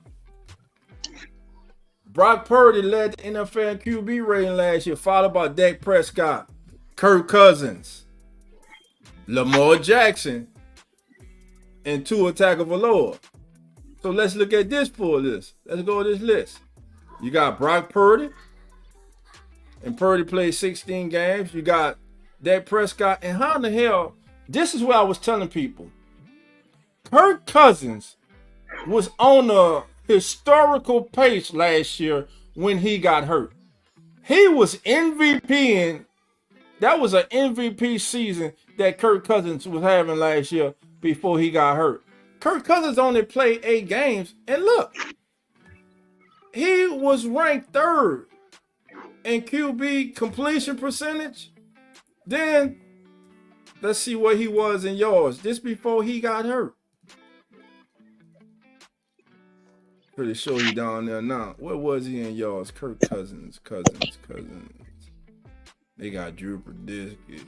Brock Purdy led the NFL in QB rating last year, followed by Dak Prescott, Kirk Cousins, Lamar Jackson, and Tua Tagovailoa. So let's look at this full list. Let's go to this list. You got Brock Purdy, and Purdy played 16 games. You got Dak Prescott, and how in the hell? This is what I was telling people. Kirk Cousins was on a historical pace last year when he got hurt. He was MVPing. That was an MVP season that Kirk Cousins was having last year before he got hurt. Kirk Cousins only played 8 games, and look, he was ranked 3rd in QB completion percentage. Then let's see what he was in yards. This before he got hurt. Pretty sure he down there now. What was he in yards? Kirk Cousins. They got Drew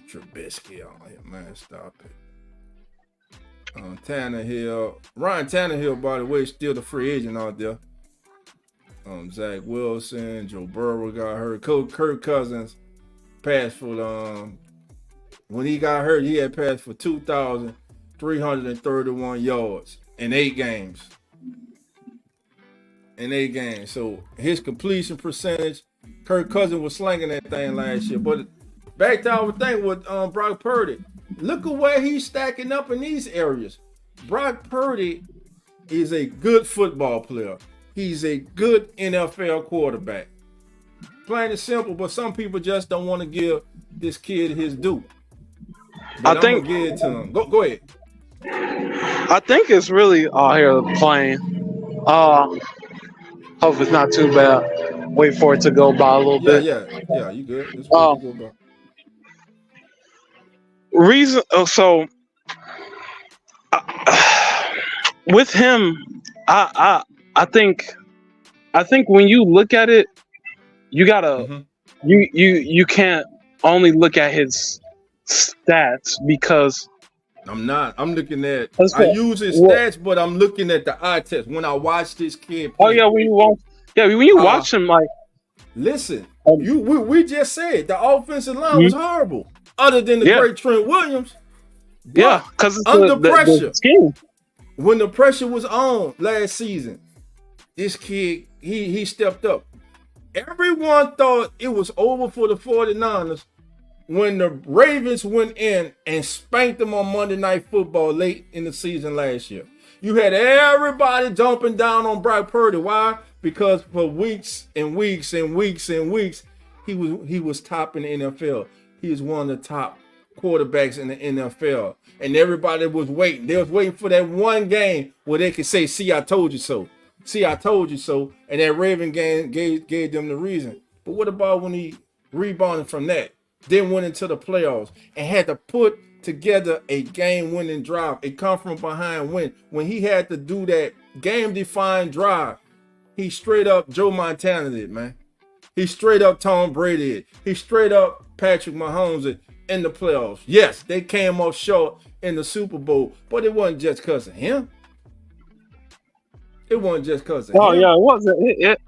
Trubisky on here, man. Stop it. Tannehill. Ryan Tannehill, by the way, still the free agent out there. Zach Wilson, Joe Burrow got hurt. Kirk Cousins passed for when he got hurt, he had passed for 2,331 yards in 8 games. So his completion percentage, Kirk Cousins was slinging that thing last year. But back to our thing with Brock Purdy. Look at where he's stacking up in these areas. Brock Purdy is a good football player. He's a good NFL quarterback. Plain and simple, but some people just don't want to give this kid his due. But I think I'm gonna give it to him. Go ahead. I think it's really here playing. Hope it's not too bad. Wait for it to go by a little bit. Yeah, you good. It's go by. Reason with him, I think when you look at it, you gotta you can't only look at his stats because I'm looking at I use his stats, but I'm looking at the eye test when I watch this kid play. Oh yeah, when you watch him, like listen, we just said the offensive line was horrible. Other than the great Trent Williams. Yeah, because under pressure. The scheme. When the pressure was on last season, this kid, he stepped up. Everyone thought it was over for the 49ers when the Ravens went in and spanked them on Monday Night Football late in the season last year. You had everybody jumping down on Brock Purdy. Why? Because for weeks and weeks and weeks and weeks, he was top in the NFL. He was one of the top quarterbacks in the NFL. And everybody was waiting. They was waiting for that one game where they could say, see, I told you so. See, I told you so. And that Raven game gave them the reason. But what about when he rebounded from that? Then went into the playoffs and had to put together a game-winning drive, a come from behind win. When he had to do that game-defining drive, he straight up Joe Montana did, man. He straight up Tom Brady did. He straight up Patrick Mahomes did in the playoffs. Yes, they came up short in the Super Bowl, but it wasn't just because of him. It wasn't just because of him. Oh yeah, it wasn't. It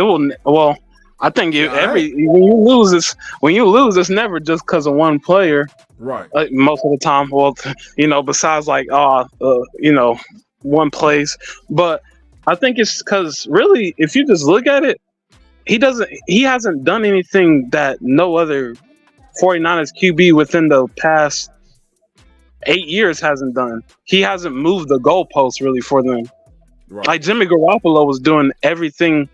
will. Well, I think when you lose, it's never just because of one player. Right. Most of the time, well, besides like one place, but I think it's because really, if you just look at it, he hasn't done anything that no other 49ers QB within the past 8 years hasn't done. He hasn't moved the goalposts really for them. Right. Like Jimmy Garoppolo was doing everything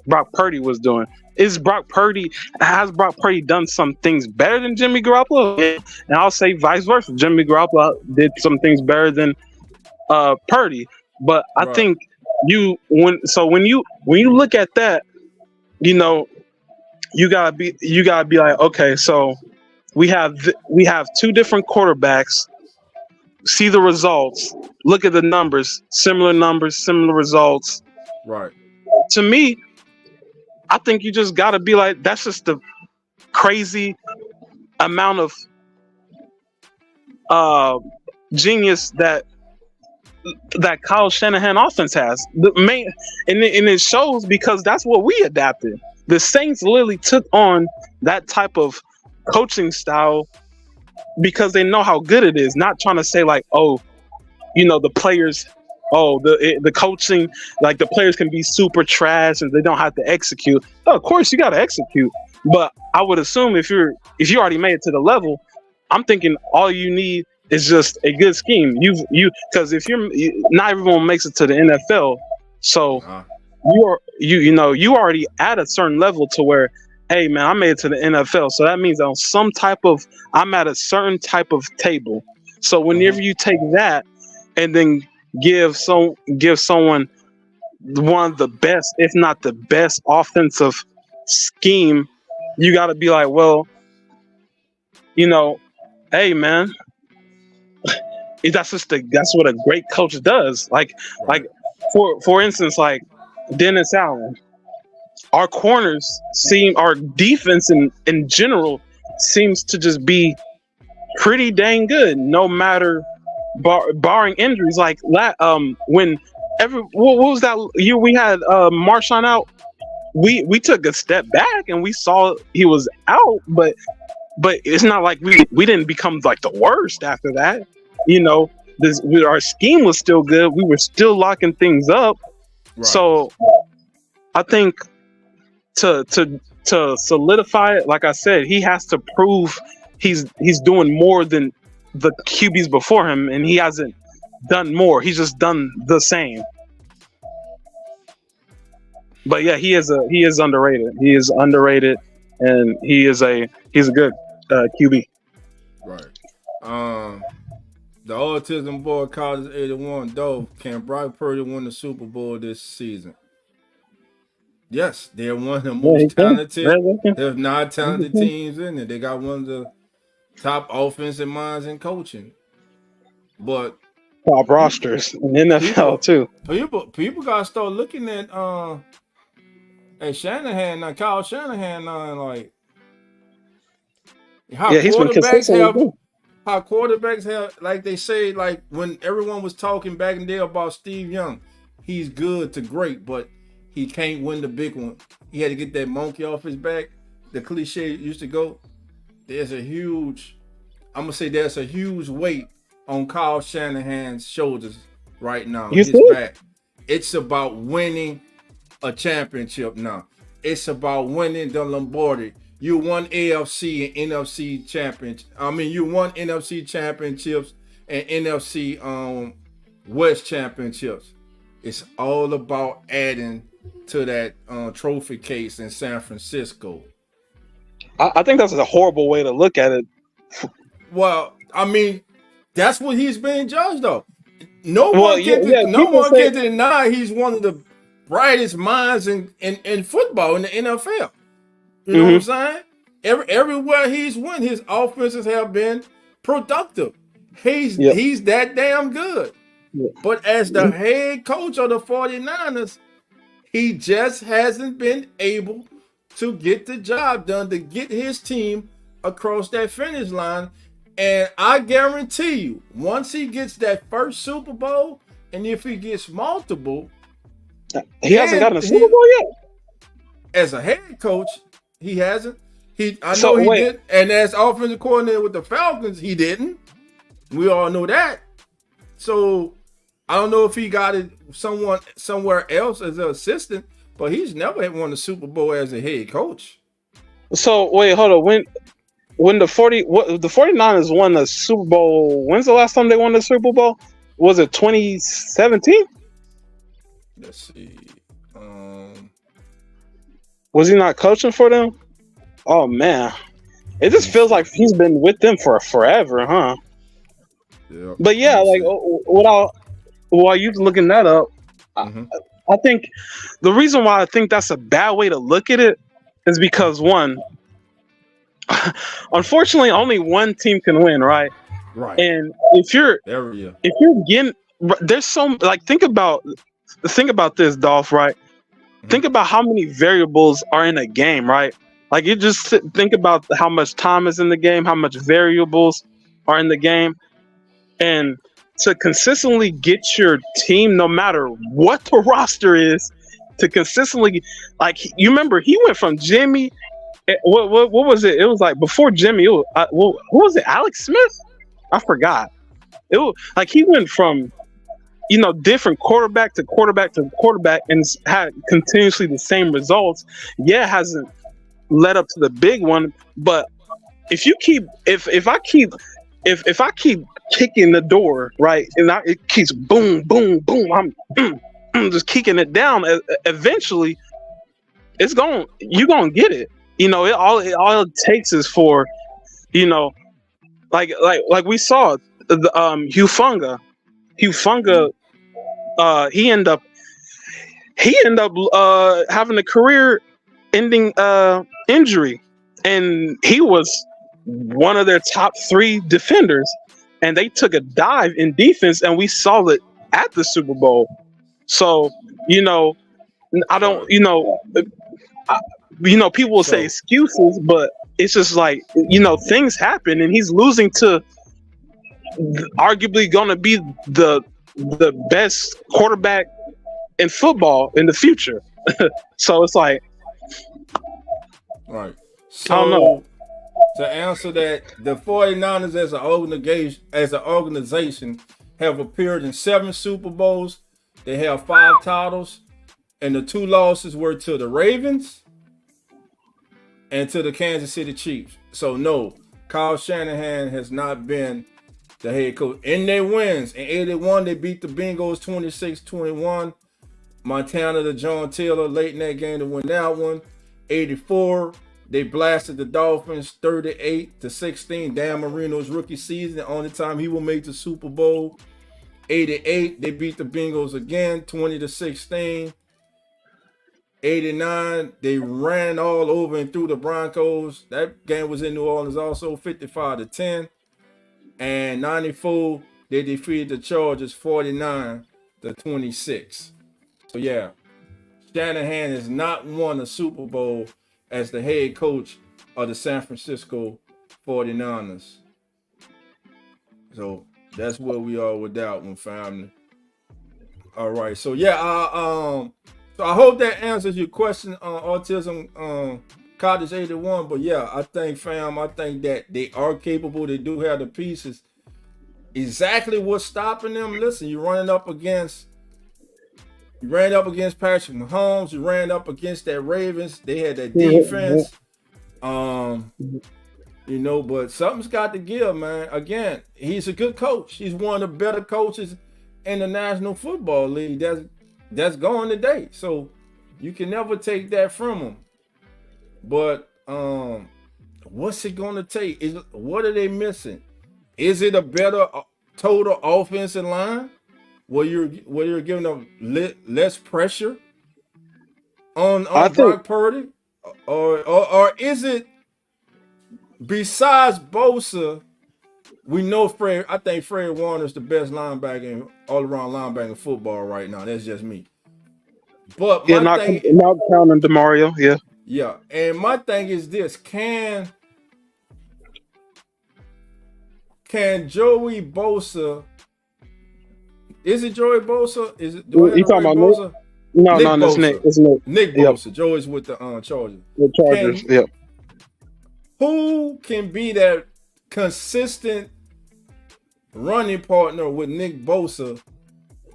Brock Purdy was doing. Has Brock Purdy done some things better than Jimmy Garoppolo? Yeah. And I'll say vice versa. Jimmy Garoppolo did some things better than Purdy. But I think when you look at that, you gotta be like, okay, so we have two different quarterbacks. See the results. Look at the numbers, similar results. Right. To me, I think you just got to be like, that's just the crazy amount of genius that Kyle Shanahan offense has. And it shows because that's what we adapted. The Saints literally took on that type of coaching style because they know how good it is. Not trying to say like, the players. The coaching, like the players can be super trash and they don't have to execute. Oh, of course, you got to execute. But I would assume if you already made it to the level, I'm thinking all you need is just a good scheme. Because not everyone makes it to the NFL, so you already at a certain level to where, hey man, I made it to the NFL, so that means I'm at a certain type of table. So whenever you take that and then give someone one of the best, if not the best, offensive scheme, you got to be like, well, hey man, that's what a great coach does. Like for instance, like Dennis Allen, our defense in general seems to just be pretty dang good, no matter. Barring injuries, like what was that year we had Marshawn out? We took a step back and we saw he was out, but it's not like we didn't become like the worst after that. Our scheme was still good. We were still locking things up. Right. So I think to solidify it, like I said, he has to prove he's doing more than the QBs before him, and he hasn't done more. He's just done the same. But yeah, he is underrated. He is underrated, and he's a good QB. Right. The autism boy College 81 Dove. Can Brock Purdy win the Super Bowl this season? Yes, they're one of the most talented, if not talented teams in it. They got one of the top offensive minds in coaching, but top rosters in NFL too. People gotta start looking at Shanahan now, Kyle Shanahan now, like how quarterbacks have, like they say, like when everyone was talking back in the day about Steve Young, he's good to great, but he can't win the big one. He had to get that monkey off his back. The cliche used to go. There's a huge weight on Kyle Shanahan's shoulders right now. His back. It's about winning a championship now. It's about winning the Lombardi. You won AFC and NFC champions. You won NFC championships and NFC West championships. It's all about adding to that trophy case in San Francisco. I think that's a horrible way to look at it. Well, that's what he's being judged of. No one can deny he's one of the brightest minds in football in the NFL. You know what I'm saying? Everywhere he's went, his offenses have been productive. He's that damn good. But as the head coach of the 49ers, he just hasn't been able to get the job done, to get his team across that finish line. And I guarantee you, once he gets that first Super Bowl, and if he gets multiple, he hasn't gotten a Super Bowl yet. As a head coach, he hasn't. He did, and as offensive coordinator with the Falcons, he didn't. We all know that. So I don't know if he got it somewhere else as an assistant, but he's never won a Super Bowl as a head coach. So wait, hold on. When the 49ers won the Super Bowl, when's the last time they won the Super Bowl? Was it 2017? Let's see. Was he not coaching for them? Oh man, it just feels like he's been with them for forever, huh? Yeah. But yeah, like while you're looking that up, I think the reason why I think that's a bad way to look at it is because one, unfortunately, only one team can win, right? Right. And if you're getting, there's so think about this, Dolph, right? Think about how many variables are in a game, right? Like you just think about how much time is in the game, how much variables are in the game, and to consistently get your team, no matter what the roster is, to consistently, you remember he went from Jimmy. What was it? It was like before Jimmy. It was, who was it? Alex Smith? I forgot. It was like he went from different quarterback to quarterback to quarterback and had continuously the same results. Yeah, it hasn't led up to the big one, but if I keep kicking the door, right, and it keeps boom, boom, boom, I'm just kicking it down. Eventually, you're gonna get it. All it takes is for, like we saw the Hufanga. He ended up having a career-ending injury, and he was one of their top 3 defenders, and they took a dive in defense, and we saw it at the Super Bowl. So I don't, people will say excuses, but it's just like, things happen, and he's losing to arguably going to be the best quarterback in football in the future. So it's like, right. I don't know. To answer that, the 49ers as an organization have appeared in 7 Super Bowls. They have 5 titles, and the 2 losses were to the Ravens and to the Kansas City Chiefs. So no, Kyle Shanahan has not been the head coach. In their wins, in 81, they beat the Bengals 26-21. Montana to John Taylor late in that game to win that one. 84, they blasted the Dolphins 38-16. Dan Marino's rookie season, the only time he will make the Super Bowl. 88, they beat the Bengals again 20-16. 89, they ran all over and through the Broncos. That game was in New Orleans also, 55-10. And 94, they defeated the Chargers 49-26. So yeah, Shanahan has not won a Super Bowl as the head coach of the San Francisco 49ers. So that's where we are with that one, family. All right, so yeah, so I hope that answers your question on autism, Cottage 81. But yeah, I think that they are capable. They do have the pieces. Exactly what's stopping them? Listen, you're running up against You ran up against Patrick Mahomes. You ran up against that Ravens. They had that defense. You know, but something's got to give, man. Again, he's a good coach. He's one of the better coaches in the National Football League that's going today. So you can never take that from him. But what's it going to take? What are they missing? Is it a better total offensive line where you're giving them less pressure on Brock Purdy, or is it? Besides Bosa, we know Fred. I think Fred Warner's the best linebacker, all-around linebacker in football right now. That's just me. But not counting DeMario. Yeah. And my thing is this: can Joey Bosa? Is it Joey Bosa? Is it? Do You talking about Bosa? No, it's Nick. It's Nick. Nick Bosa. Yep. Joey's with the Chargers. The Chargers. Yep. Who can be that consistent running partner with Nick Bosa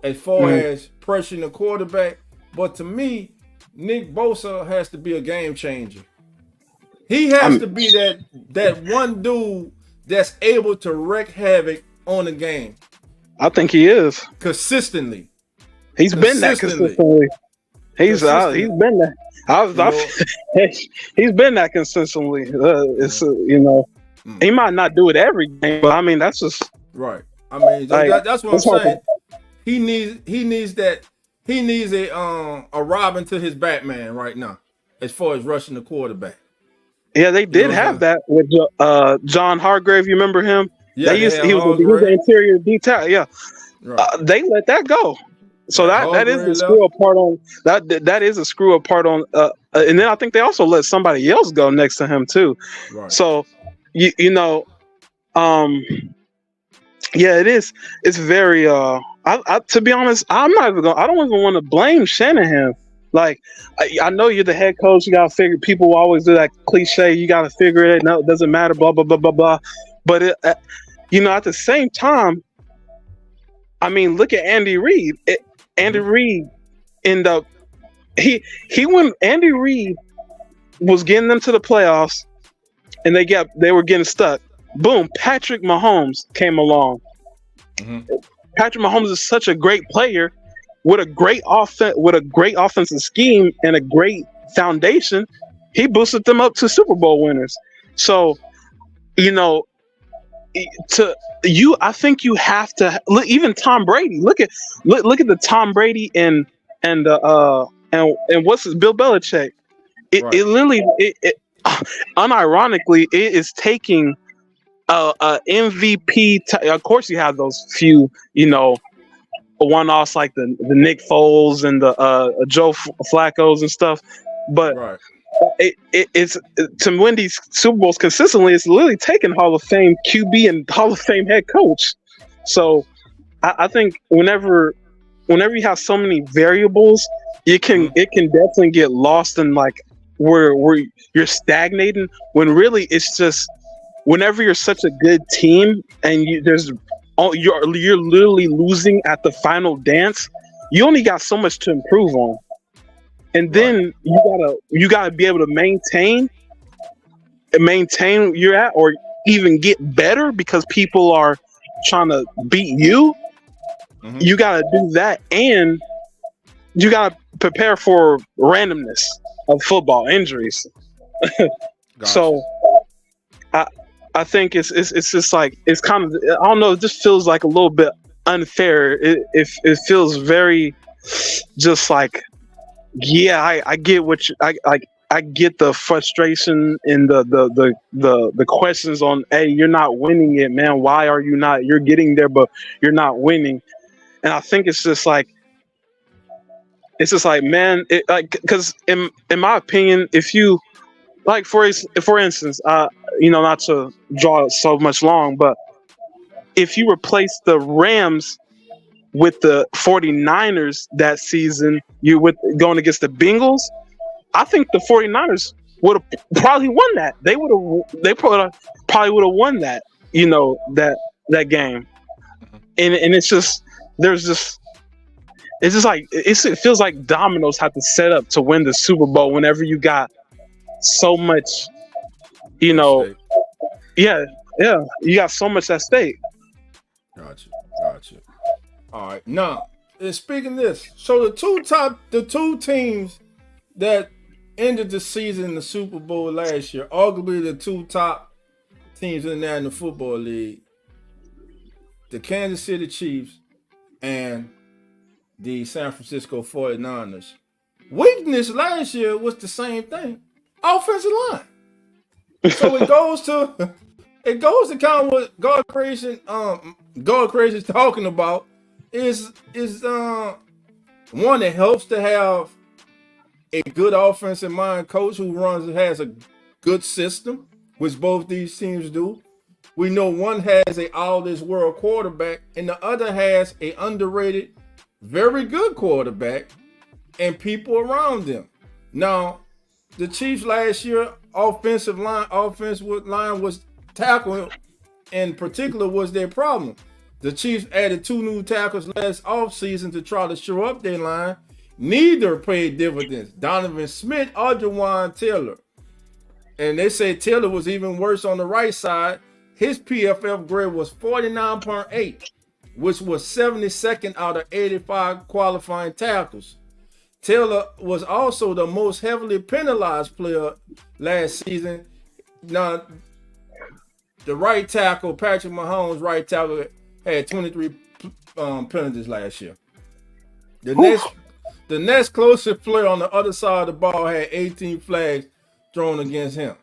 as far as pressuring the quarterback? But to me, Nick Bosa has to be a game changer. He has to be that one dude that's able to wreak havoc on the game. I think he is. Consistently. He's been that consistently. He's been that. He's been that consistently. He might not do it every game, but I mean that's just right. I mean that's what I'm saying. He needs that. He needs a Robin to his Batman right now, as far as rushing the quarterback. Yeah, they did have that with John Hargrave. You remember him? Yeah, he was the interior detail. Yeah, right. They let that go. So that is a screw up part on that is a screw up part on and then I think they also let somebody else go next to him too. Right. So it is. It's very I to be honest, I don't even want to blame Shanahan. Like I know you're the head coach, you gotta figure. People always do that cliche, you gotta figure it. No, it doesn't matter. Blah blah blah blah blah. But at the same time, I mean, look at Andy Reid. Andy Reid ended up when Andy Reid was getting them to the playoffs and they were getting stuck. Boom, Patrick Mahomes came along. Mm-hmm. Patrick Mahomes is such a great player with a great offensive scheme and a great foundation. He boosted them up to Super Bowl winners. So, I think you have to look. Even Tom Brady. Look at the Tom Brady and what's his Bill Belichick. It literally unironically it is taking a MVP. Of course, you have those few one-offs like the Nick Foles and the Joe Flacco's and stuff, but. Right. It's to win these Super Bowls consistently. It's literally taking Hall of Fame QB and Hall of Fame head coach. So I think whenever you have so many variables, it can definitely get lost in like where you're stagnating. When really it's just whenever you're such a good team and you're literally losing at the final dance, you only got so much to improve on. And then you gotta be able to maintain you're at, or even get better because people are trying to beat you. Mm-hmm. You gotta do that, and you gotta prepare for randomness of football injuries. Gotcha. So, I think it's just like it's kind of, I don't know. It just feels like a little bit unfair. It feels very just like. Yeah, I get what I get the frustration and the questions on, hey, you're not winning it, man. Why are you not? You're getting there, but you're not winning. And I think it's just like, man, because in my opinion, if you like, for instance, not to draw so much long, but if you replace the Rams with the 49ers that season, going against the Bengals, I think the 49ers would have probably won that. They probably would have won that, that game. And it's just, there's just, it's just like it feels like dominoes have to set up to win the Super Bowl whenever you got so much, you know, yeah, you got so much at stake. Gotcha. All right, now speaking of this, so the two teams that ended the season in the Super Bowl last year, arguably the two top teams in the National Football League, the Kansas City Chiefs and the San Francisco 49ers. Weakness last year was the same thing. Offensive line. So it goes to kind of what God creation is talking about is one that helps to have a good offensive mind coach who has a good system, which both these teams do. We know one has a all-this-world quarterback, and the other has a underrated, very good quarterback, and people around them. Now, the Chiefs last year, offensive line was tackle, in particular, was their problem. The Chiefs added 2 new tackles last offseason to try to shore up their line. Neither paid dividends. Donovan Smith or Jawan Taylor. And they say Taylor was even worse on the right side. His PFF grade was 49.8, which was 72nd out of 85 qualifying tackles. Taylor was also the most heavily penalized player last season. Now, the right tackle, Patrick Mahomes' right tackle, had 23 penalties last year. The next closest player on the other side of the ball had 18 flags thrown against him.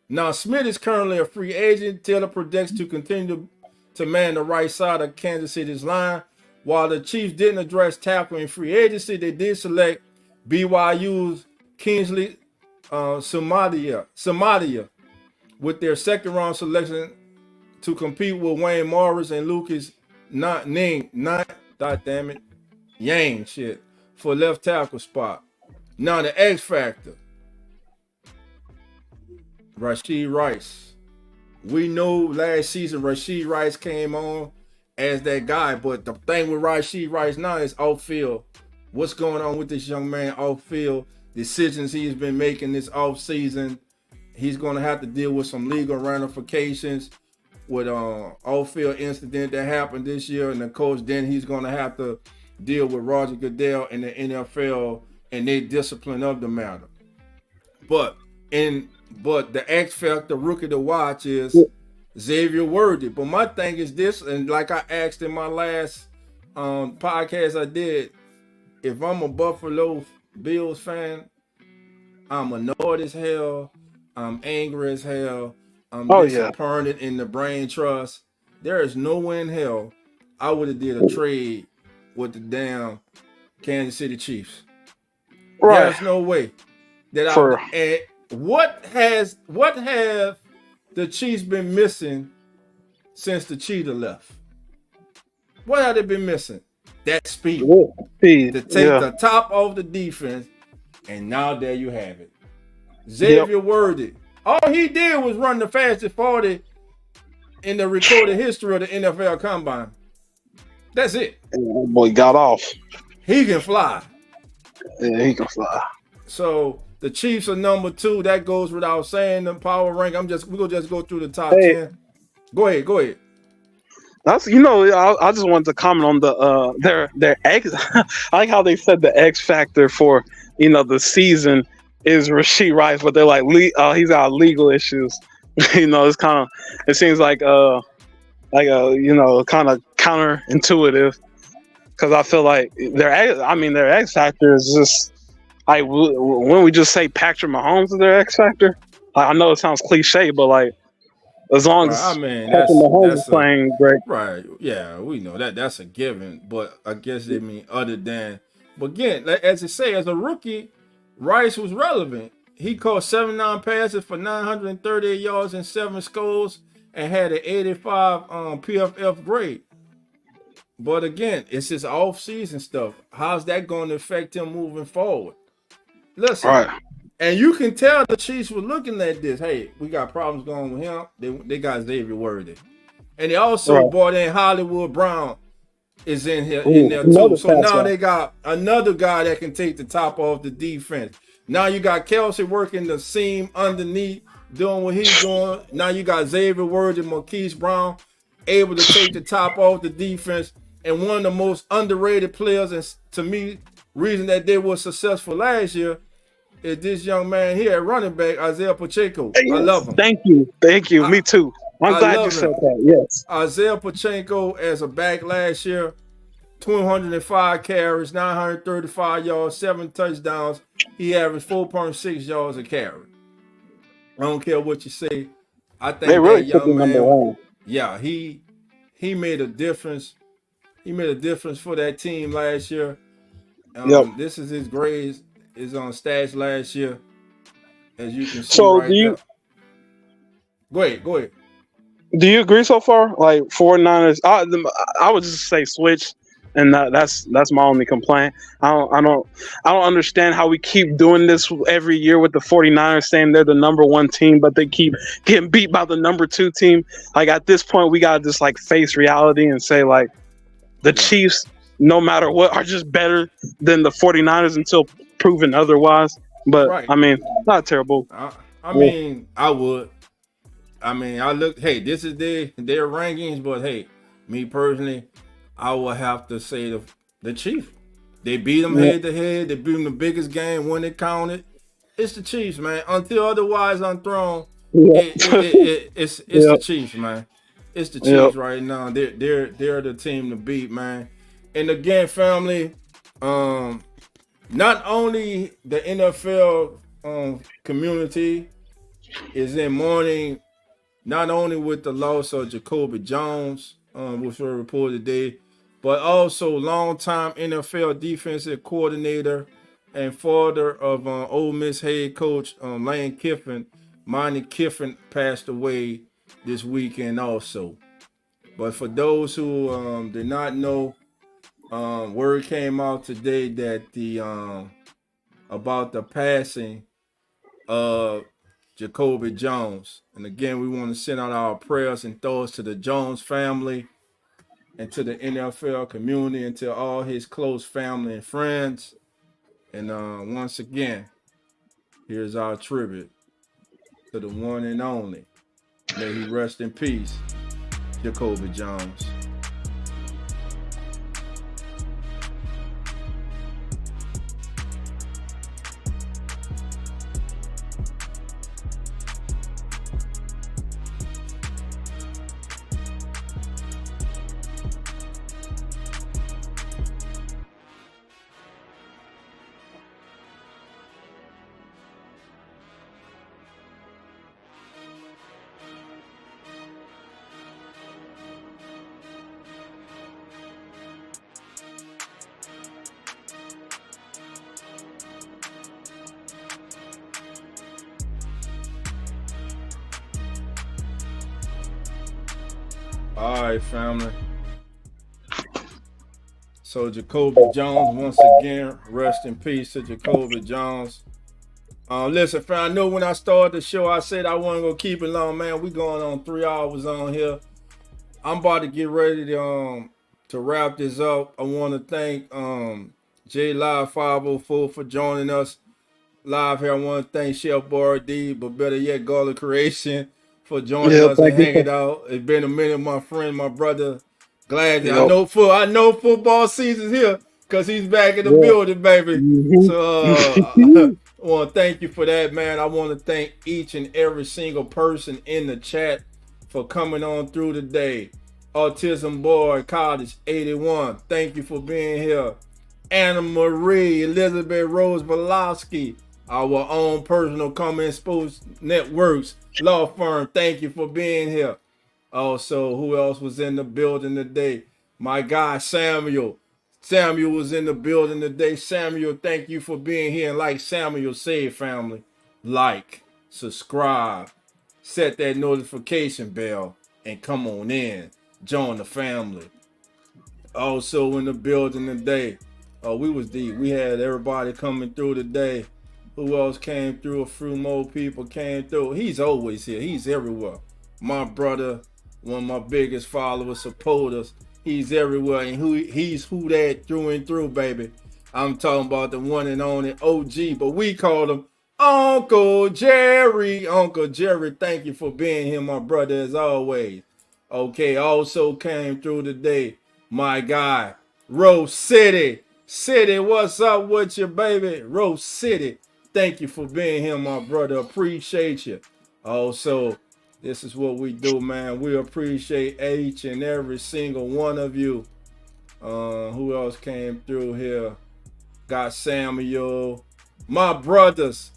Now, Smith is currently a free agent. Taylor projects to continue to man the right side of Kansas City's line. While the Chiefs didn't address tackle in free agency, they did select BYU's Kingsley Samadia with their second-round selection to compete with Wayne Morris and Lucas Yang for left tackle spot. Now the X factor, Rashee Rice. We know last season Rashee Rice came on as that guy, but the thing with Rashee Rice now is off-field. What's going on with this young man off-field? Decisions he's been making this off-season. He's going to have to deal with some legal ramifications with off-field incident that happened this year, and of course then he's going to have to deal with Roger Goodell and the NFL and their discipline of the matter. But the X factor rookie to watch is Xavier Worthy. But my thing is this, and like I asked in my last podcast I did, if I'm a Buffalo Bills fan, I'm annoyed as hell. I'm angry as hell. I'm disappointed in the brain trust. There is no way in hell I would have did a trade with the damn Kansas City Chiefs. Right. There's no way that what have the Chiefs been missing since the Cheetah left? What have they been missing? That speed. To take the top off the defense, and now there you have it. Xavier Worthy. All he did was run the fastest 40 in the recorded history of the NFL Combine. That's it. Boy got off. He can fly. Yeah, he can fly. So the Chiefs are number 2. That goes without saying. The power rank. We're gonna just go through the top 10. Go ahead. That's I just wanted to comment on the their X. I like how they said the X factor for the season is Rashee Rice, but they're like he's got legal issues. It's kind of, it seems like kind of counterintuitive, because I feel like their X factor is just like, when we just say Patrick Mahomes is their X factor. I know it sounds cliche, but like, as long as Patrick Mahomes is playing great, right? Yeah, we know that's a given. But I guess they mean other than. But again, as I say, as a rookie, Rice was relevant. He caught 79 passes for 938 yards and 7 scores, and had an 85 PFF grade. But again, it's his off-season stuff. How's that going to affect him moving forward? Listen, right. And you can tell the Chiefs were looking at this. Hey, we got problems going with him. They got Xavier Worthy. And they also brought in Hollywood Brown. is in here Ooh, in there too. another So pass now route. they got another guy that can take the top off the defense. Now you got Kelsey working the seam underneath, doing what he's doing. Now you got Xavier Words and Marquise Brown able to take the top off the defense. And one of the most underrated players, and to me, reason that they were successful last year is this young man here at running back, Isaiah Pacheco. I love him. Thank you. Me too. I'm glad you love said him. that. Yes. Isaiah Pacheco as a back last year, 205 carries, 935 yards, 7 touchdowns. He averaged 4.6 yards a carry. I don't care what you say. I think They really that took young him number man, one. yeah, he made a difference. He made a difference for that team last year. This is his grades, is on stats last year, as you can see So right there. Go ahead. Do you agree so far? Like 49ers, I would just say switch, and that's my only complaint. I don't understand how we keep doing this every year with the 49ers saying they're the number one team, but they keep getting beat by the number 2 team. Like at this point, we gotta just like face reality and say like the Chiefs, no matter what, are just better than the 49ers until proven otherwise. But Right. I mean, not terrible. I mean, I would. I mean, hey, this is their rankings, but hey, me personally, I would have to say the Chiefs. They beat them head to head. They beat them the biggest game when it counted. It's the Chiefs, man. Until otherwise unthrown, it's the Chiefs, man. It's the Chiefs right now. They're the team to beat, man. And again, family, not only the NFL community is in mourning, not only with the loss of Jacoby Jones, which was reported today, but also longtime NFL defensive coordinator and father of Ole Miss head coach Lane Kiffin. Monty Kiffin passed away this weekend also. But for those who did not know, word came out today that about the passing of Jacoby Jones. And again, we want to send out our prayers and thoughts to the Jones family and to the NFL community and to all his close family and friends. And once again, here's our tribute to the one and only. May he rest in peace, Jacoby Jones. All right, family. So Jacoby Jones, once again, rest in peace to Jacoby Jones. Listen, fam, I know when I started the show, I said I wasn't gonna keep it long, man. We going on 3 hours on here. I'm about to get ready to wrap this up. I want to thank J Live 504 for joining us live here. I want to thank Chef Bar D, but better yet, Garlic Creation for joining us and hanging out. It's been a minute, my friend, my brother. Glad that I know football season's here because he's back in the building, baby. So I want to thank you for that, man. I want to thank each and every single person in the chat for coming on through today. Autism Boy College 81, thank you for being here. Anna Marie, Elizabeth Rose Belowski, our own personal comment sports networks law firm, thank you for being here. Also, who else was in the building today? My guy Samuel. Samuel was in the building today. Samuel, thank you for being here. And like Samuel said, family, like, subscribe, set that notification bell, and come on in. Join the family. Also in the building today, we was deep. We had everybody coming through today. Who else came through? A few more people came through. He's always here. He's everywhere. My brother, one of my biggest followers, supporters. He's everywhere, and he's who that through and through, baby. I'm talking about the one and only OG, but we call him Uncle Jerry. Uncle Jerry, thank you for being here, my brother, as always. Okay, also came through today, my guy, Rose City. City, what's up with you, baby? Rose City, thank you for being here, my brother. Appreciate you. Also, this is what we do, man. We appreciate each and every single one of you. Who else came through here? Got Samuel. My brothers,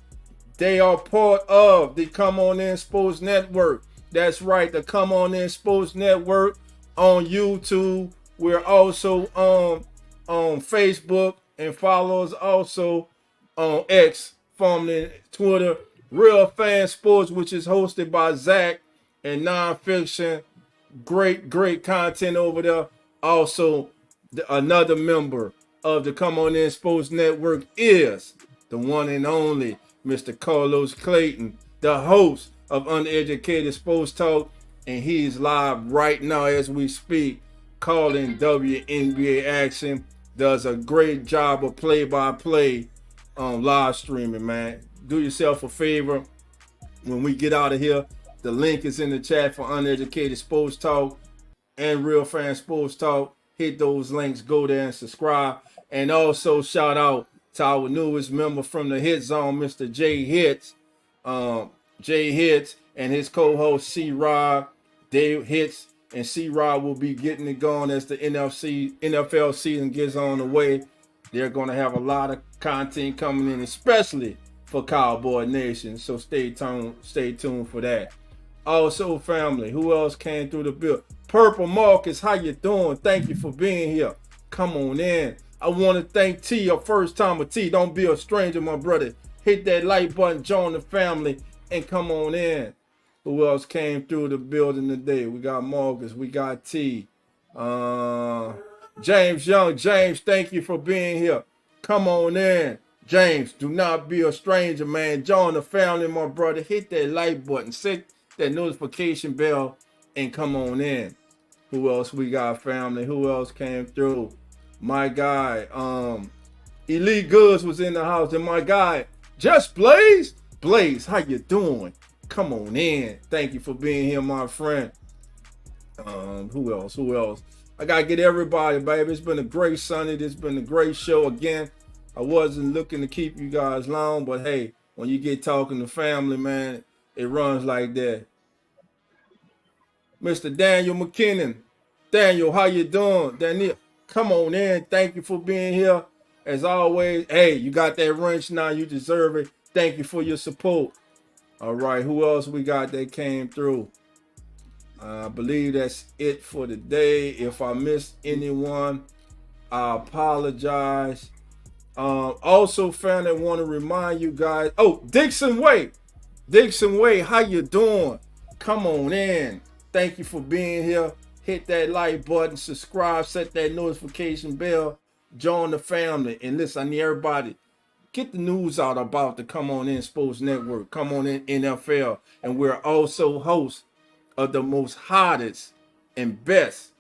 they are part of the Come On In Sports Network. That's right, the Come On In Sports Network on YouTube. We're also on Facebook, and follow us also on X, formerly Twitter, Real Fan Sports, which is hosted by Zach and Nonfiction. Great content over there. Also, another member of the Come On In Sports Network is the one and only Mr. Carlos Clayton, the host of Uneducated Sports Talk, and he's live right now as we speak, calling WNBA action. Does a great job of play-by-play live streaming, man. Do yourself a favor. When we get out of here, the link is in the chat for Uneducated Sports Talk and Real Fan Sports Talk. Hit those links, go there and subscribe. And also shout out to our newest member from the Hit Zone, Mr. Jay Hits. Jay Hits and his co-host C-Rod. Dave Hits and C-Rod will be getting it going as the NFL season gets on the way. They're going to have a lot of content coming in, especially for Cowboy Nation. So stay tuned for that. Also, family, who else came through the bill? Purple Marcus, how you doing? Thank you for being here. Come on in. I want to thank T, your first timer. T, don't be a stranger, my brother. Hit that like button, join the family, and come on in. Who else came through the building today? We got Marcus, we got T. James Young. James, thank you for being here. Come on in. James, do not be a stranger, man. Join the family, my brother. Hit that like button, set that notification bell, and come on in. Who else we got, family? Who else came through? My guy, Elite Goods was in the house, and my guy, Just Blaze. Blaze, how you doing? Come on in. Thank you for being here, my friend. Who else? I gotta get everybody, baby. It's been a great Sunday. It's been a great show again. I wasn't looking to keep you guys long, but hey, when you get talking to family, man, it runs like that. Mr. Daniel McKinnon. Daniel, how you doing? Daniel, come on in. Thank you for being here. As always, hey, you got that wrench now. You deserve it. Thank you for your support. All right, who else we got that came through? I believe that's it for today. If I missed anyone, I apologize. Also, found I want to remind you guys. Oh, Dixon Way. Dixon Way, how you doing? Come on in. Thank you for being here. Hit that like button, subscribe, set that notification bell, join the family. And listen, I need everybody, get the news out about the Come On In Sports Network, Come On In NFL. And we're also hosts of the most hottest and best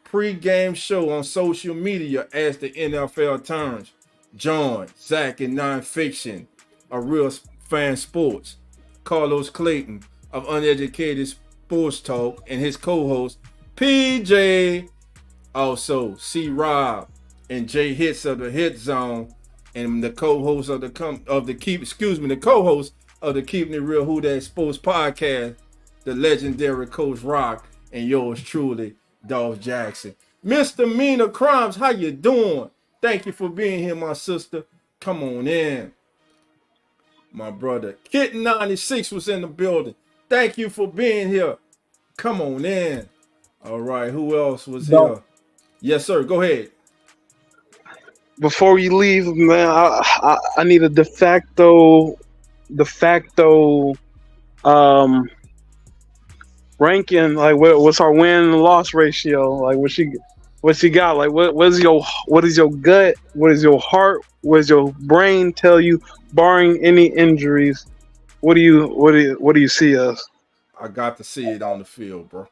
pre-game show on social media as the NFL turns. Join Zach and Nonfiction of Real Fan Sports, Carlos Clayton of Uneducated Sports Talk, and his co-host PJ, also C-Rob and Jay Hits of the Hit Zone, and the co-host of the co-host of the Keeping It Real Who That Sports podcast, the legendary Coach Rock, and yours truly, Dolph Jackson. Misdemeanor Crimes, how you doing? Thank you for being here, my sister. Come on in. My brother, Kitten 96 was in the building. Thank you for being here. Come on in. All right, who else was here? Yes, sir. Go ahead. Before you leave, man, I need a de facto ranking. Like, what's our win and loss ratio? Like, what she got? Like, what is your gut? What is your heart? What does your brain tell you? Barring any injuries, what do you see us? I got to see it on the field, bro.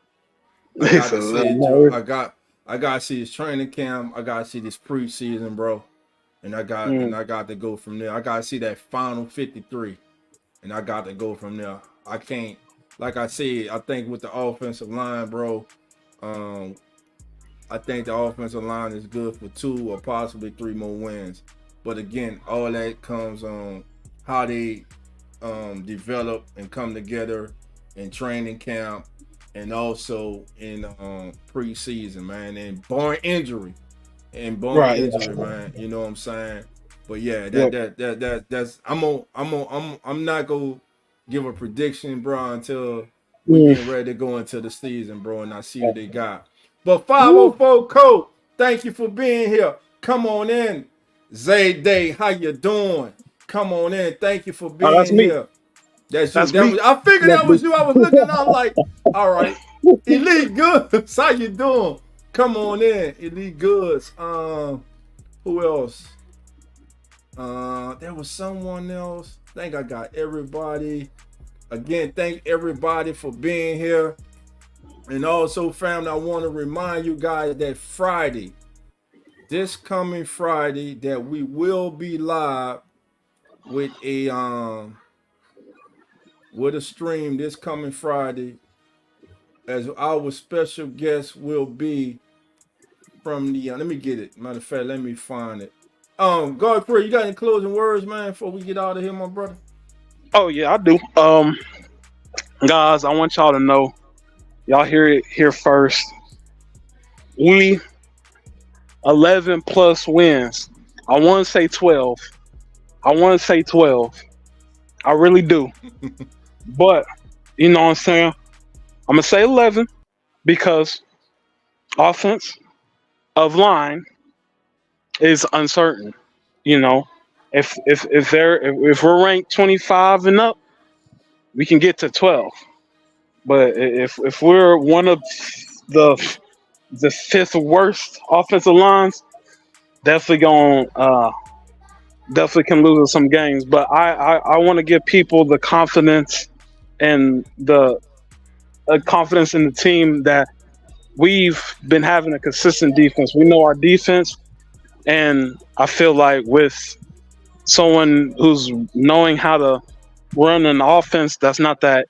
I got to see it. I gotta see this training camp. I gotta see this preseason, bro. And I got to go from there. I gotta see that final 53. And I got to go from there. I can't, like I said, I think with the offensive line, bro, I think the offensive line is good for 2 or possibly 3 more wins. But again, all that comes on how they develop and come together in training camp and also in preseason, man, and barring injury. Man. You know what I'm saying? But yeah, that's I'm not gonna give a prediction, bro, until we get ready to go into the season, bro, and I see what they got. But 504 Coach, thank you for being here. Come on in. Zay Day, how you doing? Come on in. Thank you for being here. That's you. I figured that was you. I was looking, I was like, all right. Elite Goods, how you doing? Come on in, Elite Goods. Who else? There was someone else. I think I got everybody. Again, thank everybody for being here. And also, family, I want to remind you guys that Friday, this coming Friday, that we will be live with a stream this coming Friday, as our special guest will be from the let me get it. Matter of fact, let me find it. Godfrey, you got any closing words, man, before we get out of here, my brother? Oh yeah, I do. Guys, I want y'all to know, y'all hear it here first. We 11 plus wins. I want to say 12. I really do. But you know what I'm saying? I'm gonna say 11 because offense of line is uncertain. You know, if we're ranked 25 and up, we can get to 12. But if we're one of the 5th worst offensive lines, definitely can lose some games. But I want to give people the confidence and the confidence in the team that we've been having a consistent defense. We know our defense, and I feel like with someone who's knowing how to run an offense, that's not that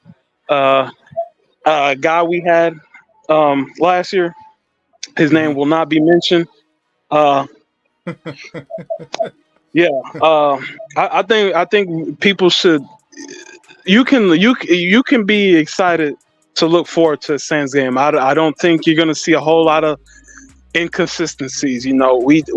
guy we had last year. His name will not be mentioned. Yeah, I think people should. You can be excited to look forward to a Saints game. I don't think you're gonna see a whole lot of inconsistencies. You know, we did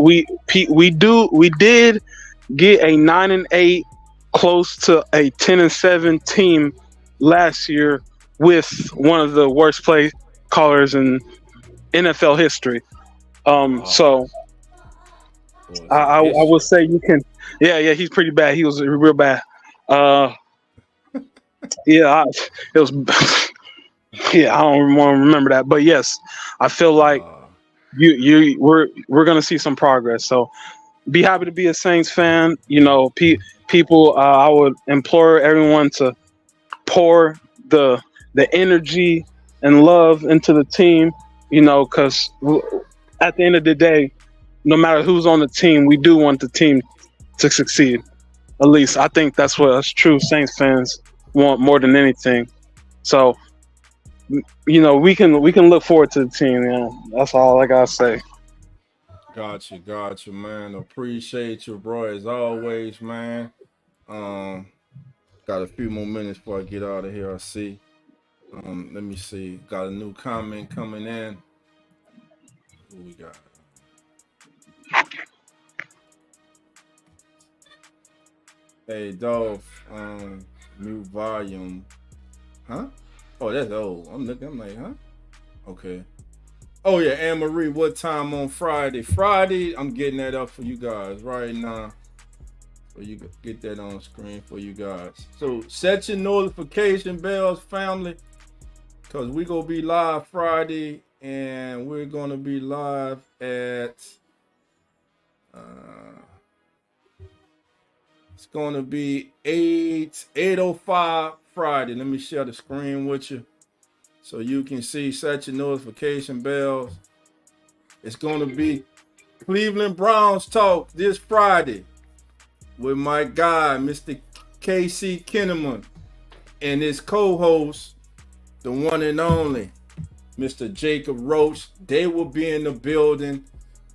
get a 9-8, close to a 10-7 team last year with one of the worst play callers in NFL history. So I would say you can. Yeah, he's pretty bad. He was real bad. Yeah, it was. Yeah, I don't want to remember that, but yes, I feel like we're gonna see some progress. So be happy to be a Saints fan. You know, people. I would implore everyone to pour the energy and love into the team. You know, because at the end of the day, no matter who's on the team, we do want the team to succeed. At least I think that's what us true Saints fans want more than anything. So, you know, we can look forward to the team, man. That's all I gotta say. Gotcha, man. Appreciate you, bro, as always, man. Got a few more minutes before I get out of here. I see. Let me see. Got a new comment coming in. Who we got? Hey, Dolph, new volume. Huh? Oh, that's old. I'm like, huh? Okay. Oh, yeah, Anne Marie, what time on Friday? Friday, I'm getting that up for you guys right now. So you can get that on screen for you guys. So set your notification bells, family, because we're going to be live Friday, and we're going to be live at... it's going to be 8:05 Friday. Let me share the screen with you so you can see. Set your notification bells. It's going to be Cleveland Browns talk this Friday with my guy, Mr. KC Kinnaman, and his co-host, the one and only, Mr. Jacob Roach. They will be in the building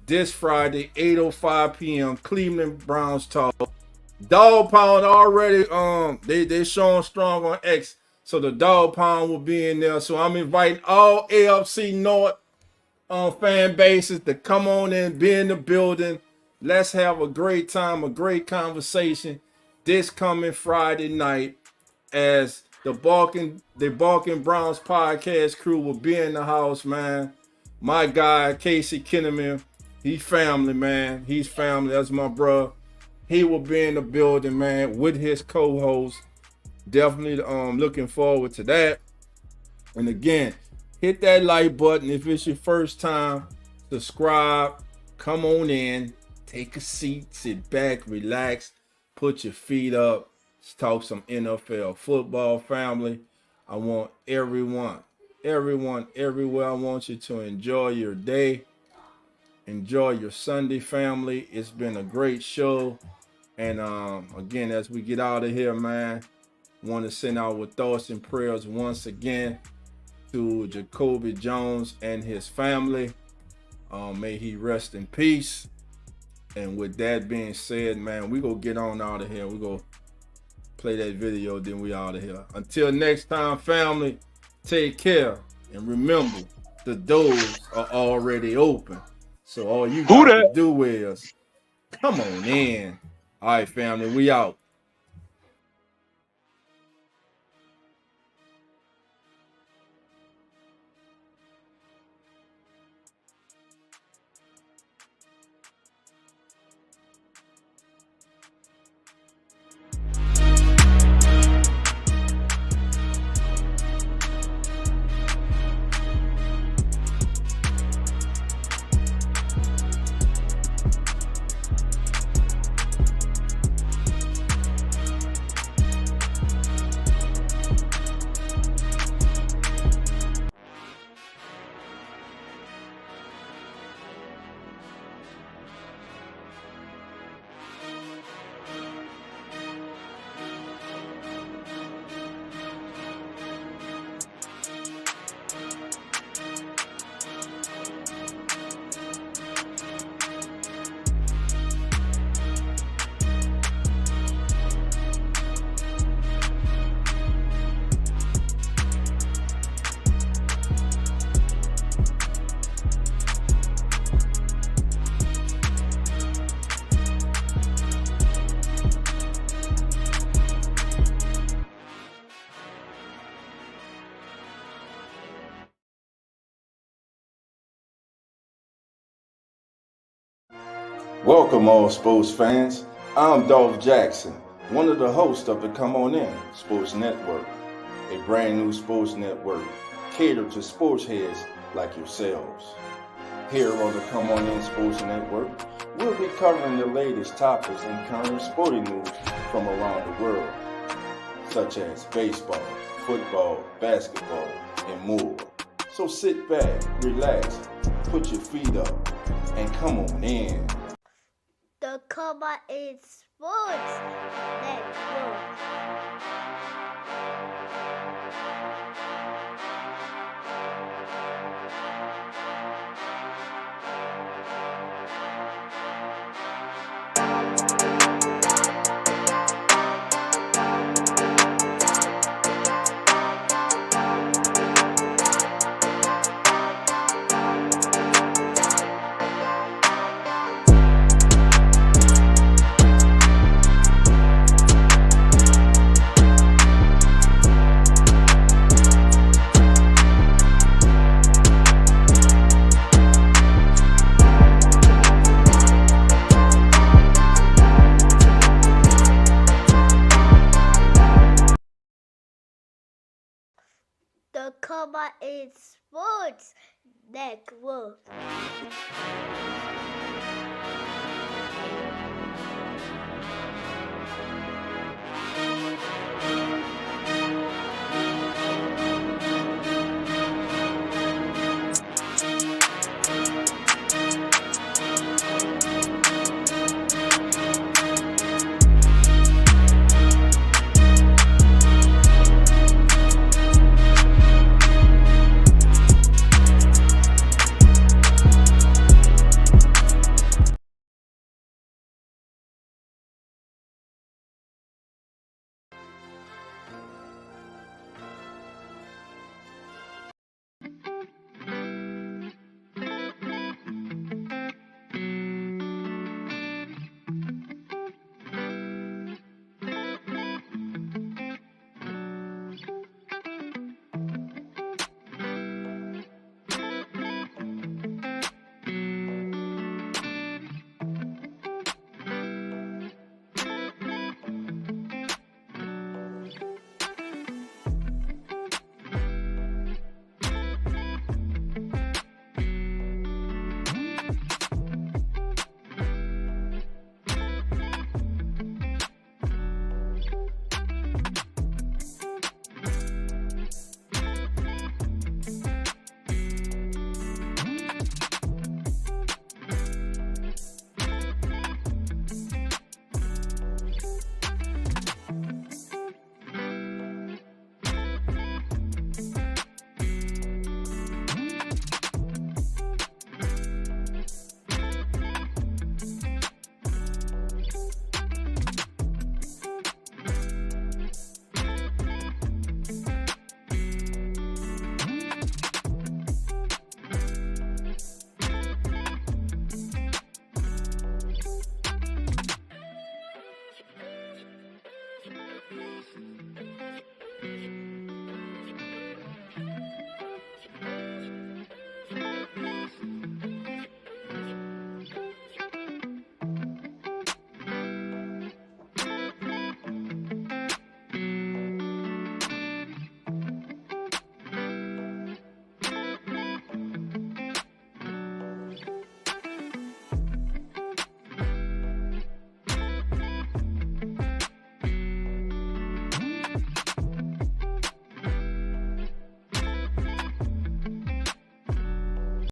this Friday, 8:05 p.m. Cleveland Browns talk. Dog Pound already, they showing strong on X, so the Dog Pound will be in there. So I'm inviting all AFC North fan bases to come on in, be in the building. Let's have a great time, a great conversation this coming Friday night, as the Balkan Browns podcast crew will be in the house, man. My guy, Casey Kinnaman, he's family, man. He's family. That's my bro. He will be in the building, man, with his co-host. Definitely looking forward to that. And again, hit that like button if it's your first time. Subscribe. Come on in. Take a seat. Sit back. Relax. Put your feet up. Let's talk some NFL football, family. I want everyone, everywhere. I want you to enjoy your day. Enjoy your Sunday, family. It's been a great show. And again, as we get out of here, man, want to send our thoughts and prayers once again to Jacoby Jones and his family. May he rest in peace. And with that being said, man, we go get on out of here. We go play that video, then we out of here. Until next time, family, take care. And remember, the doors are already open. So all you got to do is come on in. All right, family, we out. Welcome all sports fans. I'm Dolph Jackson, one of the hosts of the Come On In Sports Network, a brand new sports network catered to sports heads like yourselves. Here on the Come On In Sports Network, we'll be covering the latest topics and current sporting news from around the world, such as baseball, football, basketball, and more. So sit back, relax, put your feet up, and come on in. The Come On In Sports Network. The Come On In Sports Network.